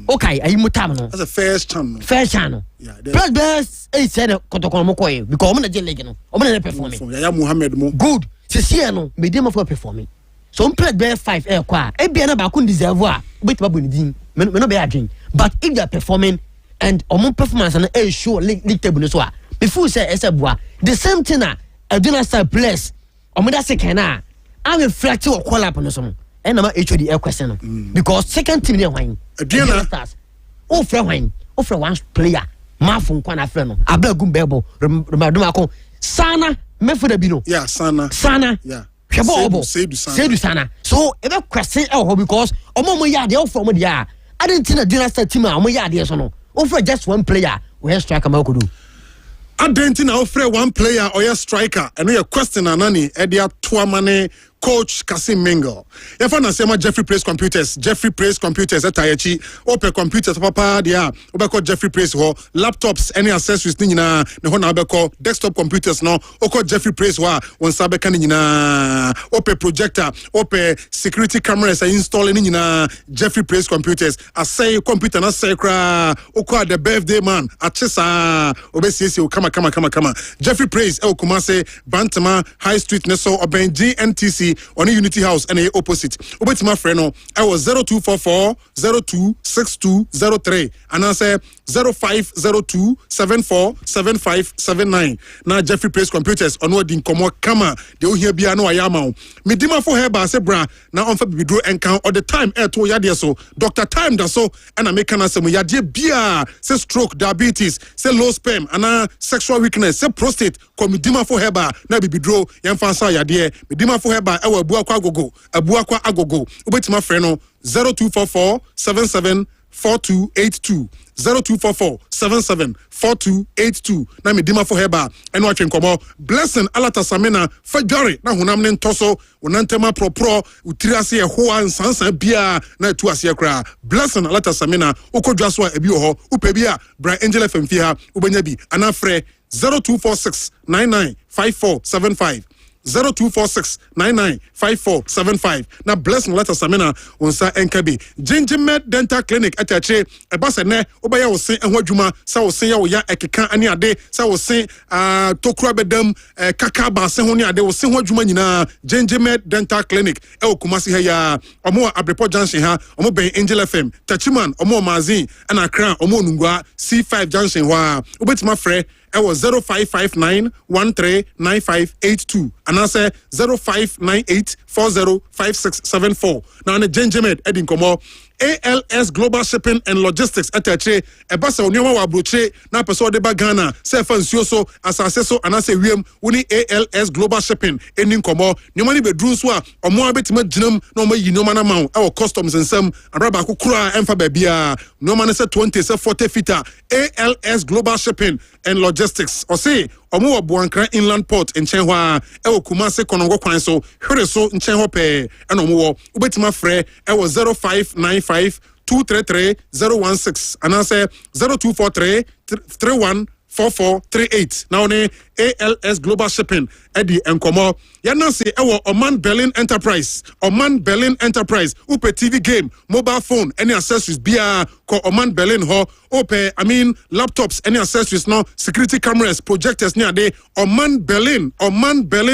okay ayi mo tam no that's a first channel yeah play best 8 se kotoko mo ko yi because o mo na je league no o mo na performing ya Muhammad mo good se see no medium for performing so play be 5 ko a e bia na ba kun deserve a wait ba boni din me no be adwin but if you are performing and omo performance na e show league table so a before say esabua the same thing na Aduna place omo da second na I'm reflecting or call up on some and I'm HOD air question because second team near wine Aduna stars oh friend wine oh for one player mafun kwana friend no abegum bebo remaduma sana me for the bino yeah sana yeah Sedu sana so ebe question because omo yard e from there I didn't think Aduna team omo yard so no oh for just one player we striker makodu Adentina offer one player or a striker and we question anani edia tuamane coach Kasim Mingle. If I say Jeffrey Praise Computers at Tayachi, open computers papa dia, obeko Jeffrey Praise ho, laptops any accessories ni na hona obeko desktop computers no, oko Jeffrey Praise wa on sabeka ni na open projector, open security cameras install ni na Jeffrey Praise Computers. I say computer na say kra oko the birthday man achesa obesiesi kama Jeffrey Praise Kumasi Bantama High Street Neso oben GNTC on Unity House and opposite. Obetima freno I was 0244 026203 and I say 0502 747579. Now Jeffrey Praise Computers on what din komo kama de o here bia no ayama. Medima for heba se bra na on fa bidro enkan all the time to yade so Dr. Time da so and I make an asem yade bia say stroke diabetes say low sperm and sexual weakness say prostate ko medima for heba na bibidro yemfa sa yade medima for heba e wa abuakwa agogo obetima freno 0244 77 4282 0244 77 4282 na medima for heba eno atwen komo blessing alata samena fadware na honam ne ntoso wonantema propro utiriase ho ansansa bia na tu ase kra blessing alata samena okodwa so ebi ho upebia bra angel fm fi ha ubenya bi anafre 0246 995475 0246995475 na blessing letter samina onsa enkabi gingermed dental clinic atache ebase ne obaya wo sen ehwo adwuma sa wo sen ya wo ya ekeka ani ade sa wo sen tokura bedam kaka ba sen ho ni ade wo sen ho adwuma nyina gingermed dental clinic e wo Kumasi ha ya omo Abrepo Junction ha omo ben Angel FM Tachiman omo Mazin ana Accra omo Nungwa C5 Junction wa obetima frɛ ɛwɔ 0559139582 anaasɛ 0598405674 na ne Gengemed ɛdi nkɔmmɔ ALS Global Shipping and Logistics atache ebasa onioma wa broche na peso de ba Ghana se fa nsuo so asase so anase wiem woni ALS Global Shipping eni nkomo nioma ni bedru so a omo abetima ginam na omo yi nioma na mawo e customs nsam abraba kokura emfa ba bia nioma ne se 20 se 40 fita ALS Global Shipping and Logistics o say omo wo Boankra Inland Port nchen ho a e wo Kumasi Konongo kwan so hwere so nchen ho pe e na omo wo obetima frɛ e wo 0595-233-016 and I say 0243-314438. Now ne ALS Global Shipping Eddie Nkomo Yanasi ewo Oman Berlin Enterprise Upe TV game mobile phone any accessories bia ko Oman Berlin ho Ope laptops any accessories no security cameras projectors near de Oman Berlin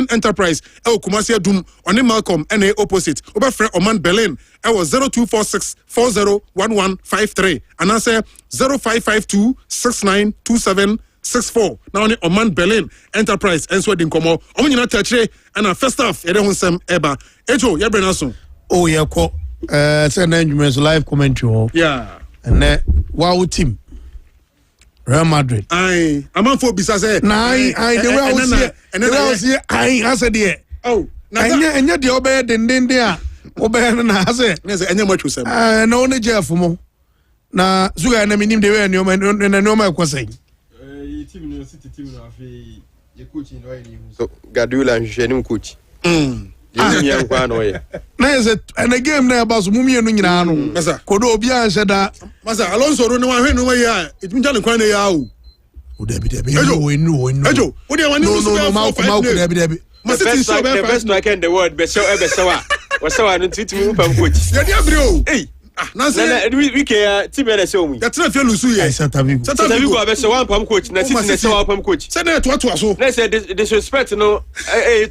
Enterprise ewo Kumasi Adum oni Malcolm NA opposite Obe friend Oman Berlin ewo 0246401153 and I say 0552692764 now on Oman Berlin Enterprise and so din komo omo nyina tachire and first off yede honsem eba ejo ye brenaso oh ye ko say na engineers live commentary yeah and wow team Real Madrid I amanfo bisa say na I the way I see I said there oh na enya de obey den a obey na say na say enya match usem na only Jeff mo na zuga na minim de way no ma kwasai team no afi ye coach no any so Guardiola nhwehwɛ coach yenya kwa no ye na is it and a game na ba so mumie no nyina no kodo obi an hyeda masa Alonso ro ne wa hwe no wa ya itimi jale kwan na ya o debi no ejo wo de wani no ma debi the best striker in the world be show wasawa no titimi pam coach ya dia bro na we can team na show me ya tena fie lusu ye Satavigo abese one pam coach na City na show one pam coach say na to so na say disrespect no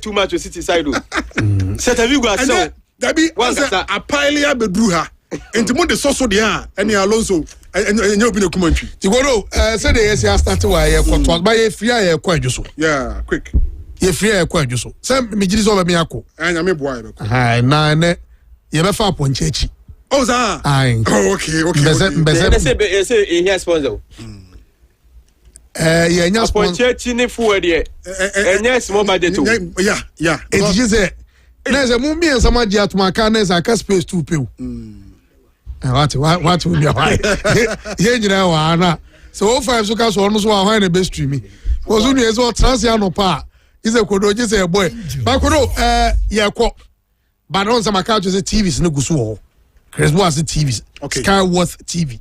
too much to City side o Satavigo aso dabi once a pile ya bedru ha enti mo de so de a ene Alonso enya obi na kumantwi ti go say the yes start wa ye kwoto ba ye free ye kwa adwo so yeah quick ye free ye kwa adwo so say me giri so ba me akọ anya me boy be ko na ne ye be fa aponchechi oh za okay They say he sponsor yeah nya sponsor ni forward here enya small budget yeah it just na ze mu mi nsama ji atuma ka na za ka space too pe what we be why ye nyina wa na so 05 so ka so no so wa na be stream ko so nu so transfer no pa is a kodo je say boy ba kodo ye ko ba no nsama ka jo say TVs no gusu ho Chris Boas TV, Skyworth TV.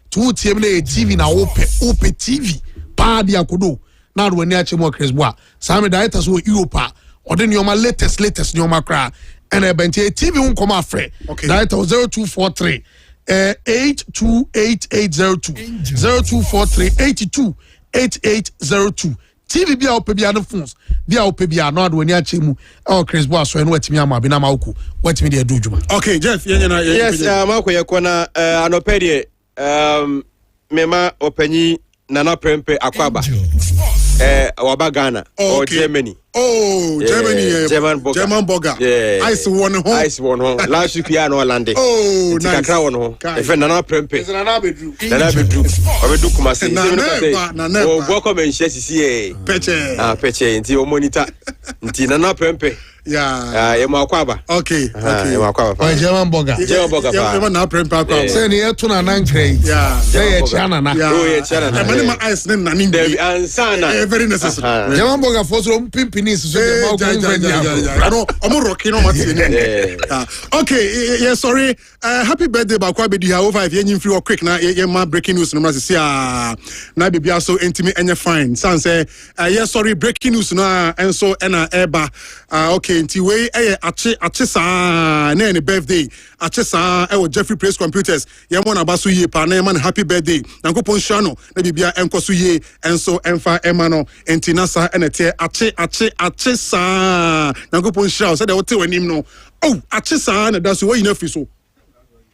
Two TM TV na open TV. Pa dia kodo. Na do ni ache mo Chris Boas. Same director so Europa. Ode ni oma latest ni oma kra. And bente TV un come afre. Director 0243 828802 0243 828802. TV bia opebia no phones bia opebia no ado ani ache mu Chris Boas so eno watimi ama bi na mawku watimi de adu djuma okay Jeff yenya yes mako yakona anopedie mema opanyi nana prempe akwaba waba Ghana or Germany German burger ice one home last week ya no lande nice kakra one home if nana prempe nana bedru obedu Kumasi o boko men shesi peche nti o monitor nti nana prempe ya makwaba okay ya makwaba German burger ya na prempe akwaba say ni etu na nan crate say ye chana na ye chana na mani ma ice na nindi ansana very necessary German burger for so pimpini so no omo rocky no mati okay yeah sorry happy birthday ba kwa be di ha over 5 yen free or quick na ye ma breaking news no say na bibia so intimi enye fine san say yeah sorry breaking news na enso na eba okay nti we ache sa na any birthday ache sa Jeffrey Praise Computers ye mo na ba so ye pa na man happy birthday na nkopon hwa no na bibia enko so ye enso emfa ema no enti na sa enete ache sa na nkopon hwa so de wote wanim no ache sa na da so we ina fi so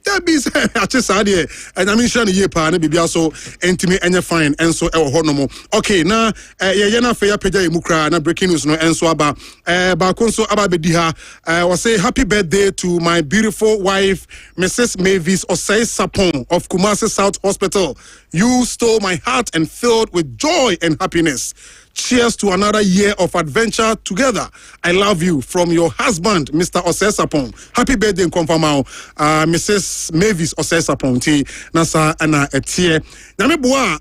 That be Achisade, and I mention ye pan, Bibia so, Entime and fine, and so El Honomo. Okay, now, Yana Faya Peja Mukra, and breaking news no and so about Bakonso Ababediha. Was say happy birthday to my beautiful wife, Mrs. Mavis Osei Sapon of Kumasi South Hospital. You stole my heart and filled with joy and happiness. Cheers to another year of adventure together. I love you from your husband, Mr. Osesapon. Happy birthday, confirmao, Mrs. Mavis Osesapon. Nasa ana etie. Name boa,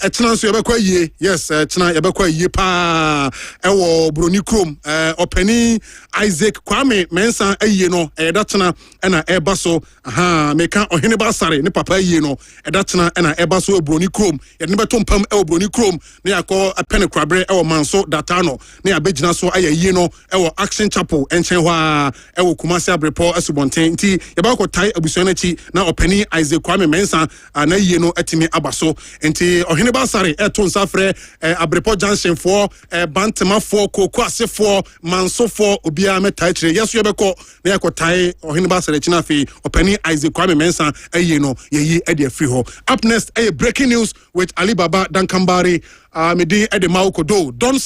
etina so yebekwa ye. Yes, etina yebekwa ye pa. Ewo broni krom, openi Isaac Kwame Mensa eye no. Edatena ena ebaso. Aha, meka ohene basare ne papa eye no. Edatena ena ebaso broni krom. Yedne beto mpam ewo broni krom. Ne akọ apene kwabre ewo manso datano ne abegina so aye no ewo Action Chapel enchen hwa ewo Kumasi Abrepo asubonten nti yeba ko tai abusuan achi na opani Isaac Kwame Mensa na ye no atimi abaso nti ohene basare eto nsafre Abrepo Junction for Bantema for Koko asefo manso for obia metai kire yeso yebeko na yakotai ohene basare chi na fi opani Isaac Kwame Mensa aye no ye ede free ho. Up next breaking news with Alibaba Dankambari. Medi Edemauko do. Don't